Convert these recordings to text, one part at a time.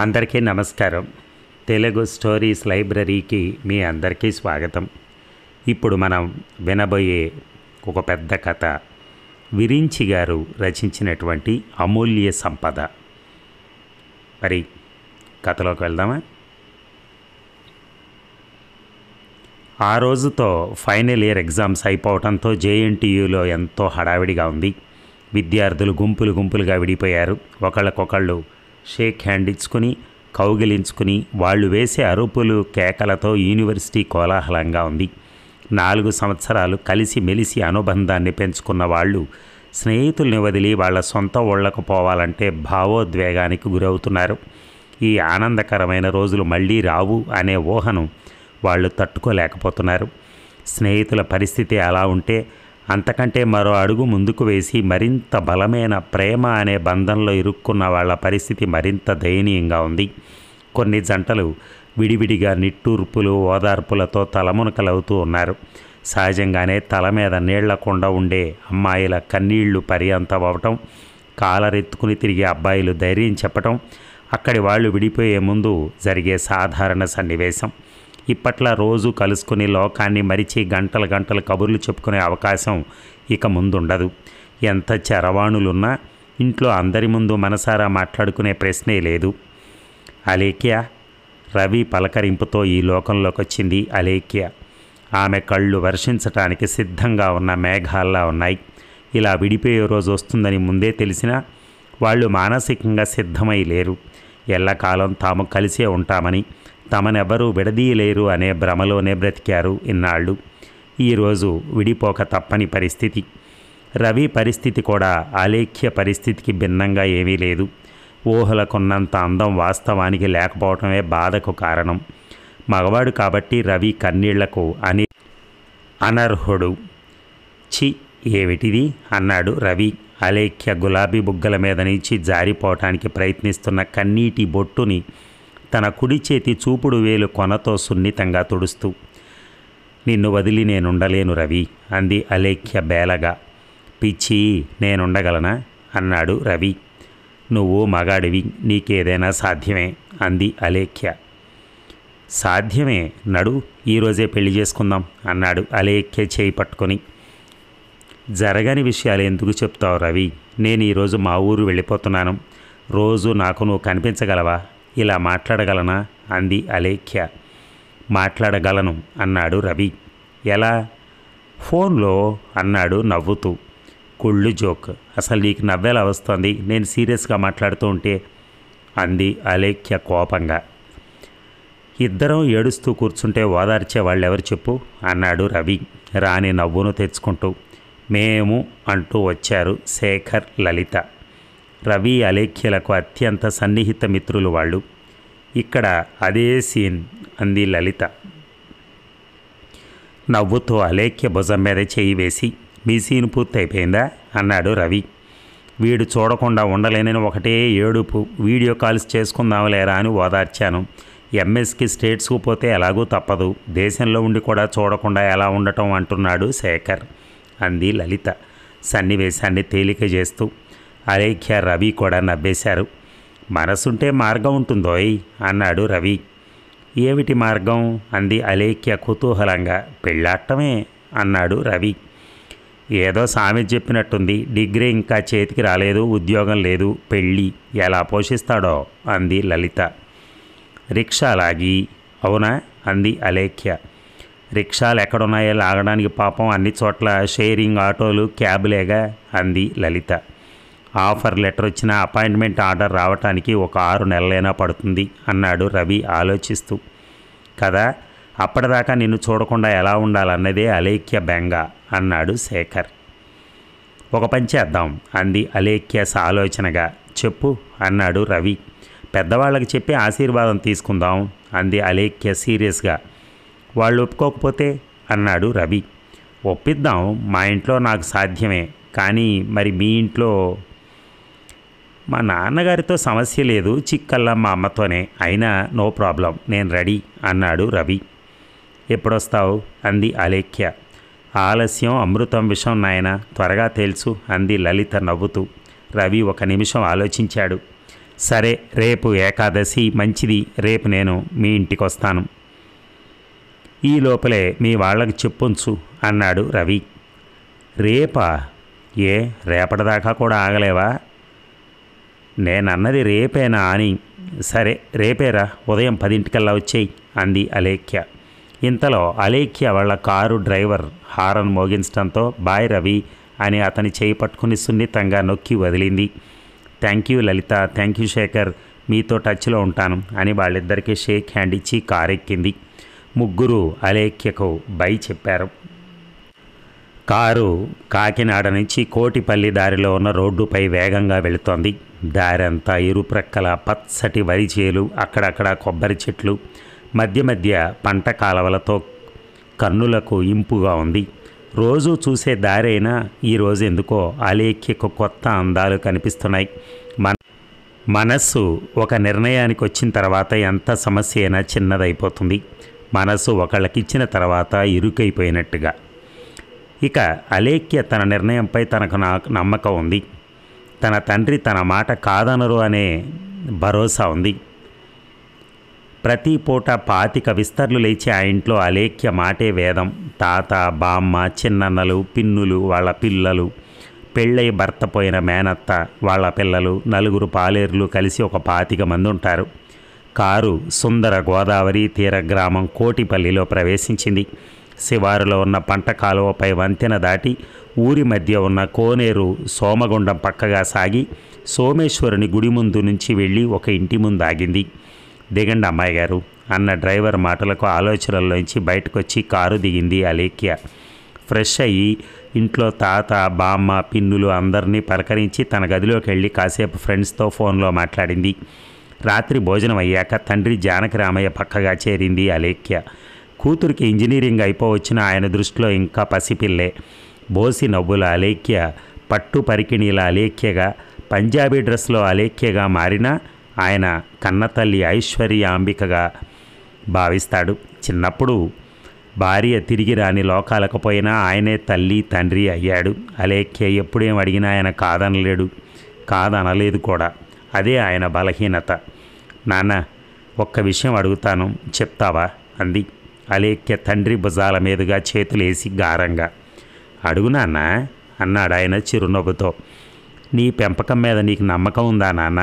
అందరికీ నమస్కారం. తెలుగు స్టోరీస్ లైబ్రరీకి మీ అందరికీ స్వాగతం. ఇప్పుడు మనం వినబోయే ఒక పెద్ద కథ విరించి గారు రచించినటువంటి అమూల్య సంపద. మరి కథలోకి వెళ్దామా? ఆ రోజుతో ఫైనల్ ఇయర్ ఎగ్జామ్స్ అయిపోవడంతో జేఎన్టీయూలో ఎంతో హడావిడిగా ఉంది. విద్యార్థులు గుంపులుగా విడిపోయారు. ఒకళ్ళకొకళ్ళు షేక్ హ్యాండ్ ఇచ్చుకుని కౌగిలించుకుని వాళ్ళు వేసే అరుపులు కేకలతో యూనివర్సిటీ కోలాహలంగా ఉంది. 4 సంవత్సరాలు కలిసి మెలిసి అనుబంధాన్ని పెంచుకున్న వాళ్ళు స్నేహితుల్ని వదిలి వాళ్ళ సొంత ఊళ్ళకు పోవాలంటే భావోద్వేగానికి గురవుతున్నారు. ఈ ఆనందకరమైన రోజులు మళ్ళీ రావు అనే ఊహను వాళ్ళు తట్టుకోలేకపోతున్నారు. స్నేహితుల పరిస్థితి అలా ఉంటే అంతకంటే మరో అడుగు ముందుకు వేసి మరింత బలమైన ప్రేమ అనే బంధంలో ఇరుక్కున్న వాళ్ళ పరిస్థితి మరింత దయనీయంగా ఉంది. కొన్ని జంటలు విడివిడిగా నిట్టూర్పులు ఓదార్పులతో తలమునకలవుతూ ఉన్నారు. సహజంగానే తల మీద నీళ్లకుండా ఉండే అమ్మాయిల కన్నీళ్లు పర్యంతమవటం, కాలరెత్తుకుని తిరిగే అబ్బాయిలు ధైర్యం చెప్పటం అక్కడి వాళ్ళు విడిపోయే ముందు జరిగే సాధారణ సన్నివేశం. ఇప్పట్లా రోజు కలుసుకుని లోకాన్ని మరిచి గంటలు కబుర్లు చెప్పుకునే అవకాశం ఇక ముందుండదు. ఎంత చరవాణులున్నా ఇంట్లో అందరి ముందు మనసారా మాట్లాడుకునే ప్రశ్నే లేదు. అలేఖ్య, రవి పలకరింపుతో ఈ లోకంలోకి వచ్చింది అలేఖ్య. ఆమె కళ్ళు వర్షించటానికి సిద్ధంగా ఉన్న మేఘాల్లా ఉన్నాయి. ఇలా విడిపోయే రోజు వస్తుందని ముందే తెలిసినా వాళ్ళు మానసికంగా సిద్ధమై లేరు. ఎల్లకాలం తాము కలిసే ఉంటామని, తమనెవరూ విడదీయలేరు అనే భ్రమలోనే బ్రతికారు ఇన్నాళ్ళు. ఈరోజు విడిపోక తప్పని పరిస్థితి. రవి పరిస్థితి కూడా అలేఖ్య పరిస్థితికి భిన్నంగా ఏమీ లేదు. ఊహలకున్నంత అందం వాస్తవానికి లేకపోవటమే బాధకు కారణం. మగవాడు కాబట్టి రవి కన్నీళ్లకు అనర్హుడు. చి, ఏమిటిది అన్నాడు రవి. అలేఖ్య గులాబీ బుగ్గల మీద నుంచి జారిపోవటానికి ప్రయత్నిస్తున్న కన్నీటి బొట్టుని తన కుడి చేతి చూపుడు వేలు కొనతో సున్నితంగా తుడుస్తూ. నిన్ను వదిలి నేనుండలేను రవి అంది అలేఖ్య బేలగా. పిచ్చి, నేనుండగలనా అన్నాడు రవి. నువ్వు మగాడివి, నీకేదైనా సాధ్యమే అంది అలేఖ్య. సాధ్యమే, నడు, ఈరోజే పెళ్లి చేసుకుందాం అన్నాడు అలేఖ్య చేయి పట్టుకొని. జరగని విషయాలు ఎందుకు చెప్తావు రవి? నేను ఈరోజు మా ఊరు వెళ్ళిపోతున్నాను. రోజు నాకు నువ్వు కనిపించగలవా? ఇలా మాట్లాడగలనా అంది అలేఖ్య. మాట్లాడగలను అన్నాడు రవి. ఎలా? ఫోన్లో అన్నాడు నవ్వుతూ. కుళ్ళు జోక్. అసలు నీకు నవ్వేలా వస్తుంది నేను సీరియస్గా మాట్లాడుతూ ఉంటే అంది అలేఖ్య కోపంగా. ఇద్దరం ఏడుస్తూ కూర్చుంటే ఓదార్చే వాళ్ళెవరు చెప్పు అన్నాడు రవి రాని నవ్వును తెచ్చుకుంటూ. మేము అంటూ వచ్చారు శేఖర్, లలిత. రవి అలేఖ్యలకు అత్యంత సన్నిహిత మిత్రులు వాళ్ళు. ఇక్కడ అదే సీన్ అంది లలిత నవ్వుతూ అలేఖ్య భుజం మీద చేయి వేసి. మీ సీన్ పూర్తయిపోయిందా అన్నాడు రవి. వీడు చూడకుండా ఉండలేనని ఒకటే ఏడుపు. వీడియో కాల్స్ చేసుకుందాంలేరా అని ఓదార్చాను. ఎంఎస్కి స్టేట్స్కు పోతే ఎలాగూ తప్పదు, దేశంలో ఉండి కూడా చూడకుండా ఎలా ఉండటం అంటున్నాడు శేఖర్ అంది లలిత సన్నివేశాన్ని తేలిక చేస్తూ. అలేఖ్య, రవి కూడా నవ్వేశారు. మనసుంటే మార్గం ఉంటుందోయ్ అన్నాడు రవి. ఏమిటి మార్గం అంది అలేఖ్య కుతూహలంగా. పెళ్ళాట్టమే అన్నాడు రవి. ఏదో సామెత చెప్పినట్టుంది. డిగ్రీ ఇంకా చేతికి రాలేదు, ఉద్యోగం లేదు, పెళ్ళి ఎలా పోషిస్తాడో అంది లలిత. రిక్షా లాగి. అవునా అంది అలేఖ్య. రిక్షాలు ఎక్కడున్నాయో లాగడానికి పాపం అన్ని చోట్ల షేరింగ్ ఆటోలు, క్యాబులేగా అంది లలిత. ఆఫర్ లెటర్ వచ్చిన అపాయింట్మెంట్ ఆర్డర్ రావటానికి ఒక 6 నెలలైనా పడుతుంది అన్నాడు రవి ఆలోచిస్తూ. కదా, అప్పటిదాకా నిన్ను చూడకుండా ఎలా ఉండాలన్నదే అలేఖ్య బెంగ అన్నాడు శేఖర్. ఒక పని చేద్దాం అంది అలేఖ్య సాలోచనగా. చెప్పు అన్నాడు రవి. పెద్దవాళ్ళకి చెప్పి ఆశీర్వాదం తీసుకుందాం అంది అలేఖ్య సీరియస్గా. వాళ్ళు ఒప్పుకోకపోతే అన్నాడు రవి. ఒప్పిద్దాం, మా ఇంట్లో నాకు సాధ్యమే, కానీ మరి మీ ఇంట్లో? మా నాన్నగారితో సమస్య లేదు, చిక్కల్లా మా అమ్మతోనే. అయినా నో ప్రాబ్లం, నేను రెడీ అన్నాడు రవి. ఎప్పుడొస్తావు అంది అలేఖ్య. ఆలస్యం అమృతం విషం నాయన, త్వరగా తెలుసు అంది లలిత నవ్వుతూ. రవి ఒక నిమిషం ఆలోచించాడు. సరే, రేపు ఏకాదశి, మంచిది. రేపు నేను మీ ఇంటికి వస్తాను. ఈ లోపలే మీ వాళ్ళకి చెప్పుంచు అన్నాడు రవి. రేపా? ఏ, రేపటిదాకా కూడా ఆగలేవా? నేనన్నది రేపేనా అని. సరే, రేపేరా, ఉదయం 10 వచ్చేయి అంది అలేఖ్య. ఇంతలో అలేఖ్య వాళ్ళ కారు డ్రైవర్ హారన్ మోగించడంతో బాయ్ రవి అని అతని చేయి పట్టుకుని సున్నితంగా నొక్కి వదిలింది. Thank you Lalitha, thank you Sekhar, మీతో టచ్లో ఉంటాను అని వాళ్ళిద్దరికీ షేక్ హ్యాండ్ ఇచ్చి కారెక్కింది. ముగ్గురు అలేఖ్యకు బై చెప్పారు. కారు కాకినాడ నుంచి కోటిపల్లి దారిలో ఉన్న రోడ్డుపై వేగంగా వెళుతోంది. దారంతా ఇరుప్రక్కల పచ్చటి వరి చేలు, అక్కడక్కడ కొబ్బరి చెట్లు, మధ్య మధ్య పంట కాలవలతో కన్నులకు ఇంపుగా ఉంది. రోజు చూసే దారైనా ఈరోజు ఎందుకో అలేఖ్యకు కొత్త అందాలు కనిపిస్తున్నాయి. మనస్సు ఒక నిర్ణయానికి వచ్చిన తర్వాత ఎంత సమస్య అయినా చిన్నదైపోతుంది. మనసు ఒకళ్ళకిచ్చిన తర్వాత ఇరుకైపోయినట్టుగా. ఇక అలేఖ్య తన నిర్ణయంపై తనకు నమ్మకం ఉంది. తన తండ్రి తన మాట కాదనరు అనే భరోసా ఉంది. ప్రతి పూట 25 విస్తర్లు లేచి ఆ ఇంట్లో అలేఖ్య మాటే వేదం. తాత, బామ్మ, చిన్నన్నలు, పిన్నులు, వాళ్ళ పిల్లలు, పెళ్ళై భర్త పోయిన మేనత్త, వాళ్ళ పిల్లలు, 4 పాలేర్లు కలిసి ఒక 25 మంది ఉంటారు. కారు సుందర గోదావరి తీర గ్రామం కోటిపల్లిలో ప్రవేశించింది. శివారులో ఉన్న పంట కాలువపై వంతెన దాటి ఊరి మధ్య ఉన్న కోనేరు సోమగుండం పక్కగా సాగి సోమేశ్వరుని గుడి ముందు నుంచి వెళ్ళి ఒక ఇంటి ముందు ఆగింది. దిగండి అమ్మాయి గారు అన్న డ్రైవర్ మాటలకు ఆలోచనల్లోంచి బయటకొచ్చి కారు దిగింది అలేఖ్య. ఫ్రెష్ అయ్యి ఇంట్లో తాత, బామ్మ, పిన్నులు అందరినీ పలకరించి తన గదిలోకి వెళ్ళి కాసేపు ఫ్రెండ్స్తో ఫోన్లో మాట్లాడింది. రాత్రి భోజనం అయ్యాక తండ్రి జానకి రామయ్య పక్కగా చేరింది అలేఖ్య. కూతురికి ఇంజనీరింగ్ అయిపోవచ్చిన ఆయన దృష్టిలో ఇంకా పసిపిల్లే. బోసి నవ్వుల అలేఖ్య పట్టు పరికిణీల అలేఖ్యగా, పంజాబీ డ్రెస్లో అలేఖ్యగా మారినా ఆయన కన్నతల్లి ఐశ్వర్యాంబికగా భావిస్తాడు. చిన్నప్పుడు భార్య తిరిగి రాని లోకాలకు పోయినా ఆయనే తల్లి తండ్రి అయ్యాడు. అలేఖ్య ఎప్పుడేం అడిగినా ఆయన కాదనలేదు కూడా. అదే ఆయన బలహీనత. నాన్న, ఒక్క విషయం అడుగుతాను, చెప్తావా అంది అలేఖ్య తండ్రి భుజాల మీదుగా చేతులేసి గారంగా. అడుగు నాన్న అన్నాడు ఆయన చిరునవ్వుతో. నీ పెంపకం మీద నీకు నమ్మకం ఉందా నాన్న?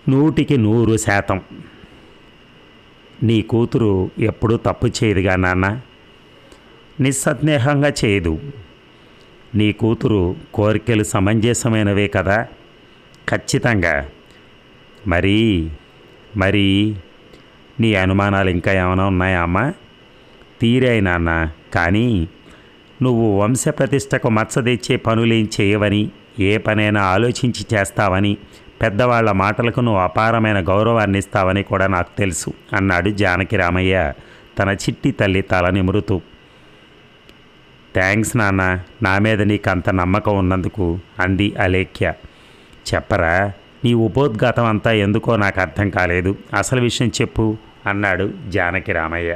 100% నీ కూతురు ఎప్పుడూ తప్పు చేయదుగా నాన్న? నిస్సందేహంగా చేయదు. నీ కూతురు కోరికలు సమంజసమైనవే కదా? ఖచ్చితంగా. మరి నీ అనుమానాలు ఇంకా ఏమైనా ఉన్నాయా అమ్మా? తీరాయి నాన్న, కానీ నువ్వు వంశప్రతిష్టకు మచ్చ తెచ్చే పనులేం చేయవని, ఏ పనైనా ఆలోచించి చేస్తావని, పెద్దవాళ్ల మాటలకు నువ్వు అపారమైన గౌరవాన్ని ఇస్తావని కూడా నాకు తెలుసు అన్నాడు జానకి రామయ్య తన చిట్టి తల్లి తల నిమురుతూ. థ్యాంక్స్ నాన్న, నా మీద నీకు అంత నమ్మకం ఉన్నందుకు అంది అలేఖ్య. చెప్పరా, నీ ఉపోద్ఘాతం అంతా ఎందుకో నాకు అర్థం కాలేదు. అసలు విషయం చెప్పు అన్నాడు జానకి రామయ్య.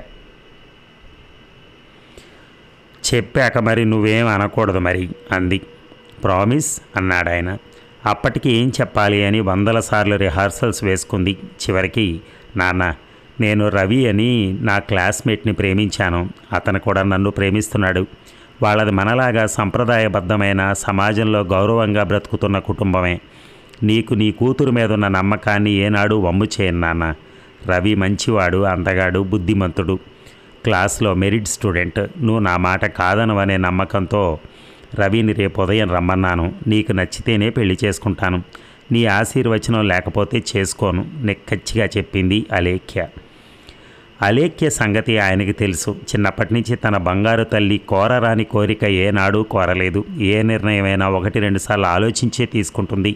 చెప్పాక మరి నువ్వేం అనకూడదు మరి అంది. ప్రామిస్ అన్నాడు ఆయన. అప్పటికి ఏం చెప్పాలి అని 100 సార్లు రిహార్సల్స్ వేసుకుంది. చివరికి, నాన్న, నేను రవి అని నా క్లాస్మేట్ని ప్రేమించాను. అతను కూడా నన్ను ప్రేమిస్తున్నాడు. వాళ్ళది మనలాగా సంప్రదాయబద్ధమైన సమాజంలో గౌరవంగా బ్రతుకుతున్న కుటుంబమే. నీకు నీ కూతురు మీద ఉన్న నమ్మకాన్ని ఏనాడు వమ్ము చేయను నాన్న. రవి మంచివాడు, అందగాడు, బుద్ధిమంతుడు, క్లాస్లో మెరిట్ స్టూడెంట్. నువ్వు నా మాట కాదనవనే నమ్మకంతో రవిని రేపు ఉదయం రమ్మన్నాను. నీకు నచ్చితేనే పెళ్లి చేసుకుంటాను. నీ ఆశీర్వచనం లేకపోతే చేసుకోను నెక్కచ్చిగా చెప్పింది అలేఖ్య. అలేఖ్య సంగతి ఆయనకి తెలుసు. చిన్నప్పటి నుంచి తన బంగారు తల్లి కోరరాని కోరిక ఏనాడూ కోరలేదు. ఏ నిర్ణయమైనా 1-2 సార్లు ఆలోచించే తీసుకుంటుంది.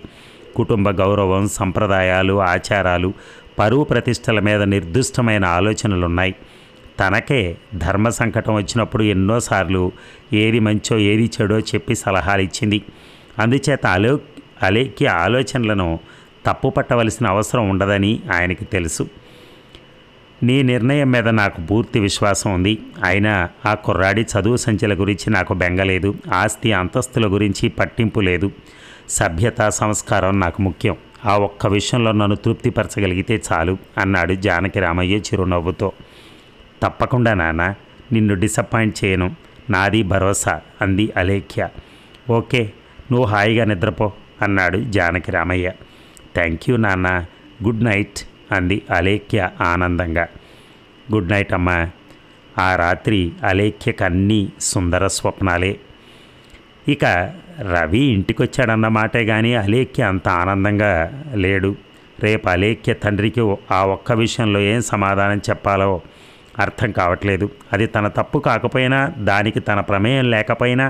కుటుంబ గౌరవం, సంప్రదాయాలు, ఆచారాలు, పరువు ప్రతిష్టల మీద నిర్దిష్టమైన ఆలోచనలున్నాయి. తనకే ధర్మ సంకటం వచ్చినప్పుడు ఎన్నోసార్లు ఏది మంచో ఏది చెడో చెప్పి సలహాలు ఇచ్చింది. అందుచేత అలేఖ్య ఆలోచనలను తప్పు పట్టవలసిన అవసరం ఉండదని ఆయనకి తెలుసు. నీ నిర్ణయం మీద నాకు పూర్తి విశ్వాసం ఉంది. అయినా ఆ కుర్రాడి చదువు సంఖ్యల గురించి నాకు బెంగలేదు. ఆస్తి అంతస్తుల గురించి పట్టింపు లేదు. సభ్యత, సంస్కారం నాకు ముఖ్యం. ఆ ఒక్క విషయంలో నన్ను తృప్తిపరచగలిగితే చాలు అన్నాడు జానకి రామయ్య చిరునవ్వుతో. తప్పకుండా నాన్న, నిన్ను డిసప్పాయింట్ చేయను, నాది భరోసా అంది అలేఖ్య. ఓకే, నువ్వు హాయిగా నిద్రపో అన్నాడు జానకి రామయ్య. థ్యాంక్ యూ నాన్న, గుడ్ నైట్ అంది అలేఖ్య ఆనందంగా. గుడ్ నైట్ అమ్మా. ఆ రాత్రి అలేఖ్యకు అన్నీ సుందర స్వప్నాలే. ఇక రవి ఇంటికొచ్చాడన్నమాటే కానీ అలేఖ్య అంత ఆనందంగా లేడు. రేపు అలేఖ్య తండ్రికి ఆ ఒక్క విషయంలో ఏం సమాధానం చెప్పాలో అర్థం కావట్లేదు. అది తన తప్పు కాకపోయినా, దానికి తన ప్రమేయం లేకపోయినా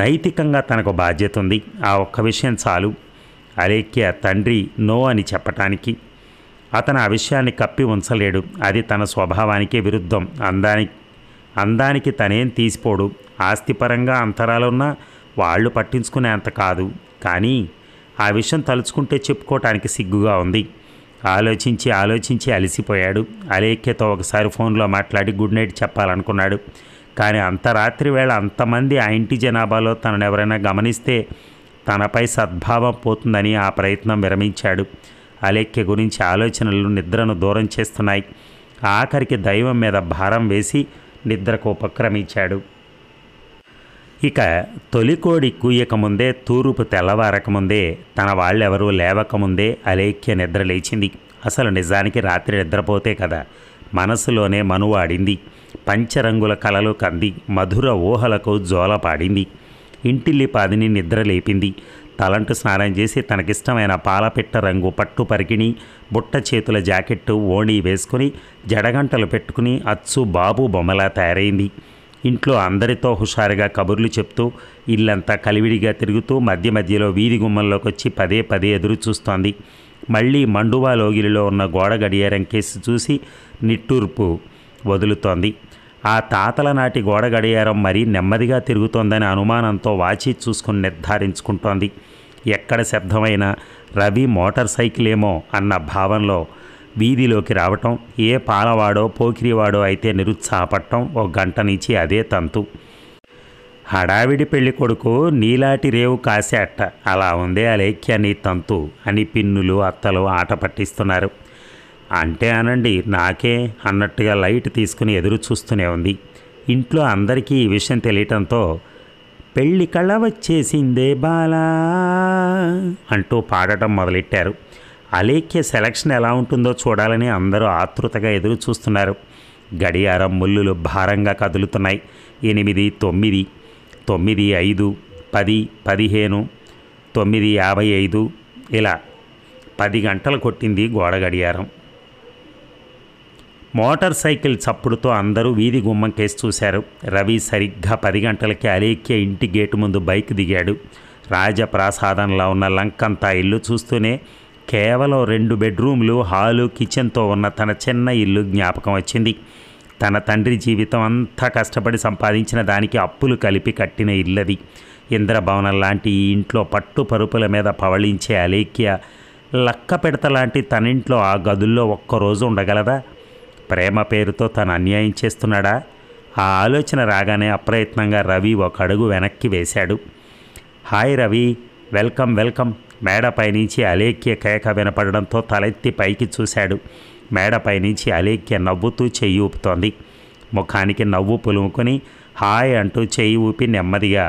నైతికంగా తనకు బాధ్యత ఉంది. ఆ ఒక్క విషయం చాలు అలేఖ్య తండ్రి నో అని చెప్పటానికి. అతను ఆ విషయాన్ని కప్పి ఉంచలేడు. అది తన స్వభావానికే విరుద్ధం. అందానికి తనేం తీసిపోడు. ఆస్తిపరంగా అంతరాలున్నా వాళ్ళు పట్టించుకునే అంత కాదు. కానీ ఆ విషయం తలుచుకుంటే చెప్పుకోవటానికి సిగ్గుగా ఉంది. ఆలోచించి అలసిపోయాడు. అలేఖ్యతో ఒకసారి ఫోన్లో మాట్లాడి గుడ్ నైట్ చెప్పాలనుకున్నాడు. కానీ అంత రాత్రి వేళ అంతమంది ఆ ఇంటి జనాభాలో తనను ఎవరైనా గమనిస్తే తనపై సద్భావం పోతుందని ఆ ప్రయత్నం విరమించాడు. అలేఖ్య గురించి ఆలోచనలు నిద్రను దూరం చేస్తున్నాయి. ఆఖరికి దైవం మీద భారం వేసి నిద్రకు ఉపక్రమించాడు. ఇక తొలికోడి కూయకముందే, తూర్పు తెల్లవారకముందే, తన వాళ్ళెవరూ లేవకముందే అలేఖ్య నిద్ర లేచింది. అసలు నిజానికి రాత్రి నిద్రపోతే కదా మనసులోనే మనువాడింది. పంచరంగుల కలలు కంది. మధుర ఊహలకు జోలపాడింది. ఇంటిల్లిపాదిని నిద్ర లేపింది. తలంటు స్నానం చేసి తనకిష్టమైన పాలపిట్ట రంగు పట్టు పరికిణి, బుట్ట చేతుల జాకెట్టు ఓణి వేసుకుని జడగంటలు పెట్టుకుని అచ్చు బాబు బొమ్మలా తయారైంది. ఇంట్లో అందరితో హుషారుగా కబుర్లు చెప్తూ ఇల్లంతా కలివిడిగా తిరుగుతూ మధ్య మధ్యలో వీధి గుమ్మంలోకి వచ్చి పదే పదే ఎదురు చూస్తోంది. మళ్ళీ మండువా లోగిలిలో ఉన్న గోడ గడియారం కేసి చూసి నిట్టూర్పు వదులుతోంది. ఆ తాతల నాటి గోడ గడియారం మరీ నెమ్మదిగా తిరుగుతోందని అనుమానంతో వాచి చూసుకుని నిర్ధారించుకుంటోంది. ఎక్కడ శబ్దమైనా రవి మోటార్ సైకిల్ ఏమో అన్న భావంలో వీధిలోకి రావటం, ఏ పాలవాడో పోకిరివాడో అయితే నిరుత్సాహపడటం ఓ గంట నుంచి అదే తంతు. హడావిడి పెళ్లి కొడుకు నీలాటి రేవు కాసేట అలా ఉందే అలేఖ్య నీ తంతు అని పిన్నులు అత్తలు ఆట పట్టిస్తున్నారు. అంటే అనండి నాకే అన్నట్టుగా లైట్ తీసుకుని ఎదురు చూస్తూనే ఉంది. ఇంట్లో అందరికీ ఈ విషయం తెలియటంతో పెళ్ళి కళ వచ్చేసిందే బాలా అంటూ పాడటం మొదలెట్టారు. అలేఖ్య సెలక్షన్ ఎలా ఉంటుందో చూడాలని అందరూ ఆతృతగా ఎదురు చూస్తున్నారు. గడియారం ముళ్ళులు భారంగా కదులుతున్నాయి. 8, 9, 9, 5, 10, 15, 9:55 ఇలా 10 గంటలు కొట్టింది గోడ గడియారం. మోటార్ సైకిల్ చప్పుడుతో అందరూ వీధి గుమ్మం కేసి చూశారు. రవి సరిగ్గా 10 గంటలకి అలేఖ్య ఇంటి గేటు ముందు బైక్ దిగాడు. రాజప్రాసాదంలో ఉన్న లంకంతా ఇల్లు చూస్తూనే కేవలం 2 బెడ్రూమ్లు, హాలు, కిచెన్తో ఉన్న తన చిన్న ఇల్లు జ్ఞాపకం వచ్చింది. తన తండ్రి జీవితం అంతా కష్టపడి సంపాదించిన దానికి అప్పులు కలిపి కట్టిన ఇల్లది. ఇంద్రభవనం లాంటి ఈ ఇంట్లో పట్టు పరుపుల మీద పవళించే అలేఖ్య లక్క పెడతలాంటి తనింట్లో ఆ గదుల్లో ఒక్కరోజు ఉండగలదా? ప్రేమ పేరుతో తను అన్యాయం చేస్తున్నాడా? ఆ ఆలోచన రాగానే అప్రయత్నంగా రవి ఒక అడుగు వెనక్కి వేశాడు. Hi Ravi, welcome welcome. మేడపై నుంచి అలేఖ్య కేక వినపడడంతో తలెత్తి పైకి చూశాడు. మేడపై నుంచి అలేఖ్య నవ్వుతూ చెయ్యి ఊపుతోంది. ముఖానికి నవ్వు పులుముకొని హాయ్ అంటూ చెయ్యి ఊపి నెమ్మదిగా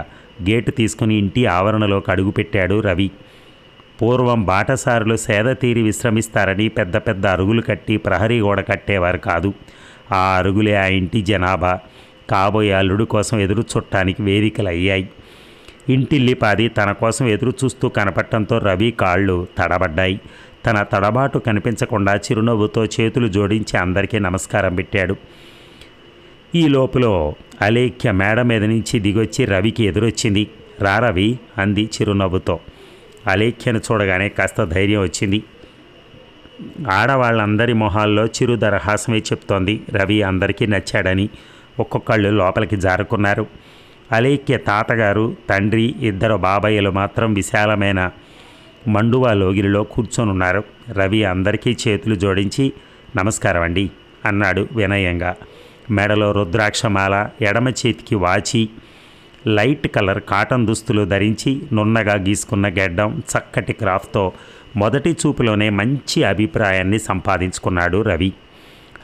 గేటు తీసుకుని ఇంటి ఆవరణలోకి అడుగుపెట్టాడు రవి. పూర్వం బాటసారులు సేద తీరి విశ్రమిస్తారని పెద్ద పెద్ద అరుగులు కట్టి ప్రహరీ గోడ కట్టేవారు కాదు. ఆ అరుగులే ఆ ఇంటి జనాభా. కాబోయే అల్లుడు కోసం ఎదురు చుట్టానికి వేదికలు అయ్యాయి. ఇంటిల్లిపాది తన కోసం ఎదురు చూస్తూ కనపడటంతో రవి కాళ్ళు తడబడ్డాయి. తన తడబాటు కనిపించకుండా చిరునవ్వుతో చేతులు జోడించి అందరికీ నమస్కారం పెట్టాడు. ఈ లోపులో అలేఖ్య మేడ మీద నుంచి దిగొచ్చి రవికి ఎదురొచ్చింది. రా రవి అంది చిరునవ్వుతో. అలేఖ్యను చూడగానే కాస్త ధైర్యం వచ్చింది. ఆడవాళ్ళందరి మొహాల్లో చిరు దరహాసమే చెప్తోంది రవి అందరికీ నచ్చాడని. ఒక్కొక్కళ్ళు లోపలికి జారుకున్నారు. అలేఖ్య తాతగారు, తండ్రి, 2 బాబాయ్యలు మాత్రం విశాలమైన మండువా లోగిలిలో కూర్చొనున్నారు. రవి అందరికీ చేతులు జోడించి నమస్కారం అండి అన్నాడు వినయంగా. మెడలో రుద్రాక్షమాల, ఎడమ చేతికి వాచి, లైట్ కలర్ కాటన్ దుస్తులు ధరించి నున్నగా గీసుకున్న గెడ్డం, చక్కటి క్రాఫ్ట్తో మొదటి చూపులోనే మంచి అభిప్రాయాన్ని సంపాదించుకున్నాడు రవి.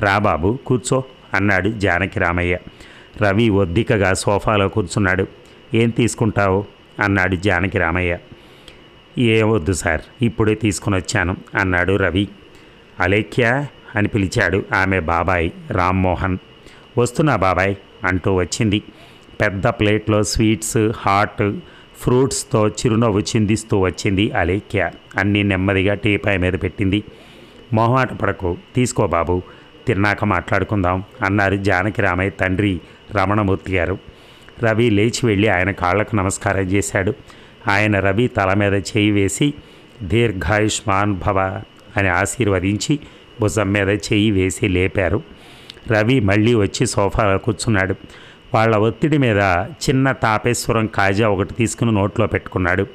రా బాబు కూర్చో అన్నాడు జానకి రామయ్య. రవి ఒద్దికగా సోఫాలో కూర్చున్నాడు. ఏం తీసుకుంటావు అన్నాడు జానకి రామయ్య. ఏమొద్దు సార్, ఇప్పుడే తీసుకుని వచ్చాను అన్నాడు రవి. అలేఖ్య అని పిలిచాడు ఆమె బాబాయ్ రామ్మోహన్. వస్తున్నా బాబాయ్ అంటూ వచ్చింది. పెద్ద ప్లేట్లో స్వీట్స్ హాట్ ఫ్రూట్స్తో చిరునవ్వు చిందిస్తూ వచ్చింది అలేఖ్య. అన్నీ నెమ్మదిగా టీపాయ్ మీద పెట్టింది. మొహమాట పడకు, తీసుకో బాబు, తిన్నాక మాట్లాడుకుందాం అన్నారు జానకి రామయ్య తండ్రి రమణమూర్తి గారు. రవి లేచి వెళ్ళి ఆయన కాళ్లకు నమస్కారం చేశాడు. ఆయన రవి తల మీద చేయి వేసి దీర్ఘాయుష్మాన్ భవ అని ఆశీర్వదించి భుజం మీద చేయి వేసి లేపారు. రవి మళ్ళీ వచ్చి సోఫాలో కూర్చున్నాడు. వాళ్ళ ఒత్తిడి మీద చిన్న తాపేశ్వరం కాజా ఒకటి తీసుకుని నోట్లో పెట్టుకున్నాడు.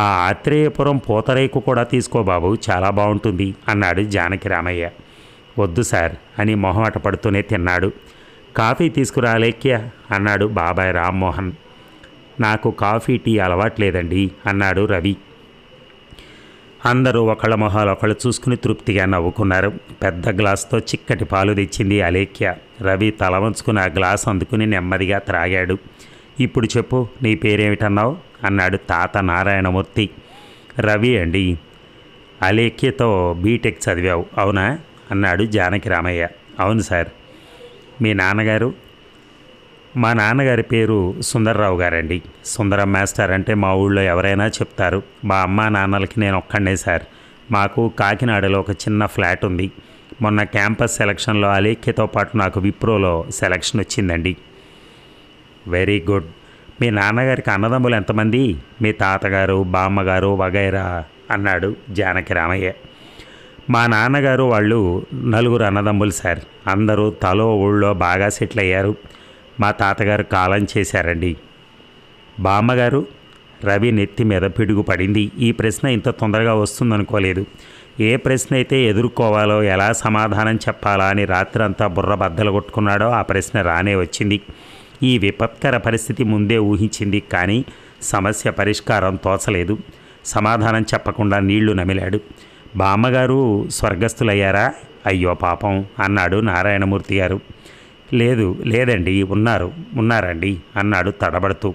ఆ ఆత్రేయపురం పూతరేకు కూడా తీసుకో బాబు, చాలా బాగుంటుంది అన్నాడు జానకి రామయ్య. వద్దు సార్ అని మొహమాట పడుతూనే తిన్నాడు. కాఫీ తీసుకురా లేఖ్య అన్నాడు బాబాయ్ రామ్మోహన్. నాకు కాఫీ టీ అలవాట్లేదండి అన్నాడు రవి. అందరూ ఒకళ్ళ మొహాలు ఒకళ్ళు చూసుకుని తృప్తిగా నవ్వుకున్నారు. పెద్ద గ్లాసుతో చిక్కటి పాలు తెచ్చింది అలేఖ్య. రవి తల వంచుకుని ఆ గ్లాసు అందుకుని నెమ్మదిగా త్రాగాడు. ఇప్పుడు చెప్పు, నీ పేరేమిటన్నావు అన్నాడు తాత నారాయణమూర్తి. రవి అండి. అలేఖ్యతో బీటెక్ చదివావు అవునా అన్నాడు జానకి రామయ్య. అవును సార్. మీ నాన్నగారు? మా నాన్నగారి పేరు సుందర్రావు గారండి. సుందరం మాస్టర్ అంటే మా ఊళ్ళో ఎవరైనా చెప్తారు. మా అమ్మా నాన్నలకి నేను ఒక్కడే సార్. మాకు కాకినాడలో ఒక చిన్న ఫ్లాట్ ఉంది. మొన్న క్యాంపస్ సెలక్షన్లో అలేఖ్యతో పాటు నాకు విప్రోలో సెలక్షన్ వచ్చిందండి. Very good. మీ నాన్నగారికి అన్నదమ్ములు ఎంతమంది? మీ తాతగారు బామ్మగారు వగైరా అన్నాడు జానకి రామయ్య. మా నాన్నగారు వాళ్ళు 4 అన్నదమ్ములు సార్. అందరూ తలో ఊళ్ళో బాగా సెటిల్ అయ్యారు. మా తాతగారు కాలం చేశారండి. బామ్మగారు? రవి నెత్తి మీద పిడుగు పడింది. ఈ ప్రశ్న ఇంత తొందరగా వస్తుందనుకోలేదు. ఏ ప్రశ్న అయితే ఎదుర్కోవాలో ఎలా సమాధానం చెప్పాలా అని రాత్రంతా బుర్ర బద్దలు కొట్టుకున్నాడో ఆ ప్రశ్న రానే వచ్చింది. ఈ విపత్కర పరిస్థితి ముందే ఊహించింది, కానీ సమస్య పరిష్కారం తోచలేదు. సమాధానం చెప్పకుండా నీళ్లు నమిలాడు. బామ్మగారు స్వర్గస్థులయ్యారా? అయ్యో పాపం అన్నాడు నారాయణమూర్తి గారు. లేదండి, ఉన్నారండి అన్నాడు తడబడుతూ.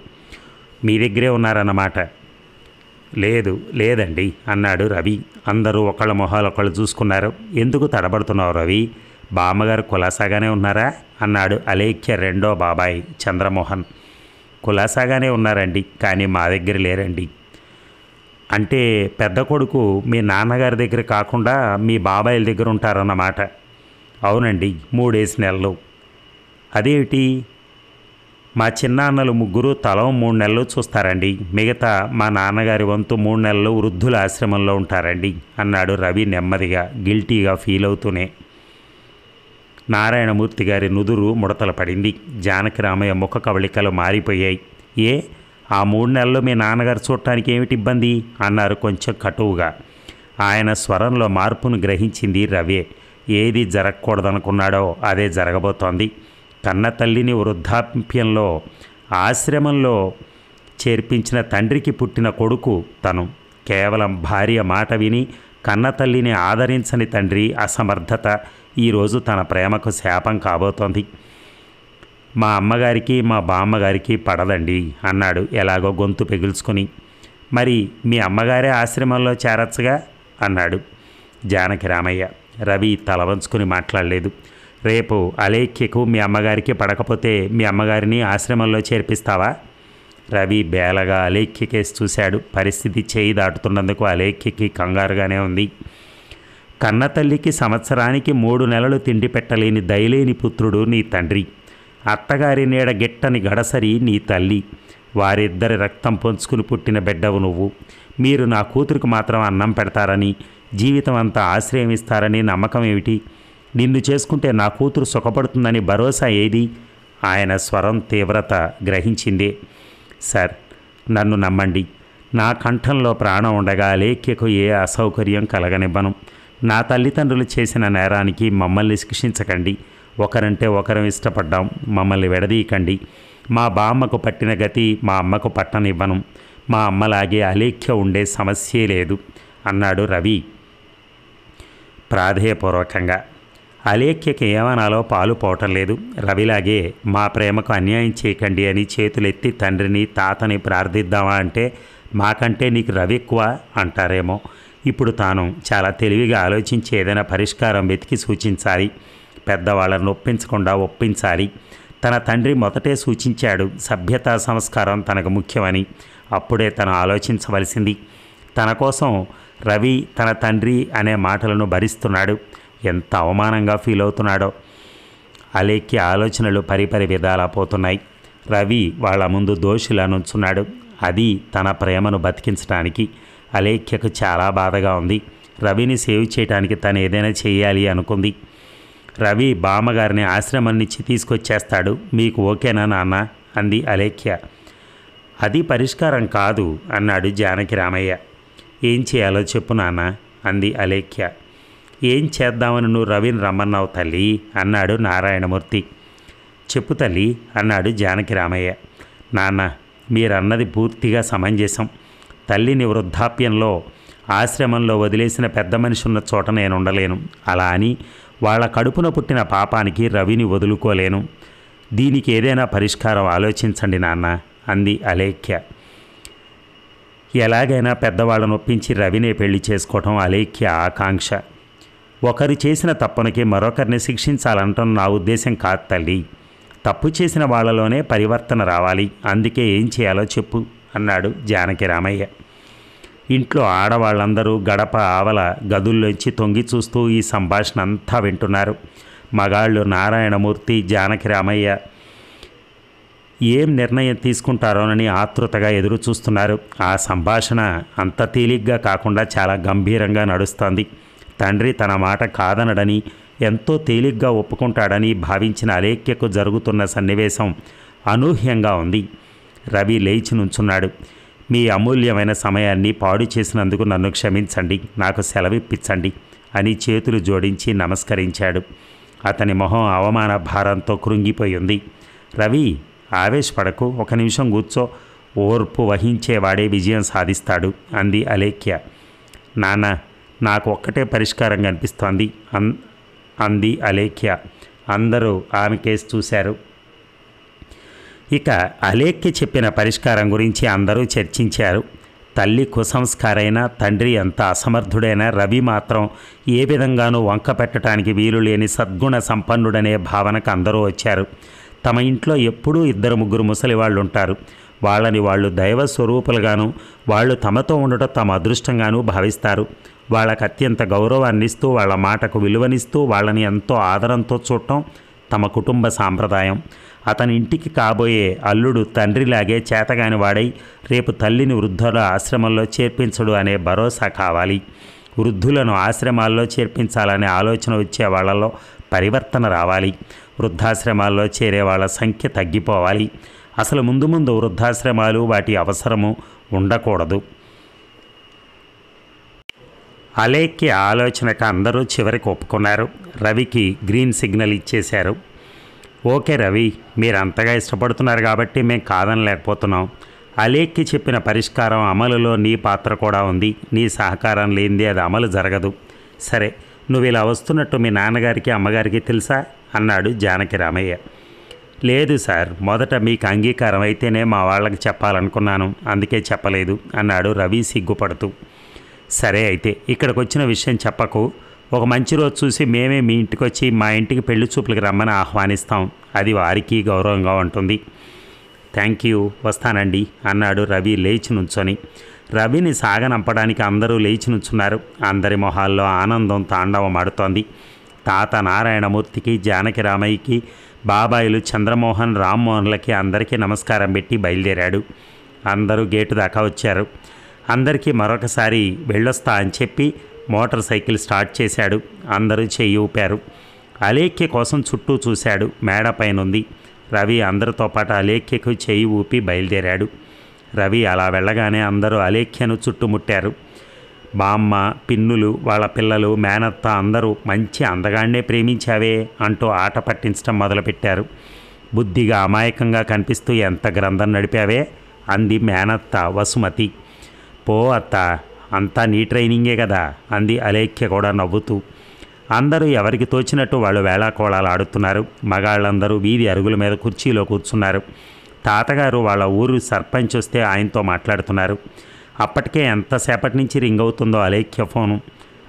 మీ దగ్గరే ఉన్నారన్నమాట? లేదండి అన్నాడు రవి. అందరూ ఒకళ్ళ మొహాలు ఒకళ్ళు చూసుకున్నారు. ఎందుకు తడబడుతున్నావు రవి? బామ్మగారు కులాసాగానే ఉన్నారా అన్నాడు అలేఖ్య రెండో బాబాయ్ చంద్రమోహన్. కులాసాగానే ఉన్నారండి, కానీ మా దగ్గర లేరండి. అంటే పెద్ద కొడుకు మీ నాన్నగారి దగ్గర కాకుండా మీ బాబాయిల దగ్గర ఉంటారన్నమాట? అవునండి, 3 నెలలు. అదేమిటి? మా చిన్నాన్నలు 3 తలో 3 నెలలు చూస్తారండి. మిగతా మా నాన్నగారి వంతు 3 నెలలు వృద్ధుల ఆశ్రమంలో ఉంటారండి అన్నాడు రవి నెమ్మదిగా, గిల్టీగా ఫీల్ అవుతూనే. నారాయణమూర్తి గారి నుదురు ముడతలు పడింది. జానకి రామయ్య ముఖ కవళికలు మారిపోయాయి. ఆ 3 నెలలు మీ నాన్నగారు చూడటానికి ఏమిటి ఇబ్బంది అన్నారు కొంచెం కటువుగా. ఆయన స్వరంలో మార్పును గ్రహించింది రవే. ఏది జరగకూడదనుకున్నాడో అదే జరగబోతోంది. కన్న తల్లిని వృద్ధాప్యంలో ఆశ్రమంలో చేర్పించిన తండ్రికి పుట్టిన కొడుకు తను. కేవలం భార్య మాట విని కన్న తల్లిని ఆదరించని తండ్రి అసమర్థత ఈరోజు తన ప్రేమకు శాపం కాబోతోంది. మా అమ్మగారికి మా బామ్మగారికి పడదండి అన్నాడు ఎలాగో గొంతు పెగుల్చుకుని. మరి మీ అమ్మగారే ఆశ్రమంలో చేరచ్చుగా అన్నాడు జానకి రామయ్య. రవి తల వంచుకుని మాట్లాడలేదు. రేపు అలేఖ్యకు మీ అమ్మగారికి పడకపోతే మీ అమ్మగారిని ఆశ్రమంలో చేర్పిస్తావా? రవి బేలగా అలేఖ్యకేసి చూశాడు. పరిస్థితి చేయి దాటుతున్నందుకు అలేఖ్యకి కంగారుగానే ఉంది. కన్నతల్లికి సంవత్సరానికి 3 నెలలు తిండి పెట్టలేని దయలేని పుత్రుడు నీ తండ్రి. అత్తగారి నీడ గిట్టని గడసరి నీ తల్లి. వారిద్దరి రక్తం పొంచుకుని పుట్టిన బిడ్డవు నువ్వు. మీరు నా కూతురికి మాత్రం అన్నం పెడతారని, జీవితం అంతా ఆశ్రయం ఇస్తారని నమ్మకం ఏమిటి? నిన్ను చేసుకుంటే నా కూతురు సుఖపడుతుందని భరోసా ఏది? ఆయన స్వరం తీవ్రత గ్రహించిందే. సార్, నన్ను నమ్మండి. నా కంఠంలో ప్రాణం ఉండగా లేఖ్యకు ఏ అసౌకర్యం కలగనివ్వను. నా తల్లిదండ్రులు చేసిన నేరానికి మమ్మల్ని శిక్షించకండి. ఒకరంటే ఒకరం ఇష్టపడ్డాం, మమ్మల్ని విడదీయకండి. మా బామ్మకు పట్టిన గతి మా అమ్మకు పట్టనివ్వను. మా అమ్మలాగే అలేఖ్య ఉండే సమస్యే లేదు. అన్నాడు రవి ప్రాధేయపూర్వకంగా. అలేఖ్యకి ఏమనాలో పాలు పోవటం లేదు. రవిలాగే మా ప్రేమకు అన్యాయం చేయకండి అని చేతులెత్తి తండ్రిని తాతని ప్రార్థిద్దామా అంటే మాకంటే నీకు రవి ఎక్కువ అంటారేమో. ఇప్పుడు తాను చాలా తెలివిగా ఆలోచించి ఏదైనా పరిష్కారం వెతికి సూచించాలి. పెద్దవాళ్ళను ఒప్పించకుండా ఒప్పించాలి. తన తండ్రి మొదటే సూచించాడు సభ్యతా సంస్కారం తనకు ముఖ్యమని. అప్పుడే తను ఆలోచించవలసింది. తన కోసం రవి తన తండ్రి అనే మాటలను భరిస్తున్నాడు. ఎంత అవమానంగా ఫీల్ అవుతున్నాడో. అలేఖ్య ఆలోచనలు పరిపరి విధాలా పోతున్నాయి. రవి వాళ్ళ ముందు దోషిలా నుంచున్నాడు. అది తన ప్రేమను బతికించడానికి. అలేఖ్యకు చాలా బాధగా ఉంది. రవిని సేవ్ చేయడానికి తను ఏదైనా చేయాలి అనుకుంది. రవి బామ్మగారిని ఆశ్రమం నుంచి తీసుకొచ్చేస్తాడు, మీకు ఓకేనా నాన్న అంది అలేఖ్య. అది పరిష్కారం కాదు అన్నాడు జానకి రామయ్య. ఏం చేయాలో చెప్పు నాన్న అంది అలేఖ్య. ఏం చేద్దామని నువ్వు రవిని రమ్మన్నావు తల్లి అన్నాడు నారాయణమూర్తి. చెప్పు తల్లి అన్నాడు జానకి రామయ్య. నాన్న మీరన్నది పూర్తిగా సమంజసం. తల్లిని వృద్ధాప్యంలో ఆశ్రమంలో వదిలేసిన పెద్ద మనిషి ఉన్న చోట నేను ఉండలేను. అలా అని వాళ్ళ కడుపున పుట్టిన పాపానికి రవిని వదులుకోలేను. దీనికి ఏదైనా పరిష్కారం ఆలోచించండి నాన్న అంది అలేఖ్య. ఎలాగైనా పెద్దవాళ్ళను ఒప్పించి రవినే పెళ్లి చేసుకోవటం అలేఖ్య ఆకాంక్ష. ఒకరు చేసిన తప్పునకి మరొకరిని శిక్షించాలంటాం నా ఉద్దేశం కాదు తల్లి. తప్పు చేసిన వాళ్ళలోనే పరివర్తన రావాలి. అందుకే ఏం చేయాలో చెప్పు అన్నాడు జానకి రామయ్య. ఇంట్లో ఆడవాళ్ళందరూ గడప ఆవల గదుల్లోంచి తొంగి చూస్తూ ఈ సంభాషణ అంతా వింటున్నారు. మగాళ్ళు నారాయణమూర్తి, జానకి రామయ్య ఏం నిర్ణయం తీసుకుంటారోనని ఆతృతగా ఎదురు చూస్తున్నారు. ఆ సంభాషణ అంత తేలిగ్గా కాకుండా చాలా గంభీరంగా నడుస్తోంది. తండ్రి తన మాట కాదనడని, ఎంతో తేలిగ్గా ఒప్పుకుంటాడని భావించిన అలేఖ్యకు జరుగుతున్న సన్నివేశం అనూహ్యంగా ఉంది. రవి లేచి నుంచున్నాడు. మీ అమూల్యమైన సమయాన్ని పాడు చేసినందుకు నన్ను క్షమించండి, నాకు సెలవిప్పించండి అని చేతులు జోడించి నమస్కరించాడు. అతని మొహం అవమాన భారంతో కృంగిపోయింది. రవి ఆవేశపడకు, ఒక నిమిషం కూర్చో, ఓర్పు వహించేవాడే విజయం సాధిస్తాడు అంది అలేఖ్య. నాన్న నాకు ఒక్కటే పరిష్కారం కనిపిస్తోంది అంది అలేఖ్య. అందరూ ఆమె కేసు చూశారు. ఇక అలేఖ్య చెప్పిన పరిష్కారం గురించి అందరూ చర్చించారు. తల్లి కుసంస్కారైన, తండ్రి ఎంత అసమర్థుడైనా రవి మాత్రం ఏ విధంగానూ వంక పెట్టడానికి వీలు లేని సద్గుణ సంపన్నుడనే భావనకు అందరూ వచ్చారు. తమ ఇంట్లో ఎప్పుడూ 2-3 ముసలి వాళ్ళు ఉంటారు. వాళ్ళని వాళ్ళు దైవ స్వరూపులుగాను, వాళ్ళు తమతో ఉండటం తమ అదృష్టంగానూ భావిస్తారు. వాళ్ళకు అత్యంత గౌరవాన్ని ఇస్తూ, వాళ్ళ మాటకు విలువనిస్తూ, వాళ్ళని ఎంతో ఆదరంతో చూడటం తమ కుటుంబ సాంప్రదాయం. అతని ఇంటికి కాబోయే అల్లుడు తండ్రిలాగే చేతగాని వాడై రేపు తల్లిని వృద్ధుల ఆశ్రమంలో చేర్పించడు అనే భరోసా కావాలి. వృద్ధులను ఆశ్రమాల్లో చేర్పించాలనే ఆలోచన వచ్చే వాళ్ళలో పరివర్తన రావాలి. వృద్ధాశ్రమాల్లో చేరే వాళ్ళ సంఖ్య తగ్గిపోవాలి. అసలు ముందు ముందు వృద్ధాశ్రమాలు, వాటి అవసరము ఉండకూడదు. అలేఖ్య ఆలోచనకు అందరూ చివరికి ఒప్పుకున్నారు. రవికి గ్రీన్ సిగ్నల్ ఇచ్చేశారు. ఓకే రవి, మీరు అంతగా ఇష్టపడుతున్నారు కాబట్టి మేము కాదనలేకపోతున్నాం. అలేఖ్య చెప్పిన పరిష్కారం అమలులో నీ పాత్ర కూడా ఉంది. నీ సహకారం లేనిది అది అమలు జరగదు. సరే, నువ్వు ఇలా వస్తున్నట్టు మీ నాన్నగారికి అమ్మగారికి తెలుసా అన్నాడు జానకి రామయ్య. లేదు సార్, మొదట మీకు అంగీకారం అయితేనే మా వాళ్ళకి చెప్పాలనుకున్నాను, అందుకే చెప్పలేదు అన్నాడు రవి సిగ్గుపడుతూ. సరే అయితే ఇక్కడికి వచ్చిన విషయం చెప్పకు. ఒక మంచి రోజు చూసి మేమే మీ ఇంటికి వచ్చి మా ఇంటికి పెళ్లి చూపులకు రమ్మని ఆహ్వానిస్తాం. అది వారికి గౌరవంగా ఉంటుంది. థ్యాంక్ యూ, వస్తానండి అన్నాడు రవి లేచి నుంచొని. రవిని సాగనంపడానికి అందరూ లేచి నుంచున్నారు. అందరి మొహాల్లో ఆనందం తాండవం ఆడుతోంది. తాత నారాయణమూర్తికి, జానకి రామయ్యకి, బాబాయిలు చంద్రమోహన్, రామ్మోహన్లకి అందరికీ నమస్కారం పెట్టి బయలుదేరాడు. అందరూ గేటు దాకా వచ్చారు. అందరికీ మరొకసారి వెళ్ళొస్తా అని చెప్పి మోటార్ సైకిల్ స్టార్ట్ చేశాడు. అందరూ చెయ్యి ఊపారు. అలేఖ్య కోసం చుట్టూ చూశాడు. మేడ పైనుంది. రవి అందరితో పాటు అలేఖ్యకు చెయ్యి ఊపి బయలుదేరాడు. రవి అలా వెళ్ళగానే అందరూ అలేఖ్యను చుట్టుముట్టారు. బామ్మ, పిన్నులు, వాళ్ళ పిల్లలు, మేనత్త అందరూ మంచి అందగాన్నే ప్రేమించావే అంటూ ఆట పట్టించడం మొదలుపెట్టారు. బుద్ధిగా అమాయకంగా కనిపిస్తూ ఎంత గ్రంథం నడిపావే అంది మేనత్త వసుమతి. పో అత్త, అంతా నీ ట్రైనింగే కదా అంది అలేఖ్య కూడా నవ్వుతూ. అందరూ ఎవరికి తోచినట్టు వాళ్ళు వేళాకోళాలు ఆడుతున్నారు. మగాళ్ళందరూ వీధి అరుగుల మీద కుర్చీలో కూర్చున్నారు. తాతగారు వాళ్ళ ఊరు సర్పంచ్ వస్తే ఆయనతో మాట్లాడుతున్నారు. అప్పటికే ఎంతసేపటి నుంచి రింగ్ అవుతుందో అలేఖ్య ఫోను.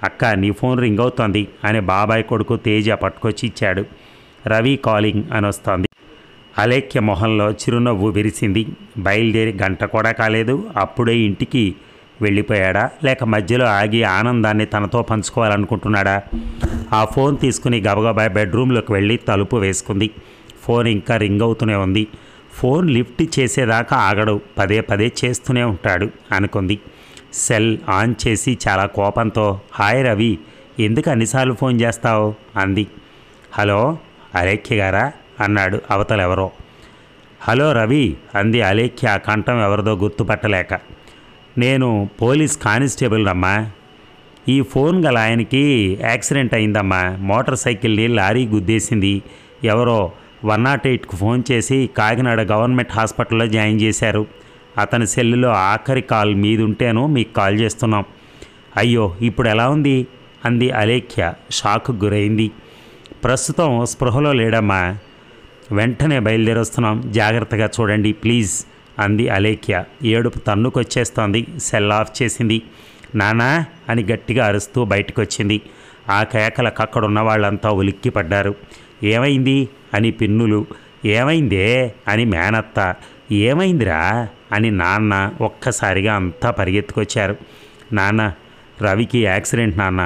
అక్క, నీ ఫోన్ రింగ్ అవుతోంది అని బాబాయ్ కొడుకు తేజ పట్టుకొచ్చి ఇచ్చాడు. రవి కాలింగ్ అని వస్తోంది. అలేఖ్య మొహంలో చిరునవ్వు విరిసింది. బయలుదేరి గంట కూడా కాలేదు, అప్పుడే ఇంటికి వెళ్ళిపోయాడా, లేక మధ్యలో ఆగి ఆనందాన్ని తనతో పంచుకోవాలనుకుంటున్నాడా? ఆ ఫోన్ తీసుకుని గబగబా బెడ్రూమ్లోకి వెళ్ళి తలుపు వేసుకుంది. ఫోన్ ఇంకా రింగ్ అవుతూనే ఉంది. ఫోన్ లిఫ్ట్ చేసేదాకా ఆగడు, పదే పదే చేస్తూనే ఉంటాడు అనుకుంది. సెల్ ఆన్ చేసి చాలా కోపంతో, హాయ్ రవి, ఎందుకు అన్నిసార్లు ఫోన్ చేస్తావు అంది. హలో, అలేఖ్య గారా అన్నాడు అవతలెవరో. హలో రవి అంది అలేఖ్య ఆ కంఠం ఎవరిదో గుర్తుపట్టలేక. నేను పోలీస్ కానిస్టేబుల్ అమ్మా. ఈ ఫోన్ గల ఆయనకి యాక్సిడెంట్ అయిందమ్మా. మోటార్ సైకిల్ని లారీ గుద్దేసింది. ఎవరో 108కు ఫోన్ చేసి కాకినాడ గవర్నమెంట్ హాస్పిటల్లో జాయిన్ చేశారు. అతని సెల్లులో ఆఖరి కాల్ మీదుంటేను మీకు కాల్ చేస్తున్నాం. అయ్యో, ఇప్పుడు ఎలా ఉంది అంది అలేఖ్య. షాక్కు గురైంది. ప్రస్తుతం స్పృహలో లేడమ్మా. వెంటనే బయలుదేరొస్తున్నాం, జాగ్రత్తగా చూడండి ప్లీజ్ అంది అలేఖ్య. ఏడుపు తన్నుకొచ్చేస్తోంది. సెల్ ఆఫ్ చేసింది. నానా అని గట్టిగా అరుస్తూ బయటకొచ్చింది. ఆ కేకలకు అక్కడున్న వాళ్ళంతా ఉలిక్కిపడ్డారు. ఏమైంది అని పిన్నులు, ఏమైందే అని మేనత్త, ఏమైందిరా అని నాన్న ఒక్కసారిగా అంతా పరిగెత్తుకొచ్చారు. నాన్న, రవికి యాక్సిడెంట్ నాన్న.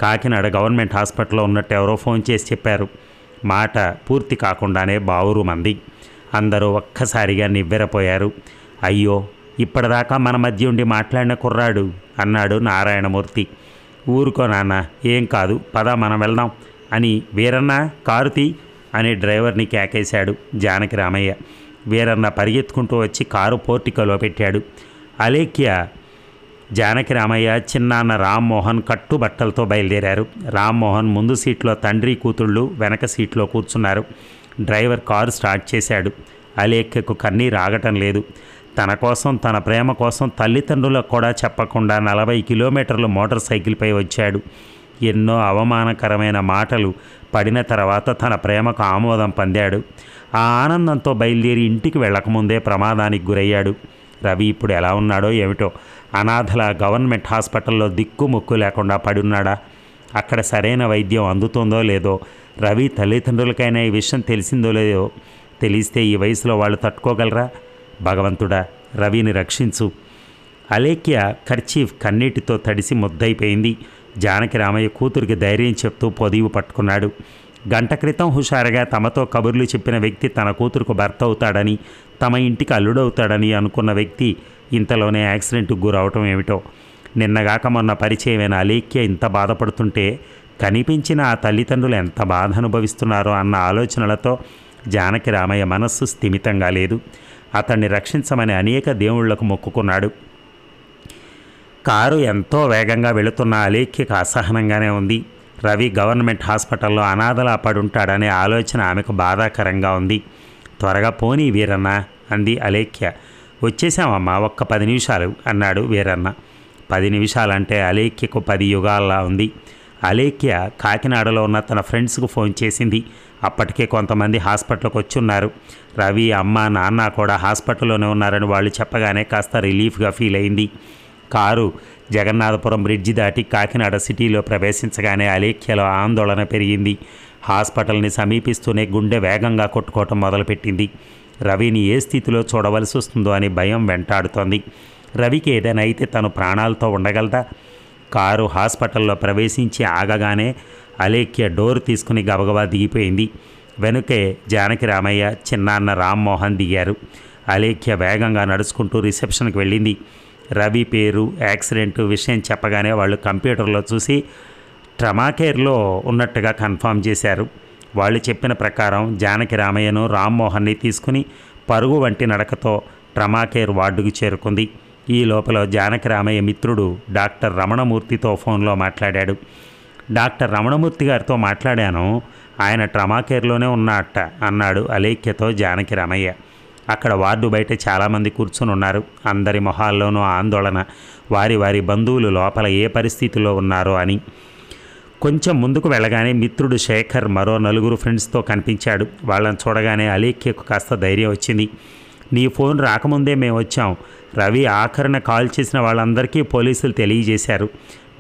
కాకినాడ గవర్నమెంట్ హాస్పిటల్లో ఉన్నట్టు ఎవరో ఫోన్ చేసి చెప్పారు. మాట పూర్తి కాకుండానే బావురు మంది. అందరూ ఒక్కసారిగా నివ్వెరపోయారు. అయ్యో, ఇప్పటిదాకా మన మధ్య ఉండి మాట్లాడిన కుర్రాడు అన్నాడు నారాయణమూర్తి. ఊరుకో నాన్న, ఏం కాదు, పద మనం వెళ్దాం అని వీరన్న కారుతి అని డ్రైవర్ని కేకేశాడు జానకి రామయ్య. వీరన్న పరిగెత్తుకుంటూ వచ్చి కారు పోర్టికోలో పెట్టాడు. అలేఖ్య, జానకి రామయ్య, చిన్నాన్న రామ్మోహన్ కట్టుబట్టలతో బయలుదేరారు. రామ్మోహన్ ముందు సీట్లో తండ్రి కూతుళ్ళు వెనక సీట్లో కూర్చున్నారు. డ్రైవర్ కారు స్టార్ట్ చేశాడు. అలేఖ్యకు కన్నీరు ఆగటం లేదు. తన కోసం, తన ప్రేమ కోసం తల్లిదండ్రులకు కూడా చెప్పకుండా 40 కిలోమీటర్లు మోటార్ సైకిల్పై వచ్చాడు. ఎన్నో అవమానకరమైన మాటలు పడిన తర్వాత తన ప్రేమకు ఆమోదం పొందాడు. ఆ ఆనందంతో బయలుదేరి ఇంటికి వెళ్ళకముందే ప్రమాదానికి గురయ్యాడు. రవి ఇప్పుడు ఎలా ఉన్నాడో ఏమిటో. అనాథల గవర్నమెంట్ హాస్పిటల్లో దిక్కుముక్కు లేకుండా పడున్నాడా? అక్కడ సరైన వైద్యం అందుతుందో లేదో? రవి తల్లిదండ్రులకైనా ఈ విషయం తెలిసిందో లేదో? తెలిస్తే ఈ వయసులో వాళ్ళు తట్టుకోగలరా? భగవంతుడా, రవిని రక్షించు. అలేఖ్య కర్చీఫ్ కన్నీటితో తడిసి ముద్దయిపోయింది. జానకి రామయ్య కూతురికి ధైర్యం చెప్తూ పొదివి పట్టుకున్నాడు. గంట క్రితం హుషారుగా తమతో కబుర్లు చెప్పిన వ్యక్తి తన కూతురుకు భర్త అవుతాడని, తమ ఇంటికి అల్లుడవుతాడని అనుకున్న వ్యక్తి ఇంతలోనే యాక్సిడెంట్కు గురవటం ఏమిటో. నిన్నగాక మొన్న పరిచయమైన అలేఖ్య ఇంత బాధపడుతుంటే కనిపించిన ఆ తల్లిదండ్రులు ఎంత బాధ అనుభవిస్తున్నారో అన్న ఆలోచనలతో జానకి రామయ్య మనస్సు స్థిమితంగా లేదు. అతన్ని రక్షించమని అనేక దేవుళ్లకు మొక్కుకున్నాడు. కారు ఎంతో వేగంగా వెళుతున్న అలేఖ్యకు అసహనంగానే ఉంది. రవి గవర్నమెంట్ హాస్పిటల్లో అనాథలా పడుంటాడనే ఆలోచన ఆమెకు బాధాకరంగా ఉంది. త్వరగా పోనీ వీరన్న అంది అలేఖ్య. వచ్చేసామమ్మా, ఒక్క 10 నిమిషాలు అన్నాడు వీరన్న. 10 నిమిషాలంటే అలేఖ్యకు 10 యుగాల్లా ఉంది. అలేఖ్య కాకినాడలో ఉన్న తన ఫ్రెండ్స్కు ఫోన్ చేసింది. అప్పటికే కొంతమంది హాస్పిటల్కి వచ్చున్నారు. రవి అమ్మ నాన్న కూడా హాస్పిటల్లోనే ఉన్నారని వాళ్ళు చెప్పగానే కాస్త రిలీఫ్గా ఫీల్ అయింది. కారు జగన్నాథపురం బ్రిడ్జి దాటి కాకినాడ సిటీలో ప్రవేశించగానే అలేఖ్యలో ఆందోళన పెరిగింది. హాస్పిటల్ని సమీపిస్తూనే గుండె వేగంగా కొట్టుకోవటం మొదలుపెట్టింది. రవిని ఏ స్థితిలో చూడవలసి వస్తుందో అని భయం వెంటాడుతోంది. రవికి ఏదైనా అయితే తను ప్రాణాలతో ఉండగలదా? కారు హాస్పిటల్లో ప్రవేశించి ఆగగానే అలేఖ్య డోర్ తీసుకుని గబగబా దిగిపోయింది. వెనుకే జానకి రామయ్య, చిన్నాన్న రామ్మోహన్ దిగారు. అలేఖ్య వేగంగా నడుచుకుంటూ రిసెప్షన్కి వెళ్ళింది. రవి పేరు, యాక్సిడెంట్ విషయం చెప్పగానే వాళ్ళు కంప్యూటర్లో చూసి ట్రమాకేర్లో ఉన్నట్టుగా కన్ఫర్మ్ చేశారు. వాళ్ళు చెప్పిన ప్రకారం జానకి రామయ్యను, రామ్మోహన్ని తీసుకుని పరుగు వంటి నడకతో ట్రమాకేర్ వార్డుకు చేరుకుంది. ఈ లోపల జానకి రామయ్య మిత్రుడు డాక్టర్ రమణమూర్తితో ఫోన్లో మాట్లాడాడు. డాక్టర్ రమణమూర్తి గారితో మాట్లాడాను, ఆయన ట్రమాకేర్లోనే ఉన్నట్ట అన్నాడు అలేఖ్యతో జానకి రామయ్య. అక్కడ వార్డు బయట చాలామంది కూర్చుని ఉన్నారు. అందరి మొహాల్లోనూ ఆందోళన. వారి వారి బంధువులు లోపల ఏ పరిస్థితిలో ఉన్నారో అని. కొంచెం ముందుకు వెళ్ళగానే మిత్రుడు శేఖర్ మరో 4 ఫ్రెండ్స్తో కనిపించాడు. వాళ్ళని చూడగానే అలేఖ్యకు కాస్త ధైర్యం వచ్చింది. నీ ఫోన్ రాకముందే మేము వచ్చాం. రవి ఆఖరణ కాల్ చేసిన వాళ్ళందరికీ పోలీసులు తెలియజేశారు.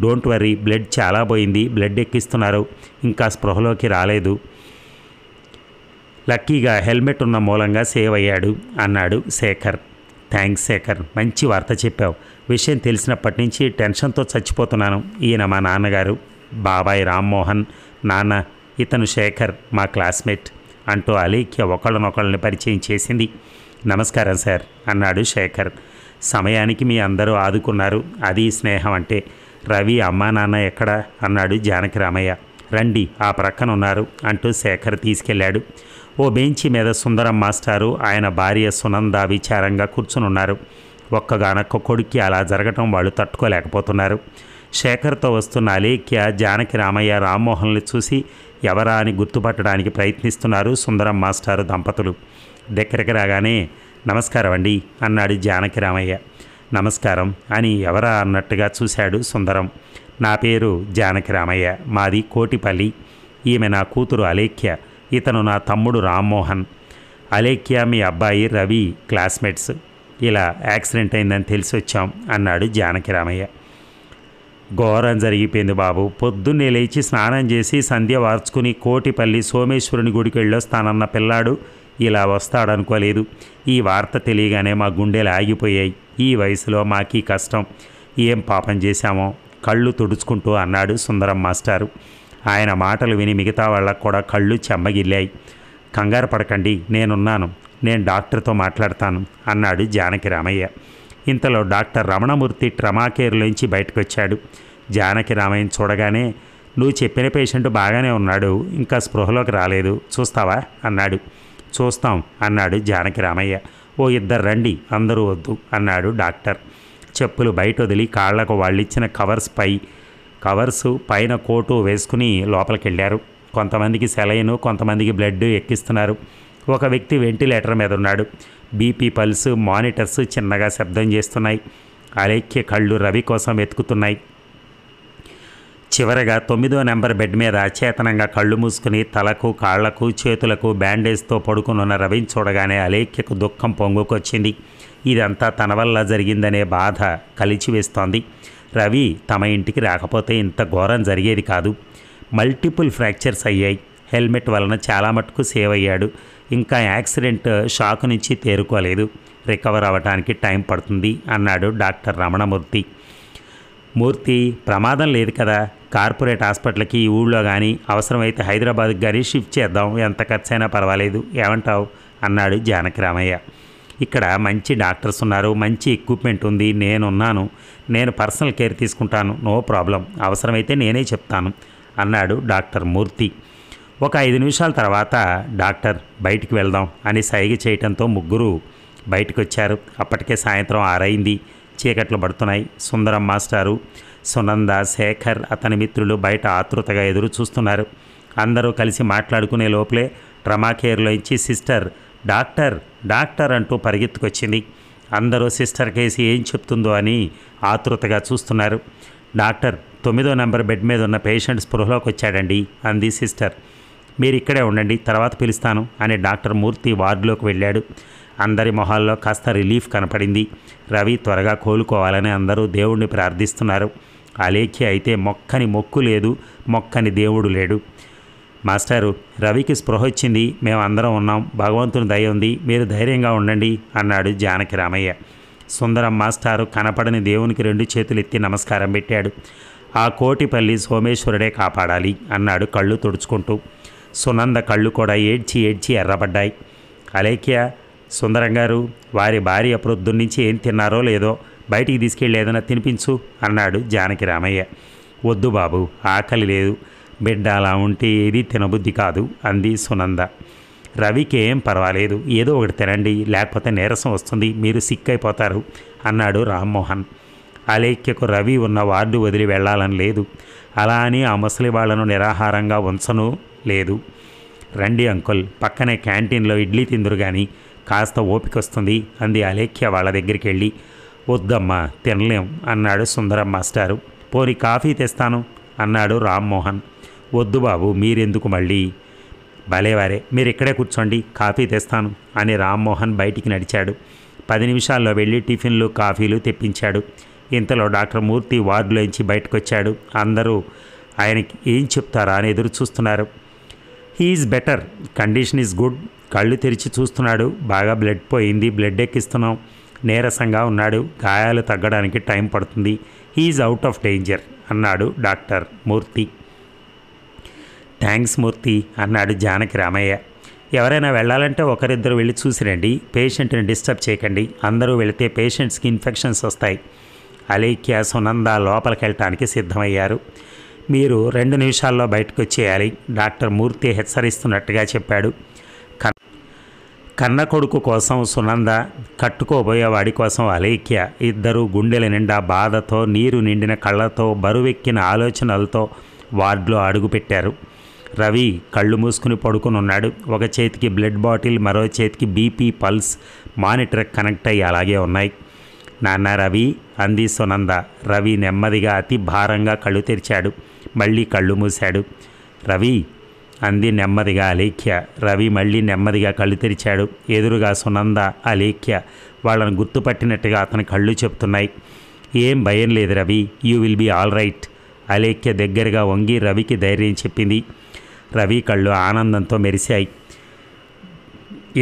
డోంట్ వర్రీ, బ్లడ్ చాలా పోయింది, బ్లడ్ ఎక్కిస్తున్నారు, ఇంకా స్పృహలోకి రాలేదు. లక్కీగా హెల్మెట్ ఉన్న మూలంగా సేవ్ అయ్యాడు అన్నాడు శేఖర్. థ్యాంక్స్ శేఖర్, మంచి వార్త చెప్పావు. విషయం తెలిసినప్పటి నుంచి టెన్షన్తో చచ్చిపోతున్నాను. ఈయన మా నాన్నగారు, బాబాయ్ రామ్మోహన్. నాన్న, ఇతను శేఖర్, మా క్లాస్మేట్ అంటూ అలేఖ్య ఒకళ్ళనొకళ్ళని పరిచయం చేసింది. నమస్కారం సార్ అన్నాడు శేఖర్. సమయానికి మీ అందరూ ఆదుకున్నారు, అది స్నేహం అంటే. రవి అమ్మా నాన్న ఎక్కడా అన్నాడు జానకిరామయ్య. రండి, ఆ ప్రక్కన ఉన్నారు అంటూ శేఖర్ తీసుకెళ్లాడు. ఓ బెంచి మీద సుందరం మాస్టారు, ఆయన భార్య సునంద విచారంగా కూర్చునున్నారు. ఒక్కగానొక్క కొడుక్కి అలా జరగటం వాళ్ళు తట్టుకోలేకపోతున్నారు. శేఖర్తో వస్తున్న అలేఖ్య, జానకిరామయ్య, రామ్మోహన్లు చూసి ఎవరా అని గుర్తుపట్టడానికి ప్రయత్నిస్తున్నారు సుందరం మాస్టారు దంపతులు. దగ్గరికి రాగానే నమస్కారం అండి అన్నాడు జానకిరామయ్య. నమస్కారం అని ఎవరా అన్నట్టుగా చూశాడు సుందరం. నా పేరు జానకిరామయ్య, మాది కోటిపల్లి. ఈమె నా కూతురు అలేఖ్య, ఇతను నా తమ్ముడు రామ్మోహన్. అలేఖ్య మీ అబ్బాయి రవి క్లాస్మేట్స్. ఇలా యాక్సిడెంట్ అయిందని తెలిసి వచ్చాం అన్నాడు జానకిరామయ్య. ఘోరం జరిగిపోయింది బాబు. పొద్దున్నే లేచి స్నానం చేసి సంధ్య వార్చుకుని కోటిపల్లి సోమేశ్వరుని గుడికి వెళ్ళొస్తానన్న పిల్లాడు ఇలా వస్తాడనుకోలేదు. ఈ వార్త తెలియగానే మా గుండెలు ఆగిపోయాయి. ఈ వయసులో మాకీ కష్టం. ఏం పాపం చేశామో కళ్ళు తుడుచుకుంటూ అన్నాడు సుందరం మాస్టారు. ఆయన మాటలు విని మిగతా వాళ్ళకు కూడా కళ్ళు చెమ్మగిల్లాయి. కంగారు పడకండి, నేనున్నాను, నేను డాక్టర్తో మాట్లాడతాను అన్నాడు జానకిరామయ్య. ఇంతలో డాక్టర్ రమణమూర్తి ట్రమాకేర్లోంచి బయటకు వచ్చాడు. జానకిరామయ్యని చూడగానే, నువ్వు చెప్పిన పేషెంట్ బాగానే ఉన్నాడు, ఇంకా స్పృహలోకి రాలేదు, చూస్తావా అన్నాడు. చూస్తాం అన్నాడు జానకిరామయ్య. ఓ ఇద్దరు రండి, అందరూ వద్దు అన్నాడు డాక్టర్. చెప్పులు బయట వదిలి కాళ్లకు వాళ్ళిచ్చిన కవర్స్ పైన కోటు వేసుకుని లోపలికి వెళ్ళారు. కొంతమందికి సెలైను, కొంతమందికి బ్లడ్ ఎక్కిస్తున్నారు. ఒక వ్యక్తి వెంటిలేటర్ మీద ఉన్నాడు. బీపీ పల్స్ మానిటర్స్ చిన్నగా శబ్దం చేస్తున్నాయి. అలేఖ్య కళ్ళు రవి కోసం వెతుకుతున్నాయి. చివరగా 9వ నెంబర్ బెడ్ మీద అచేతనంగా కళ్ళు మూసుకుని తలకు, కాళ్లకు, చేతులకు బ్యాండేజ్తో పడుకునున్న రవిని చూడగానే అలేఖ్యకు దుఃఖం పొంగుకొచ్చింది. ఇదంతా తన వల్ల జరిగిందనే బాధ కలిచివేస్తోంది. రవి తమ ఇంటికి రాకపోతే ఇంత ఘోరం జరిగేది కాదు. మల్టిపుల్ ఫ్రాక్చర్స్ అయ్యాయి. హెల్మెట్ వలన చాలా మటుకు సేవ్ అయ్యాడు. ఇంకా యాక్సిడెంట్ షాక్ నుంచి తేరుకోలేదు. రికవర్ అవ్వటానికి టైం పడుతుంది అన్నాడు డాక్టర్ రమణమూర్తి. మూర్తి, ప్రమాదం లేదు కదా, కార్పొరేట్ హాస్పిటల్కి ఈ ఊళ్ళో కానీ అవసరమైతే హైదరాబాద్కి కానీ షిఫ్ట్ చేద్దాం, ఎంత ఖర్చైనా పర్వాలేదు, ఏమంటావు అన్నాడు జానకిరామయ్య. ఇక్కడ మంచి డాక్టర్స్ ఉన్నారు, మంచి ఎక్విప్మెంట్ ఉంది, నేనున్నాను, నేను పర్సనల్ కేర్ తీసుకుంటాను, నో ప్రాబ్లం, అవసరమైతే నేనే చెప్తాను అన్నాడు డాక్టర్ మూర్తి. ఒక 5 నిమిషాల తర్వాత డాక్టర్ బయటికి వెళ్దాం అని సైగ చేయటంతో ముగ్గురు బయటకు వచ్చారు. అప్పటికే సాయంత్రం 6 అయింది. చీకట్లు పడుతున్నాయి. సుందరం మాస్టారు, సునంద, శేఖర్, అతని మిత్రులు బయట ఆతృతగా ఎదురు చూస్తున్నారు. అందరూ కలిసి మాట్లాడుకునే లోపలే ట్రమాకేర్లో ఇచ్చి సిస్టర్, డాక్టర్ డాక్టర్ అంటూ పరిగెత్తుకొచ్చింది. అందరూ సిస్టర్ కేసి ఏం చెప్తుందో అని ఆతృతగా చూస్తున్నారు. డాక్టర్, 9వ నెంబర్ బెడ్ మీద ఉన్న పేషెంట్ స్పృహలోకి వచ్చాడండి అంది సిస్టర్. మీరు ఇక్కడే ఉండండి, తర్వాత పిలుస్తాను అని డాక్టర్ మూర్తి వార్డులోకి వెళ్ళాడు. అందరి మొహాల్లో కాస్త రిలీఫ్ కనపడింది. రవి త్వరగా కోలుకోవాలని అందరూ దేవుణ్ణి ప్రార్థిస్తున్నారు. అలేఖ్య అయితే మొక్కని మొక్కు లేదు, మొక్కని దేవుడు లేడు. మాస్టారు, రవికి స్పృహ వచ్చింది, మేము అందరం ఉన్నాం, భగవంతుని దయ ఉంది, మీరు ధైర్యంగా ఉండండి అన్నాడు జానకిరామయ్య. సుందరం మాస్టారు కనపడని దేవునికి 2 చేతులు ఎత్తి నమస్కారం పెట్టాడు. ఆ కోటిపల్లి సోమేశ్వరుడే కాపాడాలి అన్నాడు కళ్ళు తుడుచుకుంటూ. సునంద కళ్ళు కూడా ఏడ్చి ఎర్రబడ్డాయి. అలేఖ్య, సుందరం గారు, వారి భార్య ప్రొద్దున్నుంచి ఏం తిన్నారో లేదో బయటికి తీసుకెళ్ళి ఏదైనా తినిపించు అన్నాడు జానకిరామయ్య. వద్దు బాబు, ఆకలి లేదు, బిడ్డ అలా ఉంటే ఏది తినబుద్ధి కాదు అంది సునంద. రవికి ఏం పర్వాలేదు, ఏదో ఒకటి తినండి, లేకపోతే నీరసం వస్తుంది, మీరు సిక్ అయిపోతారు అన్నాడు రామ్మోహన్. అలేఖ్యకు రవి ఉన్న వార్డు వదిలి వెళ్ళాలని లేదు. అలా అని ఆ ముసలి వాళ్లను నిరాహారంగా ఉంచను లేదు. రండి అంకుల్, పక్కనే క్యాంటీన్లో ఇడ్లీ తిందురు కానీ, కాస్త ఓపిక వస్తుంది అంది అలేఖ్య వాళ్ళ దగ్గరికి వెళ్ళి. వద్దమ్మా తినలేం అన్నాడు సుందరం మాస్టారు. పోనీ కాఫీ తెస్తాను అన్నాడు రామ్మోహన్. వద్దు బాబు మీరెందుకు మళ్ళీ. భలేవారే మీరు ఇక్కడే కూర్చోండి కాఫీ తెస్తాను అని రామ్మోహన్ బయటికి నడిచాడు. 10 నిమిషాల్లో వెళ్ళి టిఫిన్లు కాఫీలు తెప్పించాడు. ఇంతలో డాక్టర్ మూర్తి వార్డులోంచి బయటకు వచ్చాడు. అందరూ ఆయనకి ఏం చెప్తారా అని ఎదురు చూస్తున్నారు. He is better, condition is good. కళ్ళు తెరిచి చూస్తున్నాడు. బాగా బ్లడ్ పోయింది, బ్లడ్ ఎక్కిస్తున్నాం. నీరసంగా ఉన్నాడు. గాయాలు తగ్గడానికి టైం పడుతుంది. హీఈస్ అవుట్ ఆఫ్ డేంజర్ అన్నాడు డాక్టర్ మూర్తి. థ్యాంక్స్ మూర్తి అన్నాడు జానకి రామయ్య. ఎవరైనా వెళ్ళాలంటే ఒకరిద్దరు వెళ్ళి చూసిరండి, పేషెంట్ని డిస్టర్బ్ చేయకండి. అందరూ వెళితే పేషెంట్స్కి ఇన్ఫెక్షన్స్ వస్తాయి. అలేఖ్య సునంద లోపలికి వెళ్ళటానికి సిద్ధమయ్యారు. మీరు 2 నిమిషాల్లో బయటకు వచ్చేయాలి డాక్టర్ మూర్తి హెచ్చరిస్తున్నట్టుగా చెప్పాడు. కన్న కొడుకు కోసం సునంద, కట్టుకోబోయేవాడి కోసం అలేఖ్య ఇద్దరు గుండెల నిండా బాధతో, నీరు నిండిన కళ్ళతో, బరువెక్కిన ఆలోచనలతో వార్డులో అడుగుపెట్టారు. రవి కళ్ళు మూసుకుని పడుకునున్నాడు. ఒక చేతికి బ్లడ్ బాటిల్, మరో చేతికి బీపీ పల్స్ మానిటర్ కనెక్ట్ అయ్యి అలాగే ఉన్నాయి. నాన్న రవి అంది సునంద. రవి నెమ్మదిగా అతి భారంగా కళ్ళు తెరిచాడు. మళ్ళీ కళ్ళు మూశాడు. రవి అంది నెమ్మదిగా అలేఖ్య. రవి మళ్ళీ నెమ్మదిగా కళ్ళు తెరిచాడు. ఎదురుగా సునంద, అలేఖ్య వాళ్ళని గుర్తుపట్టినట్టుగా అతని కళ్ళు చెప్తున్నాయి. ఏం భయం లేదు Ravi, you will be all right. Alekhya దగ్గరగా వంగి రవికి ధైర్యం చెప్పింది. రవి కళ్ళు ఆనందంతో మెరిశాయి.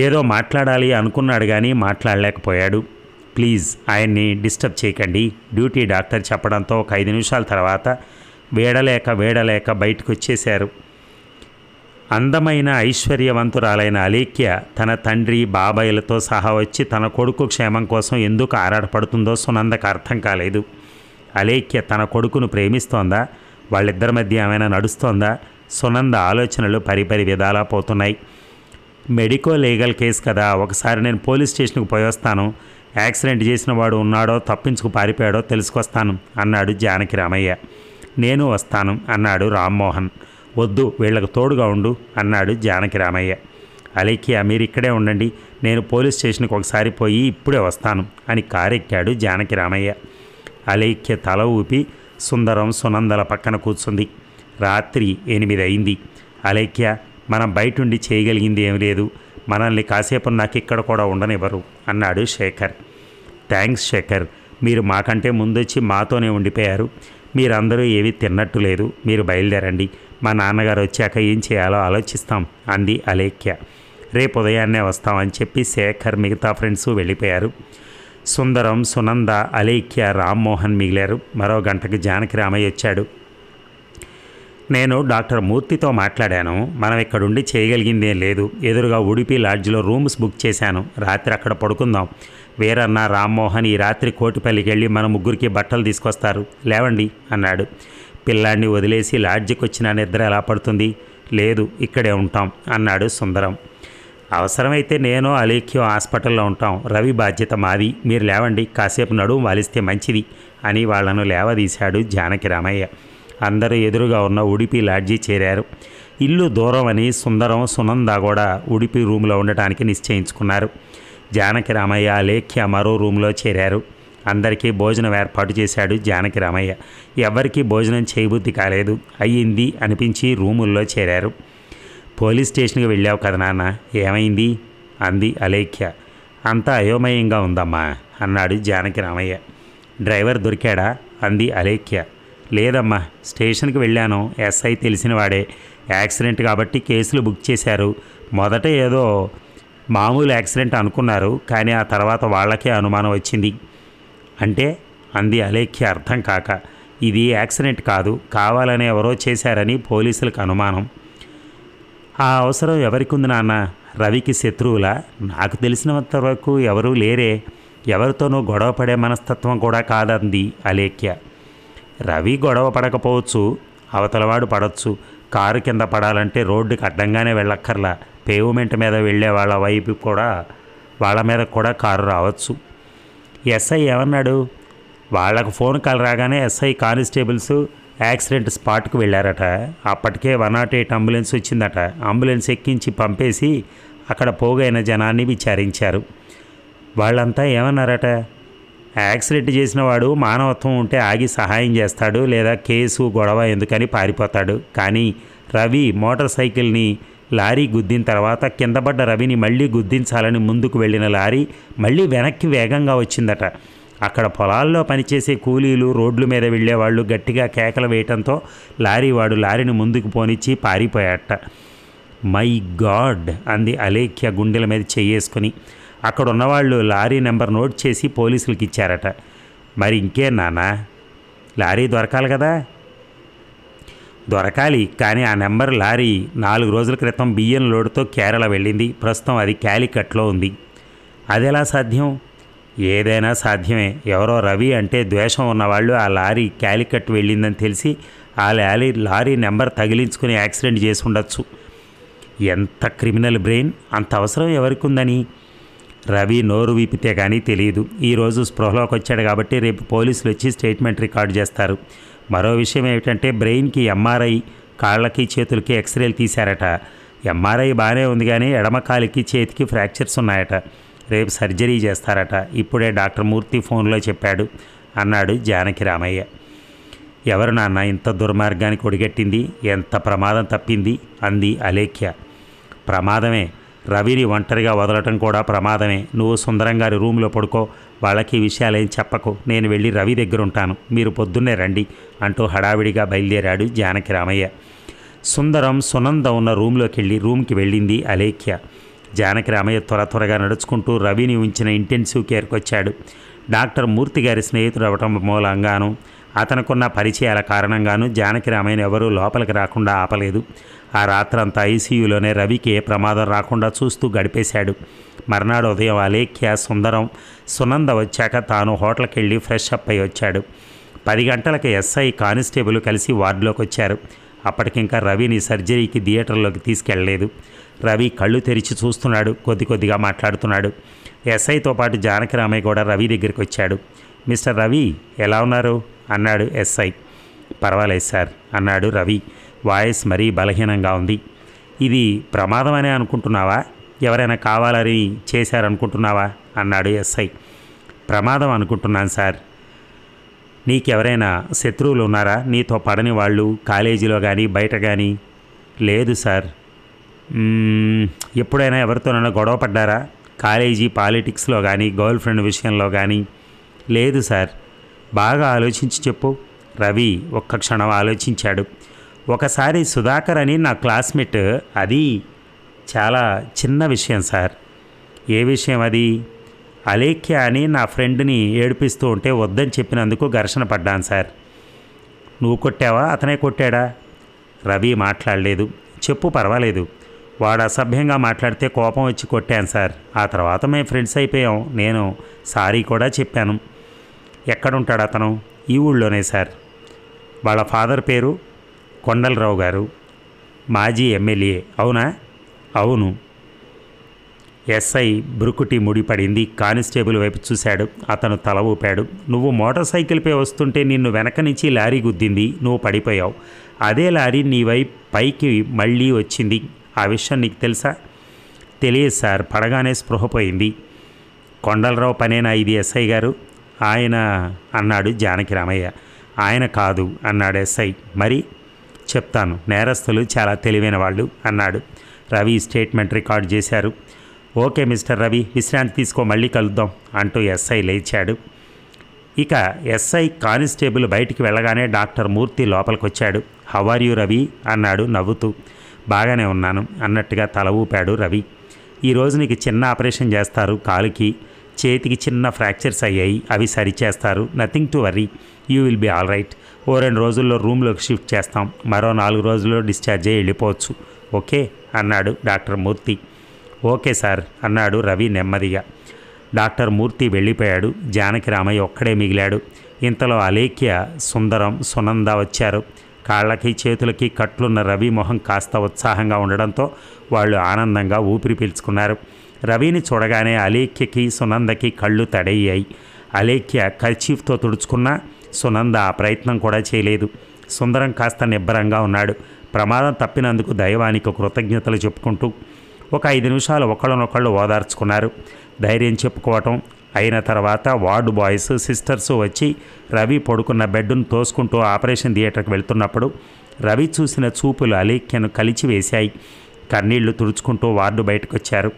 ఏదో మాట్లాడాలి అనుకున్నాడు కానీ మాట్లాడలేకపోయాడు. ప్లీజ్ ఆయన్ని డిస్టర్బ్ చేయకండి డ్యూటీ డాక్టర్ చెప్పడంతో ఒక 5 నిమిషాల తర్వాత వేడలేక బయటకు వచ్చేశారు. అందమైన ఐశ్వర్యవంతురాలైన అలేఖ్య తన తండ్రి బాబాయిలతో సహా వచ్చి తన కొడుకు క్షేమం కోసం ఎందుకు ఆరాటపడుతుందో సునందకు అర్థం కాలేదు. అలేఖ్య తన కొడుకును ప్రేమిస్తోందా? వాళ్ళిద్దరి మధ్య ఏమైనా నడుస్తోందా? సునంద ఆలోచనలు పరిపరి విధాలా పోతున్నాయి. మెడికో లీగల్ కేసు కదా, ఒకసారి నేను పోలీస్ స్టేషన్కి పోయి వస్తాను. యాక్సిడెంట్ చేసిన వాడు ఉన్నాడో తప్పించుకు పారిపోయాడో తెలుసుకొస్తాను అన్నాడు జానకి రామయ్య. నేను వస్తాను అన్నాడు రామ్మోహన్. వద్దు వీళ్ళకు తోడుగా ఉండు అన్నాడు జానకి రామయ్య. అలేఖ్య మీరు ఇక్కడే ఉండండి, నేను పోలీస్ స్టేషన్కి ఒకసారి పోయి ఇప్పుడే వస్తాను అని కారెక్కాడు జానకి రామయ్య. అలేఖ్య తల ఊపి సుందరం సునందల పక్కన కూర్చుంది. రాత్రి 8 అయింది. అలేఖ్య మనం బయటుండి చేయగలిగింది ఏమి లేదు, మనల్ని కాసేపు నాకు ఇక్కడ కూడా ఉండనివ్వరు అన్నాడు శేఖర్. థ్యాంక్స్ శేఖర్, మీరు మాకంటే ముందొచ్చి మాతోనే ఉండిపోయారు. మీరందరూ ఏమీ తిన్నట్టు లేదు, మీరు బయలుదేరండి, మా నాన్నగారు వచ్చాక ఏం చేయాలో ఆలోచిస్తాం అంది అలేఖ్య. రేపు ఉదయాన్నే వస్తామని చెప్పి శేఖర్ మిగతా ఫ్రెండ్స్ వెళ్ళిపోయారు. సుందరం, సునంద, అలేఖ్య, రామ్మోహన్ మిగిలారు. మరో గంటకు జానకి రామయ్య వచ్చాడు. నేను డాక్టర్ మూర్తితో మాట్లాడాను, మనం ఇక్కడుండి చేయగలిగిందేం లేదు. ఎదురుగా ఉడిపి లాడ్జ్లో రూమ్స్ బుక్ చేశాను, రాత్రి అక్కడ పడుకుందాం. వీరన్న, రామ్మోహన్ ఈ రాత్రి కోటిపల్లికి వెళ్ళి మన ముగ్గురికి బట్టలు తీసుకొస్తారు, లేవండి అన్నాడు. పిల్లాడిని వదిలేసి లాడ్జికి వచ్చిన నిద్ర ఎలా పడుతుంది? లేదు ఇక్కడే ఉంటాం అన్నాడు సుందరం. అవసరమైతే నేను అలేఖ్య హాస్పిటల్లో ఉంటాం, రవి బాధ్యత మాది, మీరు లేవండి, కాసేపు నడుము వాలిస్తే మంచిది అని వాళ్లను లేవదీశాడు జానకి రామయ్య. అందరూ ఎదురుగా ఉన్న ఉడిపి లాడ్జీ చేరారు. ఇల్లు దూరం అని సుందరం, సునంద కూడా ఉడిపి రూమ్లో ఉండటానికి నిశ్చయించుకున్నారు. జానకి రామయ్య, అలేఖ్య మరో రూమ్లో చేరారు. అందరికీ భోజనం ఏర్పాటు చేశాడు జానకి రామయ్య. ఎవరికీ భోజనం చేయబుద్ధి కాలేదు. అయ్యింది అనిపించి రూముల్లో చేరారు. పోలీస్ స్టేషన్కి వెళ్ళావు కదా నాన్న, ఏమైంది అంది అలేఖ్య. అంతా అయోమయంగా ఉందమ్మా అన్నాడు జానకి రామయ్య. డ్రైవర్ దొరికాడా అంది అలేఖ్య. లేదమ్మా, స్టేషన్కి వెళ్ళాను, ఎస్ఐ తెలిసినవాడే, యాక్సిడెంట్ కాబట్టి కేసులు బుక్ చేశారు. మొదట ఏదో మామూలు యాక్సిడెంట్ అనుకున్నారు, కానీ ఆ తర్వాత వాళ్ళకే అనుమానం వచ్చింది. అంటే అంది అలేఖ్య అర్థం కాక. ఇది యాక్సిడెంట్ కాదు, కావాలని ఎవరో చేశారని పోలీసులకు అనుమానం. ఆ అవసరం ఎవరికి ఉంది నాన్న? రవికి శత్రువులా? నాకు తెలిసినంత వరకు ఎవరూ లేరే, ఎవరితోనూ గొడవ పడే మనస్తత్వం కూడా కాదంది అలేఖ్య. రవి గొడవ పడకపోవచ్చు, అవతలవాడు పడవచ్చు. కారు కింద పడాలంటే రోడ్డుకి అడ్డంగానే వెళ్ళక్కర్లా, పేవ్మెంట్ మీద వెళ్ళే వాళ్ళ వైపు కూడా వాళ్ళ మీద కూడా కారు రావచ్చు. ఎస్ఐ ఏమన్నాడు? వాళ్లకు ఫోన్ కాల్ రాగానే ఎస్ఐ కానిస్టేబుల్స్ యాక్సిడెంట్ స్పాట్కు వెళ్ళారట. అప్పటికే 108 అంబులెన్స్ వచ్చిందట. అంబులెన్స్ ఎక్కించి పంపేసి అక్కడ పోగైన జనాన్ని విచారించారు. వాళ్ళంతా ఏమన్నారట? యాక్సిడెంట్ చేసిన వాడు మానవత్వం ఉంటే ఆగి సహాయం చేస్తాడు, లేదా కేసు గొడవ ఎందుకని పారిపోతాడు. కానీ రవి మోటార్ సైకిల్ని లారీ గుద్దిన తర్వాత కింద పడ్డ రవిని మళ్ళీ గుద్దించాలని ముందుకు వెళ్ళిన లారీ మళ్ళీ వెనక్కి వేగంగా వచ్చిందట. అక్కడ పొలాల్లో పనిచేసే కూలీలు, రోడ్ల మీద వెళ్ళేవాళ్ళు గట్టిగా కేకలు వేయటంతో లారీని ముందుకు పోనిచ్చి పారిపోయాట. మై గాడ్ అంది అలేఖ్య గుండెల మీద చెయ్యేసుకుని. అక్కడ ఉన్నవాళ్ళు లారీ నెంబర్ నోట్ చేసి పోలీసులకి ఇచ్చారట. మరి ఇంకేం నాన్న, లారీ దొరకాలి కదా. దొరకాలి, కానీ ఆ నెంబర్ లారీ 4 రోజుల క్రితం బియ్యం లోడుతో కేరళ వెళ్ళింది. ప్రస్తుతం అది క్యాలికట్లో ఉంది. అదెలా సాధ్యం? ఏదైనా సాధ్యమే. ఎవరో రవి అంటే ద్వేషం ఉన్నవాళ్ళు ఆ లారీ క్యాలికట్ వెళ్ళిందని తెలిసి ఆ లారీ నెంబర్ తగిలించుకుని యాక్సిడెంట్ చేసి ఉండొచ్చు. ఎంత క్రిమినల్ బ్రెయిన్! అంత అవసరం ఎవరికి ఉందని రవి నోరు విప్పితే కానీ తెలియదు. ఈరోజు స్పృహలోకి వచ్చాడు కాబట్టి రేపు పోలీసులు వచ్చి స్టేట్మెంట్ రికార్డ్ చేస్తారు. మరో విషయం ఏమిటంటే బ్రెయిన్కి ఎంఆర్ఐ, కాళ్ళకి చేతులకి ఎక్స్రేలు తీశారట. ఎంఆర్ఐ బాగానే ఉంది, కానీ ఎడమ కాలికి చేతికి ఫ్రాక్చర్స్ ఉన్నాయట. రేపు సర్జరీ చేస్తారట. ఇప్పుడే డాక్టర్ మూర్తి ఫోన్లో చెప్పాడు అన్నాడు జానకి రామయ్య. ఎవరు నాన్న ఇంత దుర్మార్గానికి ఒడిగట్టింది? ఎంత ప్రమాదం తప్పింది అంది అలేఖ్య. ప్రమాదమే, రవిని ఒంటరిగా వదలటం కూడా ప్రమాదమే. నువ్వు సుందరం గారి రూమ్లో పడుకో, వాళ్ళకి ఈ విషయాలేం చెప్పకు. నేను వెళ్ళి రవి దగ్గర ఉంటాను, మీరు పొద్దున్నే రండి అంటూ హడావిడిగా బయలుదేరాడు జానకి రామయ్య. సుందరం సునంద ఉన్న రూమ్కి వెళ్ళింది అలేఖ్య. జానకి రామయ్య త్వరగా నడుచుకుంటూ రవిని ఉంచిన ఇంటెన్సివ్ కేర్కి వచ్చాడు. డాక్టర్ మూర్తి గారి స్నేహితుడు అవటం మూలంగాను, అతనుకున్న పరిచయాల కారణంగాను జానకి రామయ్యను ఎవరూ లోపలికి రాకుండా ఆపలేదు. ఆ రాత్రంతా ఐసీయూలోనే రవికి ఏ ప్రమాదం రాకుండా చూస్తూ గడిపేశాడు. మర్నాడు ఉదయం అలేఖ్య, సుందరం, సునంద వచ్చాక తాను హోటల్కి వెళ్ళి ఫ్రెష్ అప్ అయి వచ్చాడు. 10 గంటలకు ఎస్ఐ, కానిస్టేబుల్ కలిసి వార్డులోకి వచ్చారు. అప్పటికింకా రవిని సర్జరీకి థియేటర్లోకి తీసుకెళ్లలేదు. రవి కళ్ళు తెరిచి చూస్తున్నాడు, కొద్దిగా మాట్లాడుతున్నాడు. ఎస్ఐతో పాటు జానకి రామయ్య కూడా రవి దగ్గరికి వచ్చాడు. మిస్టర్ రవి, ఎలా ఉన్నారు అన్నాడు ఎస్ఐ. పర్వాలేదు సార్ అన్నాడు రవి. వాయిస్ మరీ బలహీనంగా ఉంది. ఇది ప్రమాదమనే అనుకుంటున్నావా, ఎవరైనా కావాలని చేశారనుకుంటున్నావా అన్నాడు ఎస్ఐ. ప్రమాదం అనుకుంటున్నాను సార్. నీకెవరైనా శత్రువులు ఉన్నారా? నీతో పడని వాళ్ళు కాలేజీలో కానీ బయట కానీ? లేదు సార్. ఎప్పుడైనా ఎవరితోనైనా గొడవ పడ్డారా? కాలేజీ పాలిటిక్స్లో కానీ గర్ల్ ఫ్రెండ్ విషయంలో కానీ? లేదు సార్. బాగా ఆలోచించి చెప్పు. రవి ఒక్క క్షణం ఆలోచించాడు. ఒకసారి సుధాకర్ అని నా క్లాస్మేట్, అది చాలా చిన్న విషయం సార్. ఏ విషయం అది? అలేఖ్య అని నా ఫ్రెండ్ని ఏడిపిస్తూ ఉంటే వద్దని చెప్పినందుకు ఘర్షణ పడ్డాను సార్. నువ్వు కొట్టావా, అతనే కొట్టాడా? రవి మాట్లాడలేదు. చెప్పు, పర్వాలేదు. వాడు అసభ్యంగా మాట్లాడితే కోపం వచ్చి కొట్టాను సార్. ఆ తర్వాత మేము ఫ్రెండ్స్ అయిపోయాం. నేను సారీ కూడా చెప్పాను. ఎక్కడుంటాడు అతను? ఈ ఊళ్ళోనే సార్. వాళ్ళ ఫాదర్ పేరు కొండలరావు గారు, మాజీ ఎమ్మెల్యే. అవునా? అవును. ఎస్ఐ బ్రుకుటి ముడిపడింది. కానిస్టేబుల్ వైపు చూశాడు. అతను తల ఊపాడు. నువ్వు మోటార్ సైకిల్పై వస్తుంటే నిన్ను వెనక నుంచి లారీ గుద్దింది, నువ్వు పడిపోయావు. అదే లారీ నీ వైపు పైకి మళ్ళీ వచ్చింది. ఆ విషయం నీకు తెలుసా? తెలియదు సార్. పడగానే స్పృహ పోయింది. కొండలరావు పనేనా ఇది ఎస్ఐ గారు? ఆయన అన్నాడు జానకి రామయ్య. ఆయన కాదు అన్నాడు ఎస్ఐ. మరి? చెప్తాను. నేరస్తులు చాలా తెలివైన వాళ్ళు అన్నాడు. రవి స్టేట్మెంట్ రికార్డ్ చేశారు. ఓకే మిస్టర్ రవి, విశ్రాంతి తీసుకో, మళ్ళీ కలుద్దాం అంటూ ఎస్ఐ లేచాడు. ఇక ఎస్ఐ, కానిస్టేబుల్ బయటికి వెళ్ళగానే డాక్టర్ మూర్తి లోపలికి వచ్చాడు. హౌ ఆర్ యూ రవి అన్నాడు నవ్వుతూ. బాగానే ఉన్నాను అన్నట్టుగా తల ఊపాడు రవి. ఈరోజు నీకు చిన్న ఆపరేషన్ చేస్తారు. కాలుకి, చేతికి చిన్న ఫ్రాక్చర్స్ అయ్యాయి. అవి సరిచేస్తారు. Nothing to worry, you will be all right. 2 రోజుల్లో రూమ్లోకి షిఫ్ట్ చేస్తాం. మరో 4 రోజుల్లో డిశ్చార్జ్ అయ్యి వెళ్ళిపోవచ్చు. ఓకే అన్నాడు డాక్టర్ మూర్తి. ఓకే సార్ అన్నాడు రవి నెమ్మదిగా. డాక్టర్ మూర్తి వెళ్ళిపోయాడు. జానకి రామయ్య ఒక్కడే మిగిలాడు. ఇంతలో అలేఖ్య, సుందరం, సునంద వచ్చారు. కాళ్ళకి చేతులకి కట్లున్న రవి మొహం కాస్త ఉత్సాహంగా ఉండడంతో వాళ్ళు ఆనందంగా ఊపిరి పీల్చుకున్నారు. రవిని చూడగానే అలేఖ్యకి, సునందకి కళ్ళు తడయ్యాయి. అలేఖ్య కర్చీఫ్తో తుడుచుకున్నా సునంద ఆ ప్రయత్నం కూడా చేయలేదు. సుందరం కాస్త నిబ్బరంగా ఉన్నాడు. ప్రమాదం తప్పినందుకు దైవానికి కృతజ్ఞతలు చెప్పుకుంటూ ఒక 5 నిమిషాలు ఒకళ్ళనొకళ్ళు ఓదార్చుకున్నారు. ధైర్యం చెప్పుకోవటం అయిన తర్వాత వార్డు బాయ్స్ సిస్టర్స్ వచ్చి రవి పడుకున్న బెడ్ను తోసుకుంటూ ఆపరేషన్ థియేటర్కి వెళ్తున్నప్పుడు రవి చూసిన చూపులు అలేఖ్యను కలిచివేశాయి. కన్నీళ్లు తుడుచుకుంటూ వార్డు బయటకు వచ్చారు.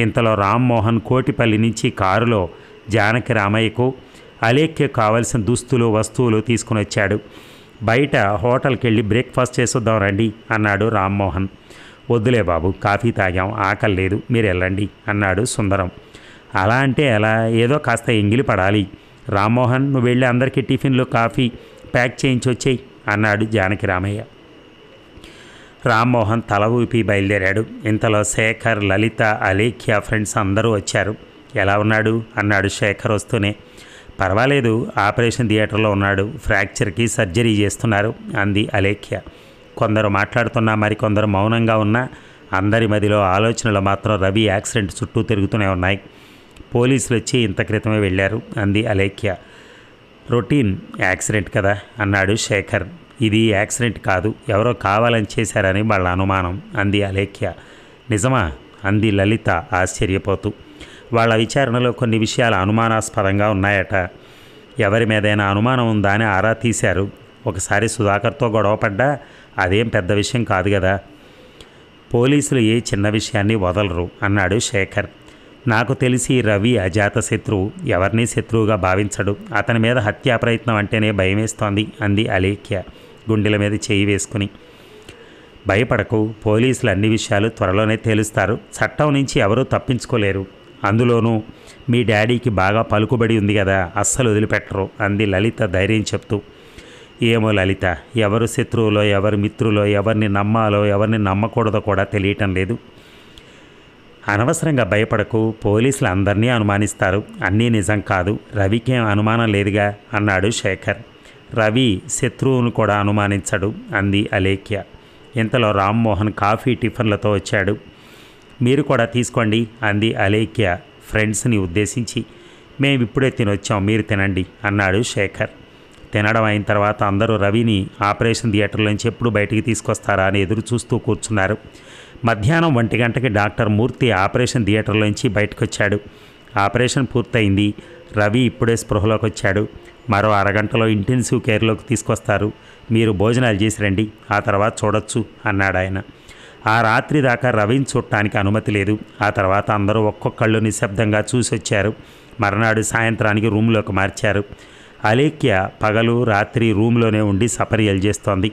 ఇంతలో రామ్మోహన్ కోటిపల్లి నుంచి కారులో జానకి రామయ్యకు అలేఖ్యకు కావలసిన దుస్తులు వస్తువులు తీసుకుని వచ్చాడు. బయట హోటల్కి వెళ్ళి బ్రేక్ఫాస్ట్ చేసొద్దాం రండి అన్నాడు రామ్మోహన్. వద్దులే బాబు, కాఫీ తాగాం, ఆకలి లేదు, మీరు వెళ్ళండి అన్నాడు సుందరం. అలా అంటే ఎలా, ఏదో కాస్త ఎంగిలి పడాలి. రామ్మోహన్, నువ్వు వెళ్ళి అందరికీ టిఫిన్లు కాఫీ ప్యాక్ చేయించి వచ్చేయి అన్నాడు జానకి రామయ్య. రామ్మోహన్ తల ఊపి బయలుదేరాడు. ఇంతలో శేఖర్, లలిత, అలేఖ్య ఫ్రెండ్స్ అందరూ వచ్చారు. ఎలా ఉన్నాడు అన్నాడు శేఖర్ వస్తూనే. పర్వాలేదు, ఆపరేషన్ థియేటర్లో ఉన్నాడు, ఫ్రాక్చర్కి సర్జరీ చేస్తున్నారు అంది అలేఖ్య. కొందరు మాట్లాడుతున్నా మరికొందరు మౌనంగా ఉన్నా అందరి మదిలో ఆలోచనలు మాత్రం రవి యాక్సిడెంట్ చుట్టూ తిరుగుతూనే ఉన్నాయి. పోలీసులు వచ్చి ఇంత క్రితమే వెళ్ళారు అంది అలేఖ్య. రొటీన్ యాక్సిడెంట్ కదా అన్నాడు శేఖర్. ఇది యాక్సిడెంట్ కాదు, ఎవరో కావాలని చేశారని వాళ్ళ అనుమానం అంది అలేఖ్య. నిజమా అంది లలిత ఆశ్చర్యపోతూ. వాళ్ళ విచారణలో కొన్ని విషయాలు అనుమానాస్పదంగా ఉన్నాయట. ఎవరి మీదైనా అనుమానం ఉందా అని ఆరా తీశారు. ఒకసారి సుధాకర్తో గొడవపడ్డా అదేం పెద్ద విషయం కాదు కదా. పోలీసులు ఏ చిన్న విషయాన్ని వదలరు అన్నాడు శేఖర్. నాకు తెలిసి రవి అజాత శత్రువు, ఎవరినీ శత్రువుగా భావించడు. అతని మీద హత్యా ప్రయత్నం అంటేనే భయమేస్తోంది అంది అలేఖ్య గుండెల మీద చేయి వేసుకుని. భయపడకు, పోలీసులు అన్ని విషయాలు త్వరలోనే తేలుస్తారు. చట్టం నుంచి ఎవరూ తప్పించుకోలేరు. అందులోనూ మీ డాడీకి బాగా పలుకుబడి ఉంది కదా, అస్సలు వదిలిపెట్టరు అంది లలిత ధైర్యం చెప్తూ. ఏమో లలిత, ఎవరు శత్రువులో ఎవరు మిత్రులో, ఎవరిని నమ్మాలో ఎవరిని నమ్మకూడదో కూడా తెలియటం లేదు. అనవసరంగా భయపడకు, పోలీసులు అందరినీ అనుమానిస్తారు, అన్నీ నిజం కాదు. రవికేం అనుమానం లేదుగా అన్నాడు శేఖర్. రవి శత్రువును కూడా అనుమానించడు అంది అలేఖ్య. ఇంతలో రామ్మోహన్ కాఫీ టిఫిన్లతో వచ్చాడు. మీరు కూడా తీసుకోండి అంది అలేఖ్య ఫ్రెండ్స్ని ఉద్దేశించి. మేమిప్పుడే తినొచ్చాం, మీరు తినండి అన్నాడు శేఖర్. తినడం అయిన తర్వాత అందరూ రవిని ఆపరేషన్ థియేటర్లోంచి ఎప్పుడు బయటికి తీసుకొస్తారా అని ఎదురు చూస్తూ కూర్చున్నారు. మధ్యాహ్నం 1 గంటకి డాక్టర్ మూర్తి ఆపరేషన్ థియేటర్లోంచి బయటకు వచ్చాడు. ఆపరేషన్ పూర్తయింది. రవి ఇప్పుడే స్పృహలోకి వచ్చాడు. మరో అరగంటలో ఇంటెన్సివ్ కేర్లోకి తీసుకొస్తారు. మీరు భోజనాలు చేసి రండి, ఆ తర్వాత చూడొచ్చు అన్నాడు ఆయన. ఆ రాత్రి దాకా రవిని చూడటానికి అనుమతి లేదు. ఆ తర్వాత అందరూ ఒక్కొక్కళ్ళు నిశ్శబ్దంగా చూసి వచ్చారు. మర్నాడు సాయంత్రానికి రూమ్లోకి మార్చారు. అలేఖ్య పగలు రాత్రి రూమ్లోనే ఉండి సపర్యలు చేస్తోంది.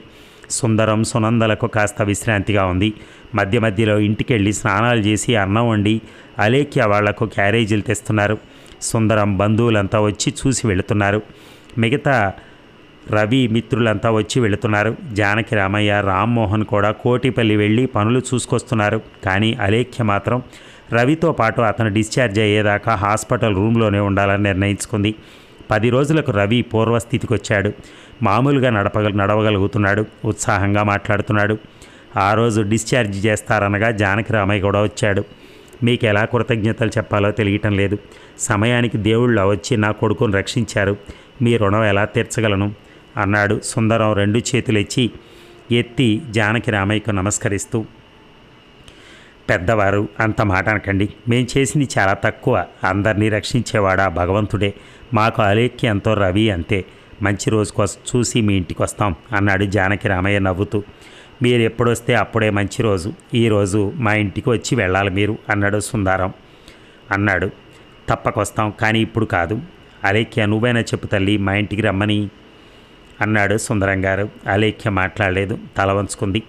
సుందరం సునందలకు కాస్త విశ్రాంతిగా ఉంది. మధ్య మధ్యలో ఇంటికెళ్ళి స్నానాలు చేసి అన్నం వండి అలేఖ్య వాళ్లకు క్యారేజీలు తెస్తున్నారు. సుందరం బంధువులంతా వచ్చి చూసి వెళుతున్నారు. మిగతా రవి మిత్రులంతా వచ్చి వెళుతున్నారు. జానకి రామయ్య, రామ్మోహన్ కూడా కోటిపల్లి వెళ్ళి పనులు చూసుకొస్తున్నారు. కానీ అలేఖ్య మాత్రం రవితో పాటు అతను డిశ్చార్జ్ అయ్యేదాకా హాస్పిటల్ రూమ్లోనే ఉండాలని నిర్ణయించుకుంది. 10 రోజులకు రవి పూర్వస్థితికి వచ్చాడు. మామూలుగా నడవగలుగుతున్నాడు, ఉత్సాహంగా మాట్లాడుతున్నాడు. ఆ రోజు డిశ్చార్జ్ చేస్తారనగా జానకి రామయ్య కూడా వచ్చాడు. మీకు ఎలా కృతజ్ఞతలు చెప్పాలో తెలియటం లేదు. సమయానికి దేవుళ్ళ వచ్చి నా కొడుకును రక్షించారు. మీ రుణం ఎలా తీర్చగలను అన్నాడు సుందరం 2 చేతులు ఎత్తి జానకి రామయ్యకు నమస్కరిస్తూ. పెద్దవారు, అంత మాట అనకండి. మేం చేసింది చాలా తక్కువ. అందరినీ రక్షించేవాడా భగవంతుడే. మాకు అలేఖ్య ఎంతో, రవి అంతే. మంచి రోజు కోసం చూసి మీ ఇంటికి వస్తాం అన్నాడు జానకి రామయ్య నవ్వుతూ. మీరు ఎప్పుడొస్తే అప్పుడే మంచి రోజు. ఈరోజు మా ఇంటికి వచ్చి వెళ్ళాలి మీరు అన్నాడు సుందరం. తప్పకొస్తాం, కానీ ఇప్పుడు కాదు. అలేఖ్య, నువ్వైనా చెప్పు తల్లి, మా ఇంటికి రమ్మని అన్నాడు సుందరం గారు. అలేఖ్య మాట్లాడలేదు, తల వంచుకుంది.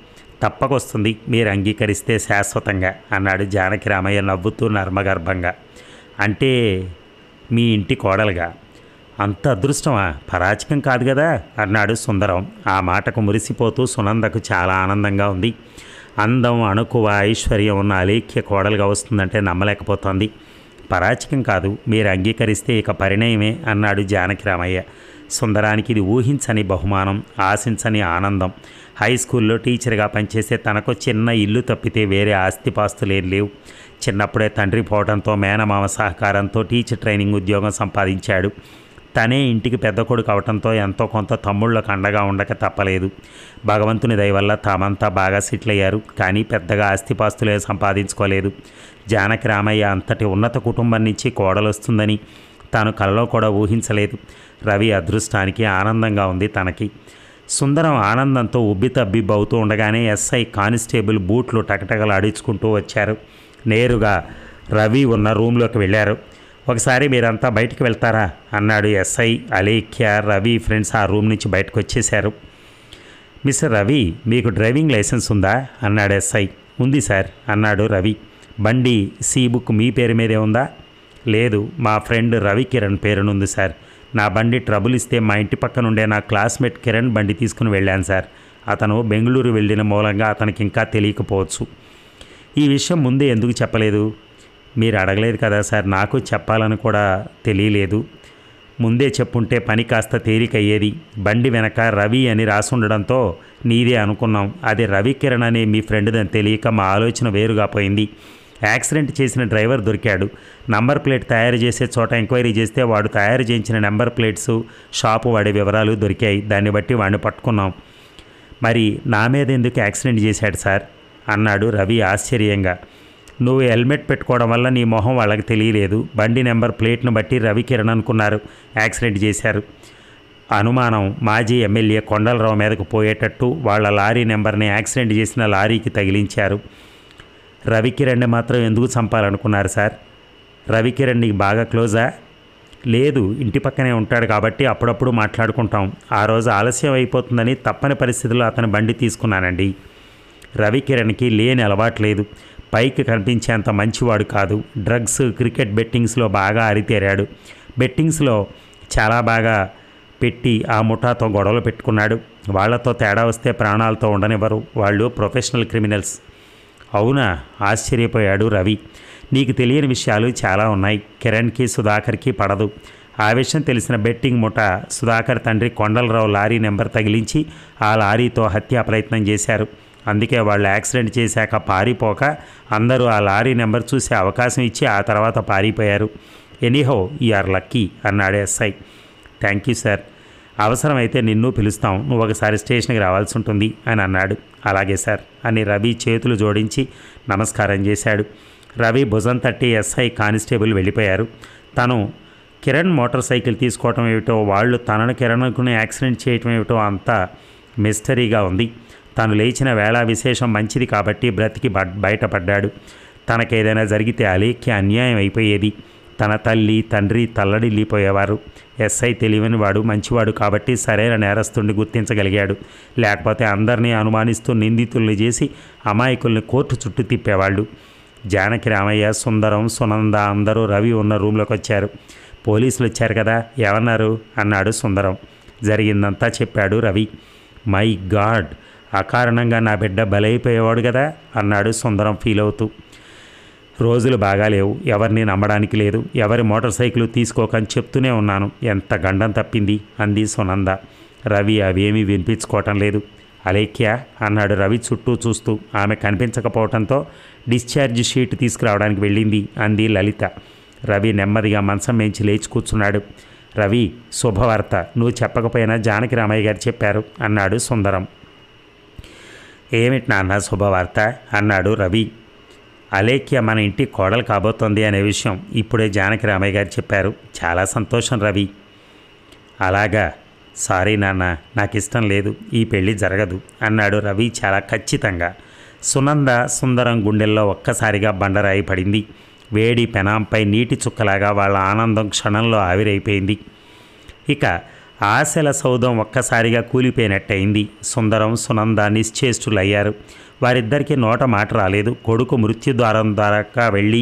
తప్పకొస్తుంది, మీరు అంగీకరిస్తే శాశ్వతంగా అన్నాడు జానకి రామయ్య నవ్వుతూ నర్మగర్భంగా. అంటే మీ ఇంటి కోడలుగా? అంత అదృష్టమా? పరాచకం కాదు కదా అన్నాడు సుందరం. ఆ మాటకు మురిసిపోతూ సునందకు చాలా ఆనందంగా ఉంది. అందం, అణుకువ, ఐశ్వర్యం ఉన్న అలేఖ్య కోడలుగా వస్తుందంటే నమ్మలేకపోతోంది. పరాచకం కాదు, మీరు అంగీకరిస్తే ఇక పరిణయమే అన్నాడు జానకి రామయ్య. సుందరానికి ఇది ఊహించని బహుమానం, ఆశించని ఆనందం. హై స్కూల్లో టీచర్గా పనిచేసే తనకు చిన్న ఇల్లు తప్పితే వేరే ఆస్తిపాస్తులేం లేవు. చిన్నప్పుడే తండ్రి పోవడంతో మేనమామ సహకారంతో టీచర్ ట్రైనింగ్ ఉద్యోగం సంపాదించాడు. తనే ఇంటికి పెద్ద కొడుకు అవడంతో ఎంతో కొంత తమ్ముళ్ళకు అండగా ఉండక తప్పలేదు. భగవంతుని దయ వల్ల తామంతా బాగా సెటిల్ అయ్యారు. కానీ పెద్దగా ఆస్తిపాస్తులే సంపాదించుకోలేదు. జానకి రామయ్య అంతటి ఉన్నత కుటుంబం నుంచి కోడలొస్తుందని తాను కలలో కూడా ఊహించలేదు. రవి అదృష్టానికి ఆనందంగా ఉంది తనకి. సుందరం ఆనందంతో ఉబ్బితబ్బిబ్బవుతూ ఉండగానే ఎస్ఐ కానిస్టేబుల్ బూట్లు టకటకలు అడుచుకుంటూ వచ్చారు. నేరుగా రవి ఉన్న రూమ్లోకి వెళ్ళారు. ఒకసారి మీరంతా బయటికి వెళ్తారా అన్నాడు ఎస్ఐ. అలేఖ్య, రవి ఫ్రెండ్స్ ఆ రూమ్ నుంచి బయటకు వచ్చేశారు. మిస్టర్ రవి, మీకు డ్రైవింగ్ లైసెన్స్ ఉందా అన్నాడు ఎస్ఐ. ఉంది సార్ అన్నాడు రవి. బండి సి బుక్ మీ పేరు మీదే ఉందా? లేదు, మా ఫ్రెండ్ రవి కిరణ్ పేరునుంది సార్. నా బండి ట్రబుల్ ఇస్తే మా ఇంటి పక్కనుండే నా క్లాస్మేట్ కిరణ్ బండి తీసుకుని వెళ్ళాను సార్. అతను బెంగళూరు వెళ్ళిన మూలంగా అతనికి ఇంకా తెలియకపోవచ్చు. ఈ విషయం ముందే ఎందుకు చెప్పలేదు? మీరు అడగలేదు కదా సార్, నాకు చెప్పాలని కూడా తెలియలేదు. ముందే చెప్పుంటే పని కాస్త తేలికయ్యేది. బండి వెనక రవి అని రాసుండడంతో నీదే అనుకున్నాం. అది రవి కిరణ్ అనే మీ ఫ్రెండ్దని తెలియక మా ఆలోచన వేరుగా పోయింది. యాక్సిడెంట్ చేసిన డ్రైవర్ దొరికాడు. నంబర్ ప్లేట్ తయారు చేసే చోట ఎంక్వైరీ చేస్తే వాడు తయారు చేయించిన నెంబర్ ప్లేట్స్, షాపు వాడి వివరాలు దొరికాయి. దాన్ని బట్టి వాడిని పట్టుకున్నాం. మరి నా మీద ఎందుకు యాక్సిడెంట్ చేశాడు సార్ అన్నాడు రవి ఆశ్చర్యంగా. నువ్వు హెల్మెట్ పెట్టుకోవడం వల్ల నీ మొహం వాళ్ళకి తెలియలేదు. బండి నెంబర్ ప్లేట్ను బట్టి రవి కిరణ్ అనుకున్నారు, యాక్సిడెంట్ చేశారు. అనుమానం మాజీ ఎమ్మెల్యే కొండలరావు మీదకు పోయేటట్టు వాళ్ళ లారీ నెంబర్ని యాక్సిడెంట్ చేసిన లారీకి తగిలించారు. రవికిరణ్ని మాత్రం ఎందుకు చంపాలనుకున్నారు సార్? రవికిరణ్ నీకు బాగా క్లోజా? లేదు, ఇంటి పక్కనే ఉంటాడు కాబట్టి అప్పుడప్పుడు మాట్లాడుకుంటాం. ఆ రోజు ఆలస్యం అయిపోతుందని తప్పని పరిస్థితుల్లో అతని బండి తీసుకున్నానండి. రవికిరణ్కి లేని అలవాట్లేదు. పైకి కనిపించేంత మంచివాడు కాదు. డ్రగ్స్, క్రికెట్ బెట్టింగ్స్లో బాగా అరితేరాడు. బెట్టింగ్స్లో చాలా బాగా పెట్టి ఆ ముఠాతో గొడవలు పెట్టుకున్నాడు. వాళ్లతో తేడా వస్తే ప్రాణాలతో ఉండనివ్వరు. వాళ్ళు ప్రొఫెషనల్ క్రిమినల్స్. అవునా? ఆశ్చర్యపోయాడు రవి. నీకు తెలియని విషయాలు చాలా ఉన్నాయి. కిరణ్కి, సుధాకర్కి పడదు. ఆ విషయం తెలిసిన బెట్టింగ్ ముఠ సుధాకర్ తండ్రి కొండలరావు లారీ నెంబర్ తగిలించి ఆ లారీతో హత్యా ప్రయత్నం చేశారు. అందుకే వాళ్ళు యాక్సిడెంట్ చేశాక పారిపోక అందరూ ఆ లారీ నెంబర్ చూసే అవకాశం ఇచ్చి ఆ తర్వాత పారిపోయారు. ఎనీహో యు ఆర్ లక్కీ అన్నాడు ఎస్ఐ. Thank you sir. అవసరమైతే నిన్ను పిలుస్తాం, నువ్వు ఒకసారి స్టేషన్కి రావాల్సి ఉంటుంది అని అన్నాడు. అలాగే సార్ అని రవి చేతులు జోడించి నమస్కారం చేశాడు. రవి భుజం తట్టి ఎస్ఐ కానిస్టేబుల్ వెళ్ళిపోయారు. తను కిరణ్ మోటార్ సైకిల్ తీసుకోవటం ఏమిటో, వాళ్ళు తనను కిరణ్కుని యాక్సిడెంట్ చేయటం ఏమిటో అంతా మిస్టరీగా ఉంది. తను లేచిన వేళ విశేషం మంచిది కాబట్టి బ్రతికి బయటపడ్డాడు. తనకేదైనా జరిగితే అలేఖ్య అన్యాయం అయిపోయేది. తన తల్లి, తండ్రి తల్లడిల్లిపోయేవారు. ఎస్ఐ తెలివని వాడు, మంచివాడు కాబట్టి సరైన నేరస్తుడిని గుర్తించగలిగాడు. లేకపోతే అందరినీ అనుమానిస్తూ నిందితుల్ని చేసి అమాయకుల్ని కోర్టు చుట్టూ తిప్పేవాళ్ళు. జానకి రామయ్య, సుందరం, సునంద అందరూ రవి ఉన్న రూమ్లోకి వచ్చారు. పోలీసులు వచ్చారు కదా, ఏమన్నారు అన్నాడు సుందరం. జరిగిందంతా చెప్పాడు రవి. మై గాడ్, అకారణంగా నా బిడ్డ బలైపోయేవాడు కదా అన్నాడు సుందరం ఫీల్ అవుతూ. రోజులు బాగాలేవు, ఎవరిని నమ్మడానికి లేదు. ఎవరి మోటార్ సైకిల్ తీసుకోకని చెప్తూనే ఉన్నాను. ఎంత గండం తప్పింది అంది సునంద. రవి అవేమీ వినిపించుకోవటం లేదు. అలేఖ్య అన్నాడు రవి చుట్టూ చూస్తూ. ఆమె కనిపించకపోవడంతో డిశ్చార్జ్ షీట్ తీసుకురావడానికి వెళ్ళింది అంది లలిత. రవి నెమ్మదిగా మంచం మేంచి లేచి కూర్చున్నాడు. రవి, శుభవార్త. నువ్వు చెప్పకపోయినా జానకి రామయ్య గారు చెప్పారు అన్నాడు సుందరం. ఏమిటి నాన్న శుభవార్త అన్నాడు రవి. అలేఖ్య మన ఇంటి కోడలు కాబోతోంది అనే విషయం ఇప్పుడే జానకి రామయ్య గారు చెప్పారు. చాలా సంతోషం రవి. అలాగా, సారీ నాన్న, నాకు ఇష్టం లేదు, ఈ పెళ్ళి జరగదు అన్నాడు రవి చాలా ఖచ్చితంగా. సునంద, సుందరం గుండెల్లో ఒక్కసారిగా బండరాయి పడింది. వేడి పెనాంపై నీటి చుక్కలాగా వాళ్ళ ఆనందం క్షణంలో ఆవిరైపోయింది. ఇక ఆశల సౌధం ఒక్కసారిగా కూలిపోయినట్టయింది. సుందరం, సునంద నిశ్చేష్టులయ్యారు. వారిద్దరికీ నోట మాట రాలేదు. కొడుకు మృత్యుద్వారం దాకా వెళ్ళి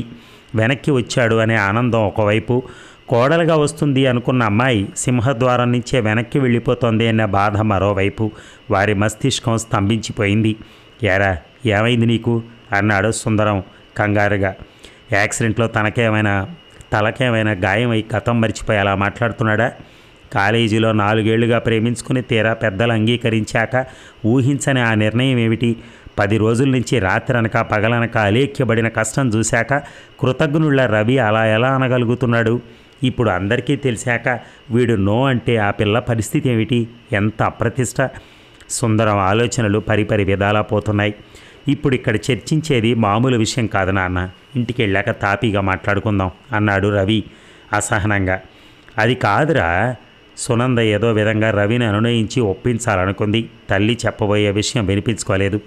వెనక్కి వచ్చాడు అనే ఆనందం ఒకవైపు, కోడలుగా వస్తుంది అనుకున్న అమ్మాయి సింహద్వారం నుంచే వెనక్కి వెళ్ళిపోతుంది అనే బాధ మరోవైపు. వారి మస్తిష్కం స్తంభించిపోయింది. ఎరా, ఏమైంది నీకు అన్నాడు సుందరం కంగారుగా. యాక్సిడెంట్లో తలకేమైనా గాయమై గతం మర్చిపోయి అలా మాట్లాడుతున్నాడా? కాలేజీలో 4 ఏళ్లుగా ప్రేమించుకుని తీరా పెద్దలు అంగీకరించాక ఊహించని ఆ నిర్ణయం ఏమిటి? 10 రోజుల నుంచి రాత్రనక పగలనక అలేఖ్యబడిన కష్టం చూశాక కృతజ్ఞుళ్ళ రవి అలా ఎలా అనగలుగుతున్నాడు? ఇప్పుడు అందరికీ తెలిసాక వీడు నో అంటే ఆ పిల్ల పరిస్థితి ఏమిటి? ఎంత అప్రతిష్ట! సుందరం ఆలోచనలు పరిపరి విధాలా పోతున్నాయి. ఇప్పుడు ఇక్కడ చర్చించేది మామూలు విషయం కాదు నాన్న, ఇంటికి వెళ్ళాక తాపీగా మాట్లాడుకుందాం అన్నాడు రవి అసహనంగా. అది కాదురా. సునంద ఏదో విధంగా రవిని అనునయించి ఒప్పించాలనుకుంది. తల్లి చెప్పబోయే విషయం వినిపించుకోలేదు.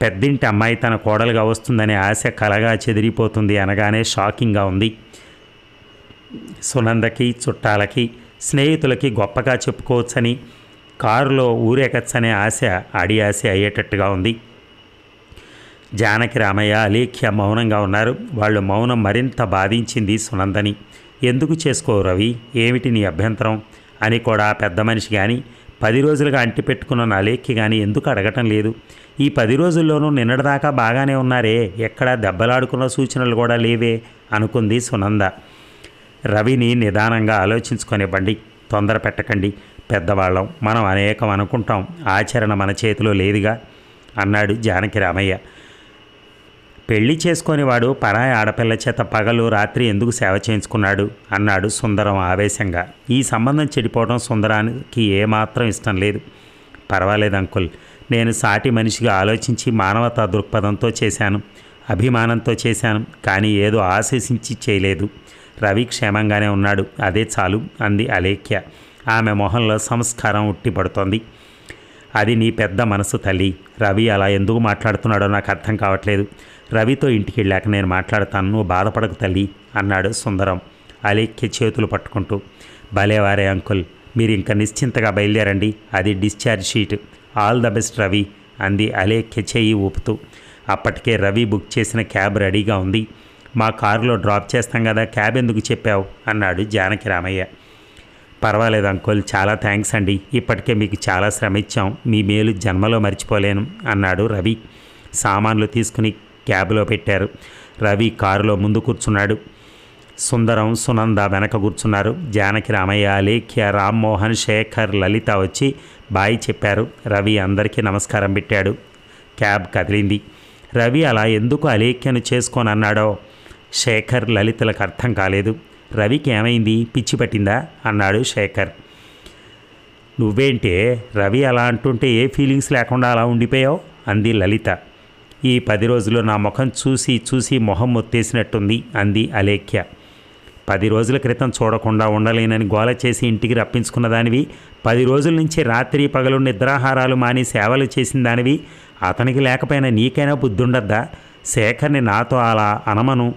పెద్దింటి అమ్మాయి తన కోడలుగా వస్తుందనే ఆశ కలగా చెదిరిపోతుంది అనగానే షాకింగ్గా ఉంది. సునందకి, చుట్టాలకి, స్నేహితులకి గొప్పగా చెప్పుకోవచ్చని, కారులో ఊరేగచ్చనే ఆశ అడి ఆశ అయ్యేటట్టుగా ఉంది. జానకి, రామయ్య, అలేఖ్య మౌనంగా ఉన్నారు. వాళ్ళు మౌనం మరింత బాధించింది సునందని. ఎందుకు చేసుకో రవి, ఏమిటి నీ అభ్యంతరం అని కూడా పెద్ద మనిషి కానీ 10 రోజులుగా అంటిపెట్టుకున్న అలేఖ్య కానీ ఎందుకు అడగటం లేదు? ఈ 10 రోజుల్లోనూ నిన్నటిదాకా బాగానే ఉన్నారే, ఎక్కడా దెబ్బలాడుకున్న సూచనలు కూడా లేవే అనుకుంది సునంద. రవిని నిదానంగా ఆలోచించుకొనివ్వండి, తొందర పెట్టకండి. పెద్దవాళ్ళం, మనం అనేకం అనుకుంటాం, ఆచరణ మన చేతిలో లేదుగా అన్నాడు జానకి రామయ్య. పెళ్లి చేసుకొని వాడు పరాయి ఆడపిల్ల చేత పగలు రాత్రి ఎందుకు సేవ చేయించుకున్నాడు అన్నాడు సుందరం ఆవేశంగా. ఈ సంబంధం చెడిపోవడం సుందరానికి ఏమాత్రం ఇష్టం లేదు. పర్వాలేదు అంకుల్, నేను సాటి మనిషిగా ఆలోచించి మానవతా దృక్పథంతో చేశాను, అభిమానంతో చేశాను, కానీ ఏదో ఆశించి చేయలేదు. రవి క్షేమంగానే ఉన్నాడు, అదే చాలు అంది అలేఖ్య. ఆమె మొహంలో సంస్కారం ఉట్టిపడుతోంది. అది నీ పెద్ద మనసు తల్లి. రవి అలా ఎందుకు మాట్లాడుతున్నాడో నాకు అర్థం కావట్లేదు. రవితో ఇంటికి వెళ్ళాక నేను మాట్లాడతాను, నువ్వు బాధపడకు తల్లి అన్నాడు సుందరం అలేఖ్య చేతులు పట్టుకుంటూ. భలేవారే అంకుల్, మీరు ఇంకా నిశ్చింతగా బయలుదేరండి, అది discharge sheet. All the best Ravi అంది అలేఖ్య చెయ్యి ఊపుతూ. అప్పటికే రవి బుక్ చేసిన క్యాబ్ రెడీగా ఉంది. మా కారులో డ్రాప్ చేస్తాం కదా, క్యాబ్ ఎందుకు చెప్పావు అన్నాడు జానకి రామయ్య. పర్వాలేదు అంకుల్, చాలా థ్యాంక్స్ అండి, ఇప్పటికే మీకు చాలా శ్రమ ఇచ్చాం, మీ మేలు జన్మలో మర్చిపోలేను అన్నాడు రవి. సామాన్లు తీసుకుని క్యాబ్లో పెట్టారు. రవి కారులో ముందు కూర్చున్నాడు. సుందరం, సునంద వెనక కూర్చున్నారు. జానకి రామయ్య, అలేఖ్య, రామ్మోహన్, శేఖర్, లలిత వచ్చి బాయ్ చెప్పారు. రవి అందరికీ నమస్కారం పెట్టాడు. క్యాబ్ కదిలింది. రవి అలా ఎందుకు అలేఖ్యను చేసుకోనన్నాడో శేఖర్, లలితలకు అర్థం కాలేదు. రవికి ఏమైంది, పిచ్చి పట్టిందా అన్నాడు శేఖర్. నువ్వేంటే రవి అలా అంటుంటే ఏ ఫీలింగ్స్ లేకుండా అలా ఉండిపోయావు అంది లలిత. ఈ 10 రోజులు నా ముఖం చూసి చూసి మొహం మొత్తేసినట్టుంది అంది అలేఖ్య. 10 రోజుల క్రితం చూడకుండా ఉండలేనని గోల చేసి ఇంటికి రప్పించుకున్న దానివి, 10 రోజుల నుంచి రాత్రి పగలు నిద్రాహారాలు మాని సేవలు చేసిన దానివి, అతనికి లేకపోయినా నీకైనా బుద్ధుండద్దా? శేఖర్ని నాతో అలా అనమను,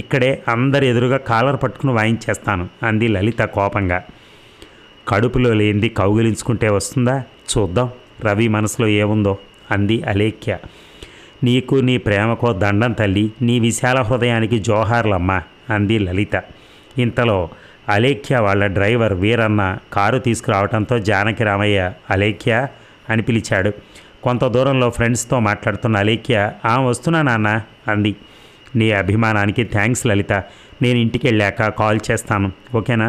ఇక్కడే అందరి ఎదురుగా కాలర్ పట్టుకుని వాయించేస్తాను అంది లలిత కోపంగా. కడుపులో లేనిది కౌగిలించుకుంటే వస్తుందా, చూద్దాం రవి మనసులో ఏముందో అంది అలేఖ్య. నీకు నీ ప్రేమకో దండం తల్లి, నీ విశాల హృదయానికి జోహార్లమ్మా అంది లలిత. ఇంతలో అలేఖ్య వాళ్ళ డ్రైవర్ వీరన్న కారు తీసుకురావడంతో జానకి రామయ్య అలేఖ్య అని పిలిచాడు. కొంత దూరంలో ఫ్రెండ్స్తో మాట్లాడుతున్న అలేఖ్య, వస్తున్నా నాన్న అంది. నీ అభిమానానికి థ్యాంక్స్ లలిత, నేను ఇంటికి వెళ్ళాక కాల్ చేస్తాను, ఓకేనా?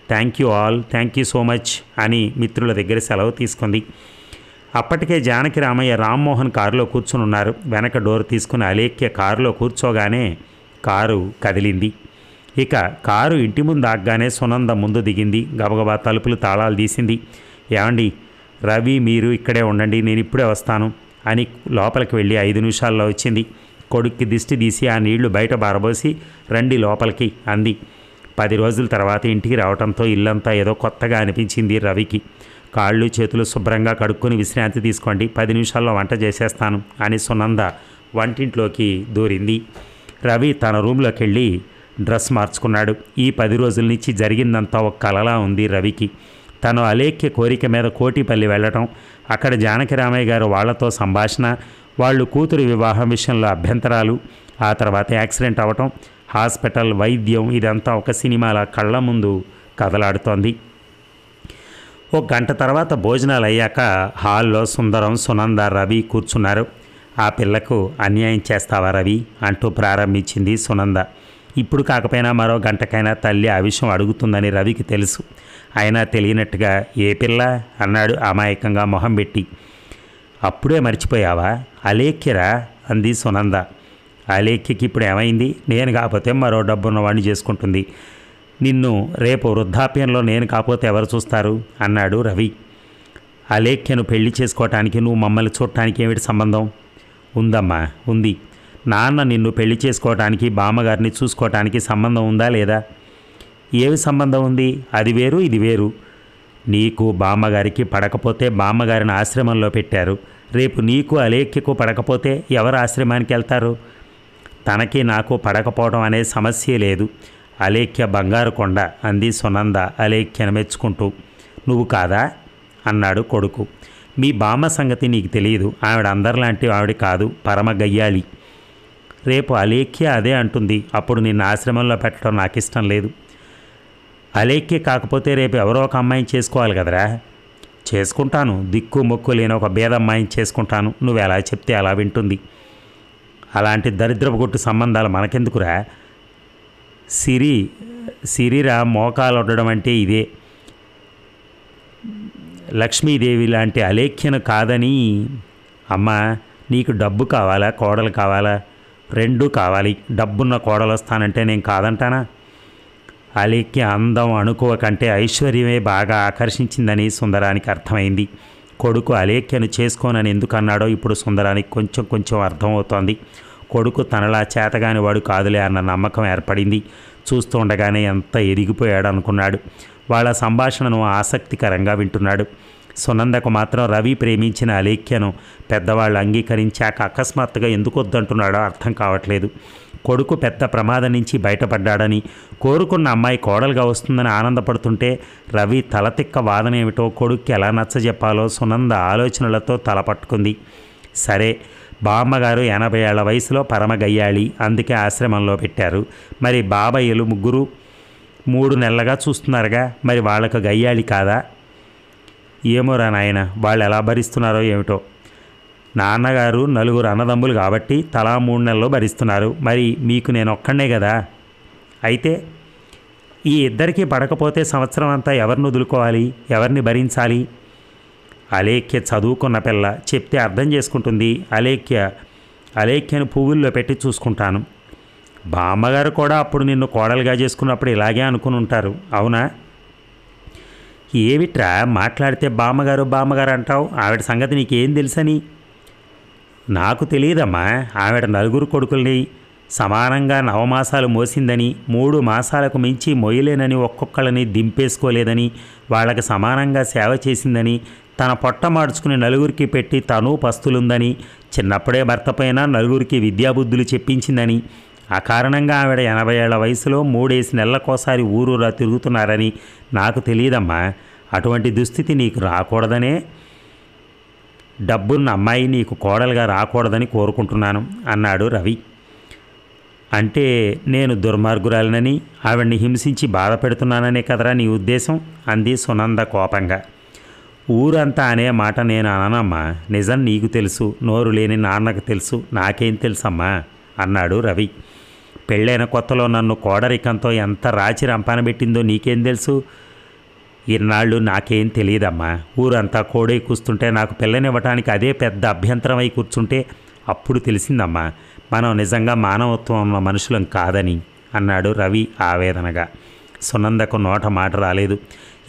Thank you all, thank you so much అని మిత్రుల దగ్గర సెలవు తీసుకుంది. అప్పటికే జానకి రామయ్య, రామ్మోహన్ కారులో కూర్చుని ఉన్నారు. వెనక డోర్ తీసుకుని అలేఖ్య కారులో కూర్చోగానే కారు కదిలింది. ఇక కారు ఇంటి ముందు ఆగ్గానే సునంద ముందు దిగింది. గబగబా తలుపులు తాళాలు తీసింది. ఏమండి, రవి మీరు ఇక్కడే ఉండండి, నేను ఇప్పుడే వస్తాను అని లోపలికి వెళ్ళి 5 నిమిషాల్లో వచ్చింది. కొడుక్కి దిష్టి తీసి ఆ నీళ్లు బయట బారబోసి రండి లోపలికి అంది. 10 రోజుల తర్వాత ఇంటికి రావడంతో ఇల్లంతా ఏదో కొత్తగా అనిపించింది రవికి. కాళ్ళు చేతులు శుభ్రంగా కడుక్కొని విశ్రాంతి తీసుకోండి, 10 నిమిషాల్లో వంట చేసేస్తాను అని సునంద వంటింట్లోకి దూరింది. రవి తన రూమ్లోకి వెళ్ళి డ్రెస్ మార్చుకున్నాడు. ఈ 10 రోజుల నుంచి జరిగిందంతా ఒక కలలా ఉంది రవికి. తను అలేఖ్య కోరిక మీద కోటిపల్లి వెళ్ళటం, అక్కడ జానకి రామయ్య గారు వాళ్లతో సంభాషణ, వాళ్ళు కూతురు వివాహం విషయంలో అభ్యంతరాలు, ఆ తర్వాత యాక్సిడెంట్ అవ్వటం, హాస్పిటల్, వైద్యం, ఇదంతా ఒక సినిమాల కళ్ళ ముందు కదలాడుతోంది. ఒక గంట తర్వాత భోజనాలు అయ్యాక హాల్లో సుందరం, సునంద, రవి కూర్చున్నారు. ఆ పిల్లకు అన్యాయం చేస్తావా రవి అంటూ ప్రారంభించింది సునంద. ఇప్పుడు కాకపోయినా మరో గంటకైనా తల్లి ఆ విషయం అడుగుతుందని రవికి తెలుసు. అయినా తెలియనట్టుగా ఏ పిల్ల అన్నాడు అమాయకంగా మొహం పెట్టి. అప్పుడే మర్చిపోయావా, అలేఖ్యరా అంది సునంద. అలేఖ్యకి ఇప్పుడు ఏమైంది, నేను కాకపోతే మరో డబ్బున్నవాడిని చేసుకుంటుంది. నిన్ను రేపు వృద్ధాప్యంలో నేను కాకపోతే ఎవరు చూస్తారు అన్నాడు రవి. అలేఖ్యను పెళ్లి చేసుకోవటానికి నువ్వు మమ్మల్ని చూడటానికి ఏమిటి సంబంధం? ఉందమ్మా, ఉంది. నాన్న నిన్ను పెళ్లి చేసుకోవటానికి, బామ్మగారిని చూసుకోవటానికి సంబంధం ఉందా లేదా? ఏమి సంబంధం ఉంది? అది వేరు ఇది వేరు. నీకు బామ్మగారికి పడకపోతే బామ్మగారిని ఆశ్రమంలో పెట్టారు. రేపు నీకు అలేఖ్యకు పడకపోతే ఎవరు ఆశ్రమానికి వెళ్తారు? తనకి నాకు పడకపోవడం అనే సమస్య లేదు. అలేఖ్య బంగారు కొండ అంది సునంద అలేఖ్యను మెచ్చుకుంటూ. నువ్వు కాదా అన్నాడు కొడుకు. మీ బామ్మ సంగతి నీకు తెలియదు. ఆవిడ అందరిలాంటి ఆవిడ కాదు, పరమ గయ్యాళి. రేపు అలేఖ్య అదే అంటుంది. అప్పుడు నిన్ను ఆశ్రమంలో పెట్టడం నాకు ఇష్టం లేదు. అలేఖ్య కాకపోతే రేపు ఎవరో ఒక అమ్మాయిని చేసుకోవాలి కదరా. చేసుకుంటాను, దిక్కు మొక్కు లేని ఒక భేదమ్మాయిని చేసుకుంటాను. నువ్వు ఎలా చెప్తే అలా వింటుంది. అలాంటి దరిద్రపు కొట్టు సంబంధాలు మనకెందుకురా? సిరిరా మోకాలు ఉండడం అంటే ఇదే. లక్ష్మీదేవి లాంటి అలేఖ్యను కాదని. అమ్మా, నీకు డబ్బు కావాలా కోడలు కావాలా? రెండూ కావాలి. డబ్బున్న కోడలు వస్తానంటే నేను కాదంటానా? అలేఖ్య అందం అణుకువ కంటే ఐశ్వర్యమే బాగా ఆకర్షించిందని సుందరానికి అర్థమైంది. కొడుకు అలేఖ్యను చేసుకోనని ఎందుకు అన్నాడో ఇప్పుడు సుందరానికి కొంచెం కొంచెం అర్థమవుతోంది. కొడుకు తనలా చేతగాని వాడు కాదులే అన్న నమ్మకం ఏర్పడింది. చూస్తుండగానే ఎంత ఎరిగిపోయాడు అనుకున్నాడు. వాళ్ళ సంభాషణను ఆసక్తికరంగా వింటున్నాడు. సునందకు మాత్రం రవి ప్రేమించిన అలేఖ్యను పెద్దవాళ్ళు అంగీకరించాక అకస్మాత్తుగా ఎందుకు వద్దంటున్నాడో అర్థం కావట్లేదు. కొడుకు పెద్ద ప్రమాదం నుంచి బయటపడ్డాడని, కోరుకున్న అమ్మాయి కోడలుగా వస్తుందని ఆనందపడుతుంటే రవి తలతిక్క వాదనేమిటో కొడుక్కి ఎలా నచ్చజెప్పాలో సునంద ఆలోచనలతో తలపట్టుకుంది. సరే, బామ్మగారు 80 ఏళ్ల వయసులో పరమగయ్యాళి, అందుకే ఆశ్రమంలో పెట్టారు. మరి బాబాయ్యలు ముగ్గురు 3 నెలలుగా చూస్తున్నారుగా, మరి వాళ్ళకు గయ్యాళి కాదా? ఏమోరా నాయన, వాళ్ళు ఎలా భరిస్తున్నారో ఏమిటో. నాన్నగారు 4 అన్నదమ్ములు కాబట్టి తలా 3 నెలలు భరిస్తున్నారు. మరి మీకు నేను ఒక్కడే కదా. అయితే ఈ ఇద్దరికీ పడకపోతే సంవత్సరం అంతా ఎవరిని వదులుకోవాలి, ఎవరిని భరించాలి? అలేఖ్య చదువుకున్న పిల్ల, చెప్తే అర్థం చేసుకుంటుంది. అలేఖ్యను పువ్వుల్లో పెట్టి చూసుకుంటాను. బామ్మగారు కూడా అప్పుడు నిన్ను కోడలుగా చేసుకున్నప్పుడు ఇలాగే అనుకుని ఉంటారు, అవునా? ఏమిట్రా మాట్లాడితే బామ్మగారు అంటావు? ఆవిడ సంగతి నీకేం తెలుసని? నాకు తెలియదమ్మా. ఆవిడ 4 కొడుకుల్ని సమానంగా 9 మాసాలు మోసిందని, 3 మాసాలకు మించి మొయ్యలేనని, ఒక్కొక్కళ్ళని దింపేసుకోలేదని, వాళ్ళకి సమానంగా సేవ చేసిందని, తన పొట్ట మార్చుకుని 4 పెట్టి తను పస్తులుందని, చిన్నప్పుడే భర్త పైన 4 విద్యాబుద్ధులు చెప్పించిందని, ఆ కారణంగా ఆవిడ 80 ఏళ్ల వయసులో 3 నెలలకోసారి ఊరూరా తిరుగుతున్నారని నాకు తెలియదమ్మా. అటువంటి దుస్థితి నీకు రాకూడదనే డబ్బున్న అమ్మాయి నీకు కోడలుగా రాకూడదని కోరుకుంటున్నాను అన్నాడు రవి. అంటే నేను దుర్మార్గురాలినని, ఆవిడ్ని హింసించి బాధ పెడుతున్నాననే కదరా నీ ఉద్దేశం? అంది సునంద కోపంగా. ఊరంతా అనే మాట నేను అననమ్మా. నిజం నీకు తెలుసు, నోరు లేని నాన్నకు తెలుసు, నాకేం తెలుసమ్మా అన్నాడు రవి. పెళ్ళైన కొత్తలో నన్ను కోడరికంతో ఎంత రాచి రంపాన పెట్టిందో నీకేం తెలుసు? ఇన్నాళ్ళు నాకేం తెలియదమ్మా. ఊరంతా కోడై కూస్తుంటే నాకు పిల్లనివ్వటానికి అదే పెద్ద అభ్యంతరమై కూర్చుంటే అప్పుడు తెలిసిందమ్మా మనం నిజంగా మానవత్వం ఉన్న మనుషులం కాదని అన్నాడు రవి ఆవేదనగా. సునందకు నోట మాట రాలేదు.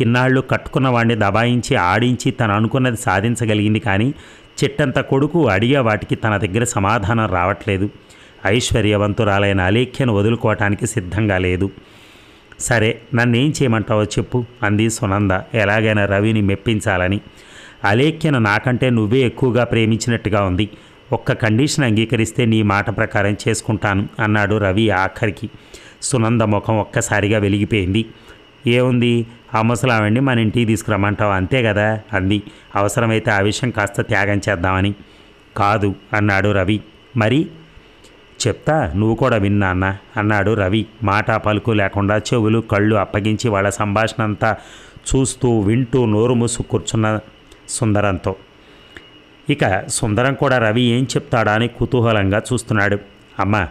ఇన్నాళ్ళు కట్టుకున్న వాడిని దబాయించి ఆడించి తను అనుకున్నది సాధించగలిగింది, కానీ చిట్టంత కొడుకు అడిగే వాటికి తన దగ్గర సమాధానం రావట్లేదు. ఐశ్వర్యవంతురాలైన అలేఖ్యను వదులుకోవటానికి సిద్ధంగా లేదు. సరే, నన్నేం చేయమంటావో చెప్పు అంది సునంద ఎలాగైనా రవిని మెప్పించాలని. అలేఖ్యను నాకంటే నువ్వే ఎక్కువగా ప్రేమించినట్టుగా ఉంది. ఒక్క కండిషన్ అంగీకరిస్తే నీ మాట ప్రకారం చేసుకుంటాను అన్నాడు రవి ఆఖరికి. సునంద ముఖం ఒక్కసారిగా వెలిగిపోయింది. ఏముంది, ఆ ముసలావిడ్ని మన ఇంటికి తీసుకురమ్మంటావు అంతే కదా అంది. అవసరమైతే ఆ విషయం కాస్త త్యాగం చేద్దామని. కాదు అన్నాడు రవి. మరి చెప్తా, నువ్వు కూడా విన్నా అన్న అన్నాడు రవి. మాట పలుకు లేకుండా చెవులు కళ్ళు అప్పగించి వాళ్ళ సంభాషణ అంతా చూస్తూ వింటూ నోరు మూసు కూర్చున్న సుందరంతో. ఇక సుందరం కూడా రవి ఏం చెప్తాడా అని కుతూహలంగా చూస్తున్నాడు. అమ్మా,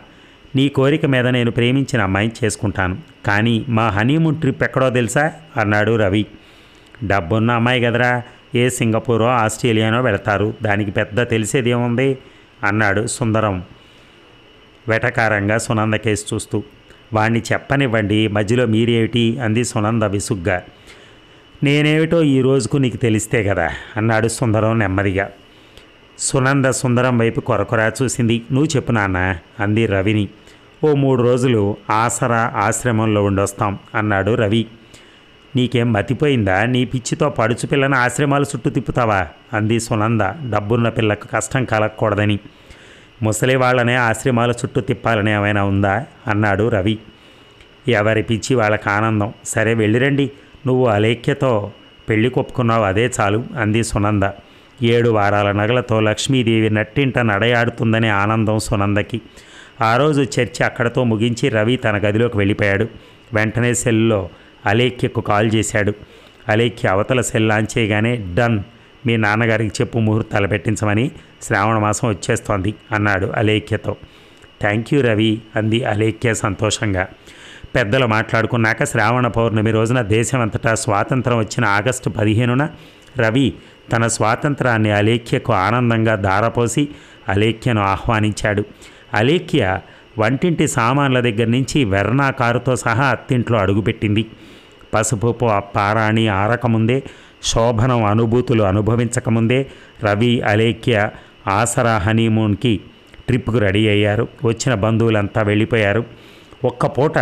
నీ కోరిక మీద నేను ప్రేమించిన అమ్మాయిని చేసుకుంటాను, కానీ మా హనీమూన్ ట్రిప్ ఎక్కడో తెలుసా అన్నాడు రవి. డబ్బున్న అమ్మాయి కదరా, ఏ సింగపూరో ఆస్ట్రేలియానో వెళతారు, దానికి పెద్ద తెలిసేదేముంది అన్నాడు సుందరం వెటకారంగా సునంద కేసు చూస్తూ. వాణ్ణి చెప్పనివ్వండి, మధ్యలో మీరేమిటి అంది సునంద విసుగ్గా. నేనేమిటో ఈ రోజుకు నీకు తెలిస్తే కదా అన్నాడు సుందరం నెమ్మదిగా. సునంద సుందరం వైపు కొరకొరా చూసింది. నువ్వు చెప్పు నాన్న అంది రవిని. ఓ 3 రోజులు ఆసరా ఆశ్రమంలో ఉండొస్తాం అన్నాడు రవి. నీకేం మతిపోయిందా? నీ పిచ్చితో పడుచు పిల్లని ఆశ్రమాల చుట్టూ తిప్పుతావా అంది సునంద డబ్బున్న పిల్లకు కష్టం కలగకూడదని. ముసలి వాళ్ళనే ఆశ్రమాల చుట్టూ తిప్పాలని ఏమైనా ఉందా అన్నాడు రవి. ఎవరి పిచ్చి వాళ్ళకి ఆనందం. సరే వెళ్ళిరండి, నువ్వు అలేఖ్యతో పెళ్లి కొప్పుకున్నావు, అదే చాలు అంది సునంద. 7 వారాల నగలతో లక్ష్మీదేవి నట్టింట నడయాడుతుందనే ఆనందం సునందకి. ఆ రోజు చర్చ అక్కడతో ముగించి రవి తన గదిలోకి వెళ్ళిపోయాడు. వెంటనే సెల్లో అలేఖ్యకు కాల్ చేశాడు. అలేఖ్య అవతల సెల్ ఆన్ చేయగానే, డన్, మీ నాన్నగారికి చెప్పు ముహూర్తాలు పెట్టించమని, శ్రావణ మాసం వచ్చేస్తోంది అన్నాడు అలేఖ్యతో. థ్యాంక్ యూ రవి అంది అలేఖ్య సంతోషంగా. పెద్దలు మాట్లాడుకున్నాక శ్రావణ పౌర్ణమి రోజున దేశమంతటా స్వాతంత్రం వచ్చిన ఆగస్టు 15న రవి తన స్వాతంత్రాన్ని అలేఖ్యకు ఆనందంగా దారపోసి అలేఖ్యను ఆహ్వానించాడు. అలేఖ్య వంటింటి సామాన్ల దగ్గర నుంచి వెర్నా కారుతో సహా అత్తింట్లో అడుగుపెట్టింది. పసుపు పారాణి ఆరకముందే, శోభనం అనుభూతులు అనుభవించకముందే రవి అలేఖ్య ఆసరా హనీమూన్కి ట్రిప్కు రెడీ అయ్యారు. వచ్చిన బంధువులంతా వెళ్ళిపోయారు. ఒక్క పూట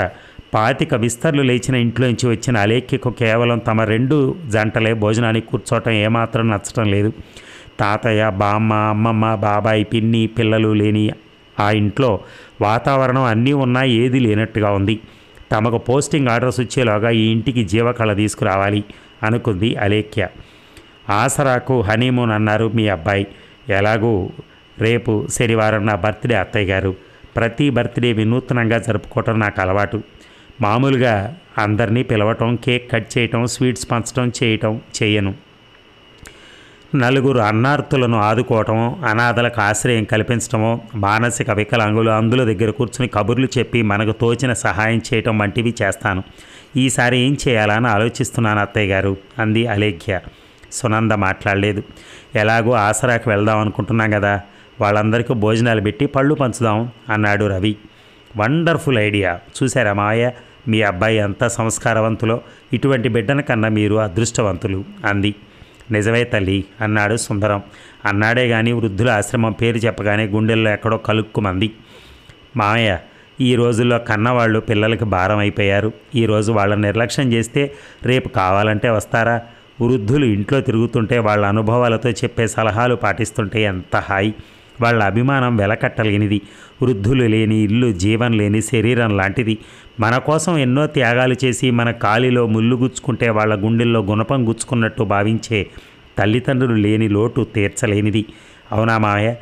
25 విస్తర్లు లేచిన ఇంట్లోంచి వచ్చిన అలేఖ్యకు కేవలం తమ 2 జంటలే భోజనానికి కూర్చోవటం ఏమాత్రం నచ్చటం లేదు. తాతయ్య, బామ్మ, అమ్మమ్మ, బాబాయ్, పిన్ని, పిల్లలు లేని ఆ ఇంట్లో వాతావరణం అన్నీ ఉన్నా ఏది లేనట్టుగా ఉంది. తమకు పోస్టింగ్ ఆర్డర్స్ వచ్చేలాగా ఈ ఇంటికి జీవకళ తీసుకురావాలి అనుకుంది అలేఖ్య. ఆసరాకు హనీమూన్ అన్నారు మీ అబ్బాయి. ఎలాగూ రేపు శనివారం నా బర్త్డే అత్తయ్య గారు. ప్రతి బర్త్డే వినూత్నంగా జరుపుకోవటం నాకు అలవాటు. మామూలుగా అందరినీ పిలవటం, కేక్ కట్ చేయటం, స్వీట్స్ పంచడం చేయను. నలుగురు అన్నార్తులను ఆదుకోవటమో, అనాథలకు ఆశ్రయం కల్పించటమో, మానసిక వికలాంగులు అందుల దగ్గర కూర్చుని కబుర్లు చెప్పి మనకు తోచిన సహాయం చేయటం వంటివి చేస్తాను. ఈసారి ఏం చేయాలని ఆలోచిస్తున్నాను అత్తయ్య గారు అంది అలేఖ్య. సునంద మాట్లాడలేదు. ఎలాగో ఆసరాకి వెళ్దాం అనుకుంటున్నాం కదా, వాళ్ళందరికీ భోజనాలు పెట్టి పళ్ళు పంచుదాం అన్నాడు రవి. Wonderful idea. చూసారా మావయ్య, మీ అబ్బాయి ఎంత సంస్కారవంతులో. ఇటువంటి బిడ్డన కన్నా మీరు అదృష్టవంతులు అంది. నిజమే తల్లి అన్నాడు సుందరం. అన్నాడే కానీ వృద్ధుల ఆశ్రమం పేరు చెప్పగానే గుండెల్లో ఎక్కడో కలుక్కుమంది. మామయ్య, ఈ రోజుల్లో కన్నవాళ్ళు పిల్లలకి భారం అయిపోయారు. ఈరోజు వాళ్ళని నిర్లక్ష్యం చేస్తే రేపు కావాలంటే వస్తారా? వృద్ధులు ఇంట్లో తిరుగుతుంటే వాళ్ళ అనుభవాలతో చెప్పే సలహాలు పాటిస్తుంటే ఎంత హాయి. వాళ్ళ అభిమానం వెలకట్టలేనిది. వృద్ధులు లేని ఇల్లు జీవం లేని శరీరం లాంటిది. మన కోసం ఎన్నో త్యాగాలు చేసి మన కాలిలో ముళ్ళు గుచ్చుకుంటే వాళ్ళ గుండెల్లో గుణపం గుచ్చుకున్నట్టు భావించే తల్లిదండ్రులు లేని లోటు తీర్చలేనిది. అవునా మావయ్య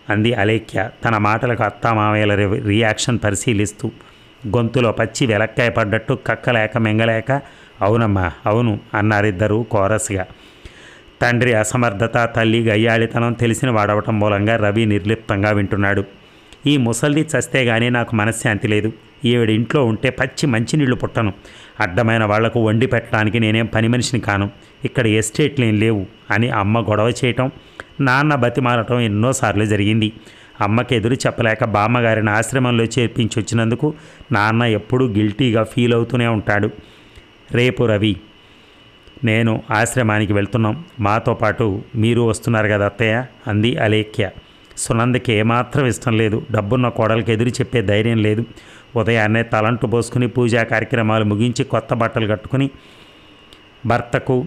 అంది అలేఖ్య తన మాటలకు అత్తామావయ్యల రియాక్షన్ పరిశీలిస్తూ. గొంతులో పచ్చి వెలక్కాయ పడ్డట్టు కక్కలేక మెంగలేక అవునమ్మా అవును అన్నారిద్దరూ కోరస్గా. తండ్రి అసమర్థత, తల్లి గయ్యాళితనం తెలిసిన వాడవటం మూలంగా రవి నిర్లిప్తంగా వింటున్నాడు. ఈ ముసల్ది చస్తే గానీ నాకు మనశ్శాంతి లేదు. ఈవిడ ఇంట్లో ఉంటే పచ్చి మంచినీళ్లు పుట్టను. అడ్డమైన వాళ్లకు వండి పెట్టడానికి నేనేం పని మనిషిని కాను. ఇక్కడ ఎస్టేట్లేం లేవు అని అమ్మ గొడవ చేయటం, నాన్న బతిమాలటం ఎన్నోసార్లు జరిగింది. అమ్మకి ఎదురు చెప్పలేక బామ్మగారిని ఆశ్రమంలో చేర్పించి వచ్చినందుకు నాన్న ఎప్పుడూ గిల్టీగా ఫీల్ అవుతూనే ఉంటాడు. రేపు రవి నేను ఆశ్రమానికి వెళ్తున్నాం. మాతో పాటు మీరు వస్తున్నారు కదా అత్తయ్య అంది అలేఖ్య. సునందకి ఏమాత్రం ఇష్టం లేదు. డబ్బున్న కోడలికి ఎదురు చెప్పే ధైర్యం లేదు. ఉదయాన్నే తలంటు పోసుకుని పూజా కార్యక్రమాలు ముగించి కొత్త బట్టలు కట్టుకుని భర్తకు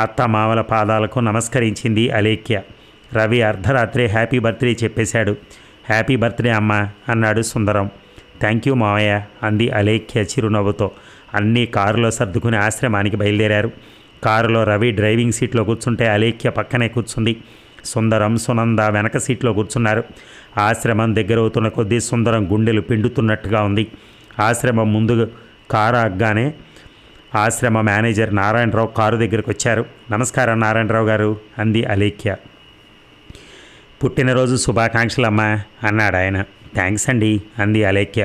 అత్తమామల పాదాలకు నమస్కరించింది అలేఖ్య. రవి అర్ధరాత్రే హ్యాపీ బర్త్డే చెప్పేశాడు. హ్యాపీ బర్త్డే అమ్మా అన్నాడు సుందరం. థ్యాంక్ యూ మావయ్య అంది అలేఖ్య చిరునవ్వుతో. అన్నీ కారులో సర్దుకుని ఆశ్రమానికి బయలుదేరారు. కారులో రవి డ్రైవింగ్ సీట్లో కూర్చుంటే అలేఖ్య పక్కనే కూర్చుంది. సుందరం, సునంద వెనక సీట్లో కూర్చున్నారు. ఆశ్రమం దగ్గరవుతున్న కొద్దీ సుందరం గుండెలు పిండుతున్నట్టుగా ఉంది. ఆశ్రమం ముందు కారు ఆగ్గానే ఆశ్రమ మేనేజర్ నారాయణరావు కారు దగ్గరికి వచ్చారు. నమస్కారం నారాయణరావు గారు అంది అలేఖ్య. పుట్టినరోజు శుభాకాంక్షలమ్మా అన్నాడు ఆయన. థ్యాంక్స్ అండి అంది అలేఖ్య.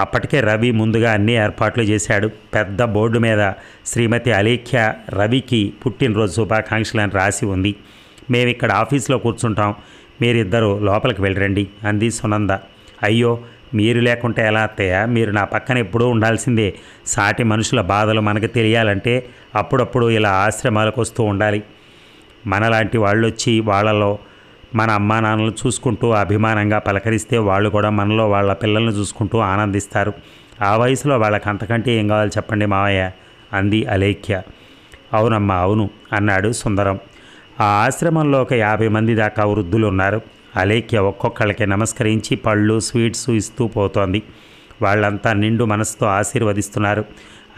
అప్పటికే రవి ముందుగా అన్ని ఏర్పాట్లు చేశాడు. పెద్ద బోర్డు మీద శ్రీమతి అలేఖ్య రవికి పుట్టినరోజు శుభాకాంక్షలు అని రాసి ఉంది. మేమిక్కడ ఆఫీస్లో కూర్చుంటాం, మీరిద్దరూ లోపలికి వెళ్ళరండి అంది సునంద. అయ్యో మీరు లేకుంటే ఎలా అత్తయ్య, మీరు నా పక్కన ఎప్పుడూ ఉండాల్సిందే. సాటి మనుషుల బాధలు మనకు తెలియాలంటే అప్పుడప్పుడు ఇలా ఆశ్రమాలకు వస్తూ ఉండాలి. మనలాంటి వాళ్ళు వచ్చి వాళ్ళలో మన అమ్మా నాన్నలు చూసుకుంటూ అభిమానంగా పలకరిస్తే వాళ్ళు కూడా మనలో వాళ్ళ పిల్లల్ని చూసుకుంటూ ఆనందిస్తారు. ఆ వయసులో వాళ్ళకి అంతకంటే ఏం కావాలి చెప్పండి మావయ్య అంది అలేఖ్య. అవునమ్మా అవును అన్నాడు సుందరం. ఆ ఆశ్రమంలో ఒక 50 మంది దాకా వృద్ధులు ఉన్నారు. అలేఖ్య ఒక్కొక్కళ్ళకి నమస్కరించి పళ్ళు స్వీట్స్ ఇస్తూ పోతోంది. వాళ్ళంతా నిండు మనసుతో ఆశీర్వదిస్తున్నారు.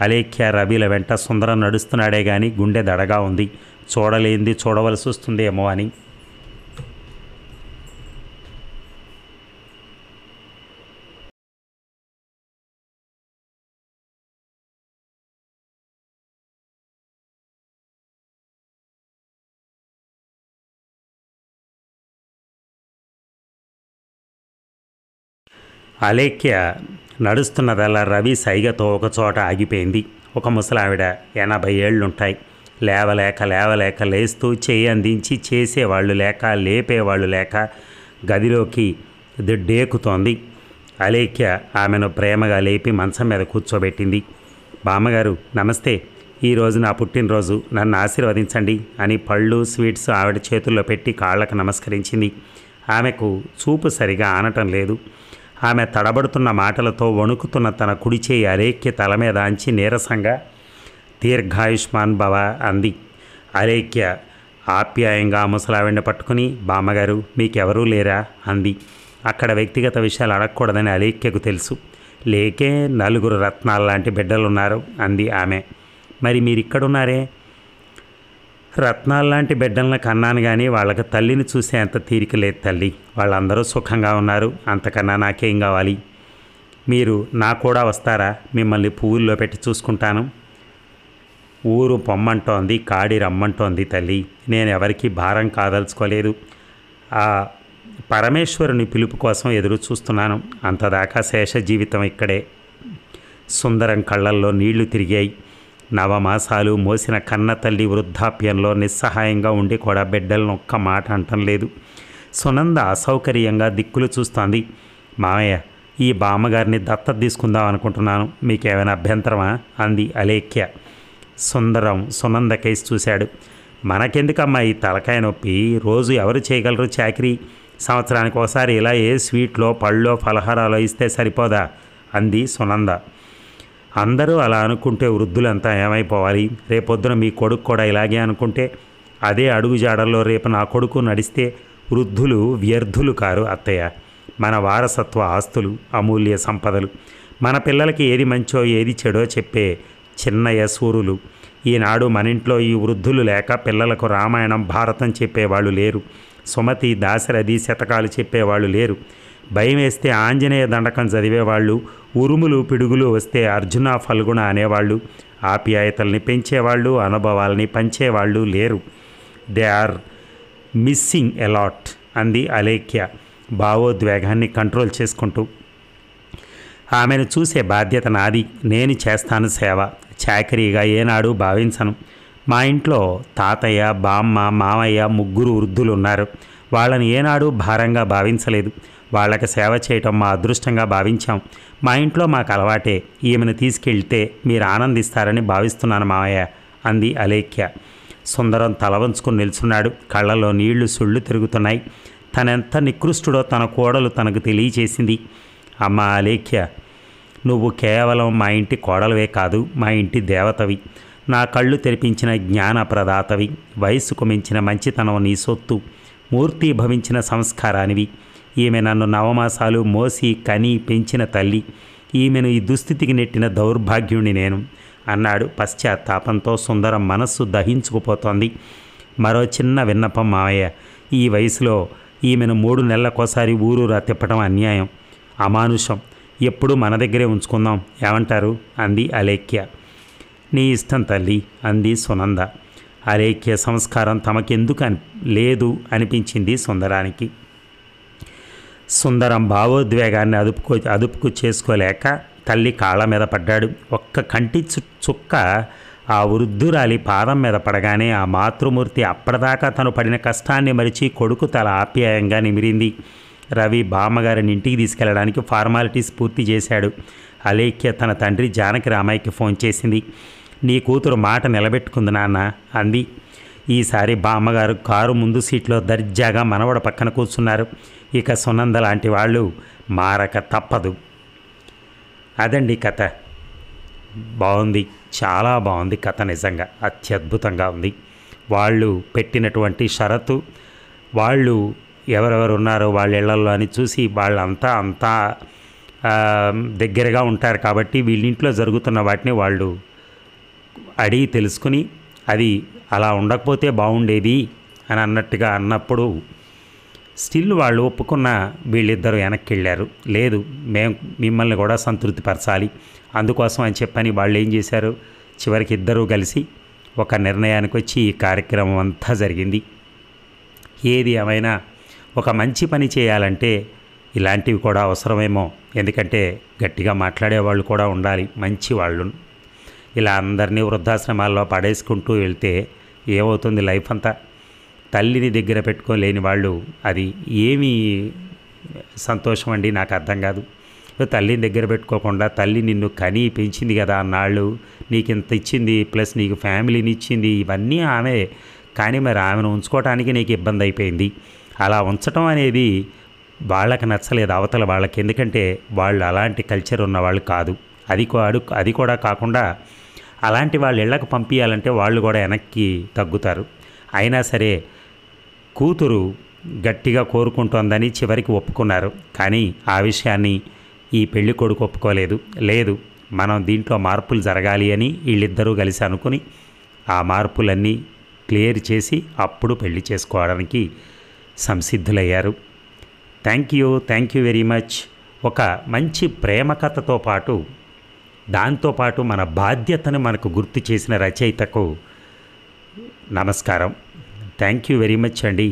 అలేఖ్య రవిల వెంట సుందరం నడుస్తున్నాడే గాని గుండె దడగా ఉంది. చూడలేంది చూడవలసి వస్తుందేమో అని. అలేఖ్య నడుస్తున్నదల్లా రవి సైగతో ఒకచోట ఆగిపోయింది. ఒక ముసలావిడ 80 ఏళ్లుంటాయి. లేవలేక లేవలేక లేస్తూ చేయి అందించి చేసేవాళ్ళు లేక లేపేవాళ్ళు లేక గదిలోకి డేకుతోంది. అలేఖ్య ఆమెను ప్రేమగా లేపి మంచం మీద కూర్చోబెట్టింది. బామ్మగారు నమస్తే, ఈరోజు నా పుట్టినరోజు, నన్ను ఆశీర్వదించండి అని పళ్ళు స్వీట్స్ ఆవిడ చేతుల్లో పెట్టి కాళ్ళకు నమస్కరించింది. ఆమెకు చూపు సరిగా ఆనటం లేదు. ఆమె తడబడుతున్న మాటలతో వణుకుతున్న తన కుడి చేయి అలేఖ్య తల మీద అంచి నీరసంగా దీర్ఘాయుష్మాన్ భవ అంది. అలేఖ్య ఆప్యాయంగా ముసలావిడిని పట్టుకుని బామ్మగారు మీకెవరూ లేరా అంది. అక్కడ వ్యక్తిగత విషయాలు అడగకూడదని అలేఖ్యకు తెలుసు. లేకే 4 రత్నాల్లాంటి బిడ్డలున్నారు అంది ఆమె. మరి మీరిక్కడున్నారే? రత్నాల్లాంటి బిడ్డలను కన్నాను కానీ వాళ్ళకి తల్లిని చూసే అంత తీరిక లేదు తల్లి. వాళ్ళందరూ సుఖంగా ఉన్నారు, అంతకన్నా నాకేం కావాలి? మీరు నా కూడా వస్తారా? మిమ్మల్ని పువ్వుల్లో పెట్టి చూసుకుంటాను. ఊరు పొమ్మంటోంది, కాడి రమ్మంటోంది తల్లి. నేను ఎవరికి భారం కాదలుచుకోలేదు. ఆ పరమేశ్వరుని పిలుపు కోసం ఎదురు చూస్తున్నాను. అంతదాకా శేష జీవితం ఇక్కడే. సుందరం కళ్ళల్లో నీళ్లు తిరిగాయి. 9 మాసాలు మోసిన కన్న తల్లి వృద్ధాప్యంలో నిస్సహాయంగా ఉండి కూడా బిడ్డలను ఒక్క మాట అంటం లేదు. సునంద అసౌకర్యంగా దిక్కులు చూస్తోంది. మామయ్య ఈ బామ్మగారిని దత్తత తీసుకుందాం అనుకుంటున్నాను, మీకేమైనా అభ్యంతరమా అంది అలేఖ్య. సుందరం సునంద కేసు చూశాడు. మనకెందుకమ్మా ఈ తలకాయ నొప్పి? రోజు ఎవరు చేయగలరు చాకరీ? సంవత్సరానికి ఒకసారి ఇలా ఏ స్వీట్లో పళ్ళో ఫలహారాలో ఇస్తే సరిపోదా అంది సునంద. అందరూ అలా అనుకుంటే వృద్ధులంతా ఏమైపోవాలి? రేపొద్దున మీ కొడుకు కూడా ఇలాగే అనుకుంటే? అదే అడుగుజాడల్లో రేపు నా కొడుకు నడిస్తే వృద్ధులు వ్యర్థులు కారు అత్తయ్య. మన వారసత్వ ఆస్తులు, అమూల్య సంపదలు. మన పిల్లలకి ఏది మంచో ఏది చెడో చెప్పే చిన్నయ్య సూరులు. ఈనాడు మన ఇంట్లో ఈ వృద్ధులు లేక పిల్లలకు రామాయణం భారతం చెప్పేవాళ్ళు లేరు. సుమతి దాశరథి శతకాలు చెప్పేవాళ్ళు లేరు. భయం వేస్తే ఆంజనేయ దండకం చదివేవాళ్ళు, ఉరుములు పిడుగులు వస్తే అర్జున ఫల్గుణ అనేవాళ్ళు, ఆప్యాయతల్ని పెంచేవాళ్ళు, అనుభవాల్ని పంచేవాళ్ళు లేరు. దే ఆర్ మిస్సింగ్ ఎలాట్ అంది అలేఖ్య భావోద్వేగాన్ని కంట్రోల్ చేసుకుంటూ. ఆమెను చూసే బాధ్యత నాది. నేను చేస్తాను సేవ. చాకరీగా ఏనాడు భావించను. మా ఇంట్లో తాతయ్య, బామ్మ, మామయ్య 3 వృద్ధులు ఉన్నారు. వాళ్ళని ఏనాడు భారంగా భావించలేదు. వాళ్ళకి సేవ చేయటం మా అదృష్టంగా భావించాం. మా ఇంట్లో మాకు అలవాటే. ఈమెను తీసుకెళ్తే మీరు ఆనందిస్తారని భావిస్తున్నాను మావయ్య అంది అలేఖ్య. సుందరం తల వంచుకుని నిల్చున్నాడు. కళ్ళలో నీళ్లు సుళ్ళు తిరుగుతున్నాయి. తనెంత నికృష్టుడో తన కోడలు తనకు తెలియచేసింది. అమ్మ అలేఖ్య, నువ్వు కేవలం మా ఇంటి కోడలువే కాదు, మా ఇంటి దేవతవి. నా కళ్ళు తెరిపించిన జ్ఞాన ప్రదాతవి. వయసుకు మించిన మంచితనం నీ సొత్తు. మూర్తి భవించిన సంస్కారానివి. ఈమె నన్ను 9 మాసాలు మోసి కని పెంచిన తల్లి. ఈమెను ఈ దుస్థితికి నెట్టిన దౌర్భాగ్యుణ్ణి నేను అన్నాడు పశ్చాత్తాపంతో. సుందరం మనస్సు దహించుకుపోతోంది. మరో చిన్న విన్నపం మావయ్య, ఈ వయసులో ఈమెను 3 నెలలకోసారి ఊరూరా తిప్పటం అన్యాయం, అమానుషం. ఎప్పుడూ మన దగ్గరే ఉంచుకుందాం, ఏమంటారు అంది అలేఖ్య. నీ ఇష్టం తల్లి అంది సునంద. అలేఖ్య సంస్కారం తమకెందుకు లేదు అనిపించింది సుందరానికి. సుందరం భావోద్వేగాన్ని అదుపుకు చేసుకోలేక తల్లి కాళ్ళ మీద పడ్డాడు. ఒక్క కంటి చుక్క ఆ వృద్ధురాలి పాదం మీద పడగానే ఆ మాతృమూర్తి అప్పటిదాకా తను పడిన కష్టాన్ని మరిచి కొడుకు తల ఆప్యాయంగా నిమిరింది. రవి బామ్మగారిని ఇంటికి తీసుకెళ్లడానికి ఫార్మాలిటీస్ పూర్తి చేశాడు. అలేఖ్య తన తండ్రి జానకి రామయ్యకి ఫోన్ చేసింది. నీ కూతురు మాట నిలబెట్టుకుంది నాన్న అంది. ఈసారి బామ్మగారు కారు ముందు సీట్లో దర్జాగా మనవడ పక్కన కూర్చున్నారు. ఇక సునంద లాంటి వాళ్ళు మారక తప్పదు. అదండి కథ. బాగుంది, చాలా బాగుంది కథ, నిజంగా అత్యద్భుతంగా ఉంది. వాళ్ళు పెట్టినటువంటి షరతు, వాళ్ళు ఎవరెవరు ఉన్నారో వాళ్ళ ఇళ్లలో అని చూసి వాళ్ళంతా దగ్గరగా ఉంటారు కాబట్టి వీళ్ళింట్లో జరుగుతున్న వాటిని వాళ్ళు అడిగి తెలుసుకుని అది అలా ఉండకపోతే బాగుండేది అని అన్నట్టుగా అన్నప్పుడు స్టిల్ వాళ్ళు ఒప్పుకున్న వీళ్ళిద్దరూ వెనక్కి వెళ్ళారు. లేదు, మేము మిమ్మల్ని కూడా సంతృప్తిపరచాలి, అందుకోసం అని చెప్పని వాళ్ళు ఏం చేశారు, చివరికి ఇద్దరూ కలిసి ఒక నిర్ణయానికి వచ్చి ఈ కార్యక్రమం అంతా జరిగింది. ఏది ఏమైనా ఒక మంచి పని చేయాలంటే ఇలాంటివి కూడా అవసరమేమో. ఎందుకంటే గట్టిగా మాట్లాడేవాళ్ళు కూడా ఉండాలి, మంచి వాళ్ళు. ఇలా అందరినీ వృద్ధాశ్రమాల్లో పడేసుకుంటూ వెళ్తే ఏమవుతుంది లైఫ్ అంతా? తల్లిని దగ్గర పెట్టుకోలేని వాళ్ళు అది ఏమి సంతోషం అండి, నాకు అర్థం కాదు. తల్లిని దగ్గర పెట్టుకోకుండా తల్లి నిన్ను కని పెంచింది కదా అన్నాళ్ళు, నీకు ఇంత ఇచ్చింది, ప్లస్ నీకు ఫ్యామిలీని ఇచ్చింది, ఇవన్నీ ఆమె. కానీ మరి ఆమెను ఉంచుకోవడానికి నీకు ఇబ్బంది అయిపోయింది. అలా ఉంచటం అనేది వాళ్ళకి నచ్చలేదు అవతల వాళ్ళకి, ఎందుకంటే వాళ్ళు అలాంటి కల్చర్ ఉన్నవాళ్ళు కాదు. అది కూడా కాకుండా అలాంటి వాళ్ళ ఇళ్ళకు పంపించాలంటే వాళ్ళు కూడా వెనక్కి తగ్గుతారు. అయినా సరే కూతురు గట్టిగా కోరుకుంటోందని చివరికి ఒప్పుకున్నారు. కానీ ఆ విషయాన్ని ఈ పెళ్లి కొడుకు ఒప్పుకోలేదు. లేదు, మనం దీంట్లో మార్పులు జరగాలి అని వీళ్ళిద్దరూ కలిసి అనుకుని ఆ మార్పులన్నీ క్లియర్ చేసి అప్పుడు పెళ్లి చేసుకోవడానికి సంసిద్ధులయ్యారు. Thank you very much. ఒక మంచి ప్రేమ కథతో పాటు దాంతోపాటు మన బాధ్యతను మనకు గుర్తు చేసిన రచయితకు నమస్కారం. థ్యాంక్ యూ వెరీ మచ్ అండి.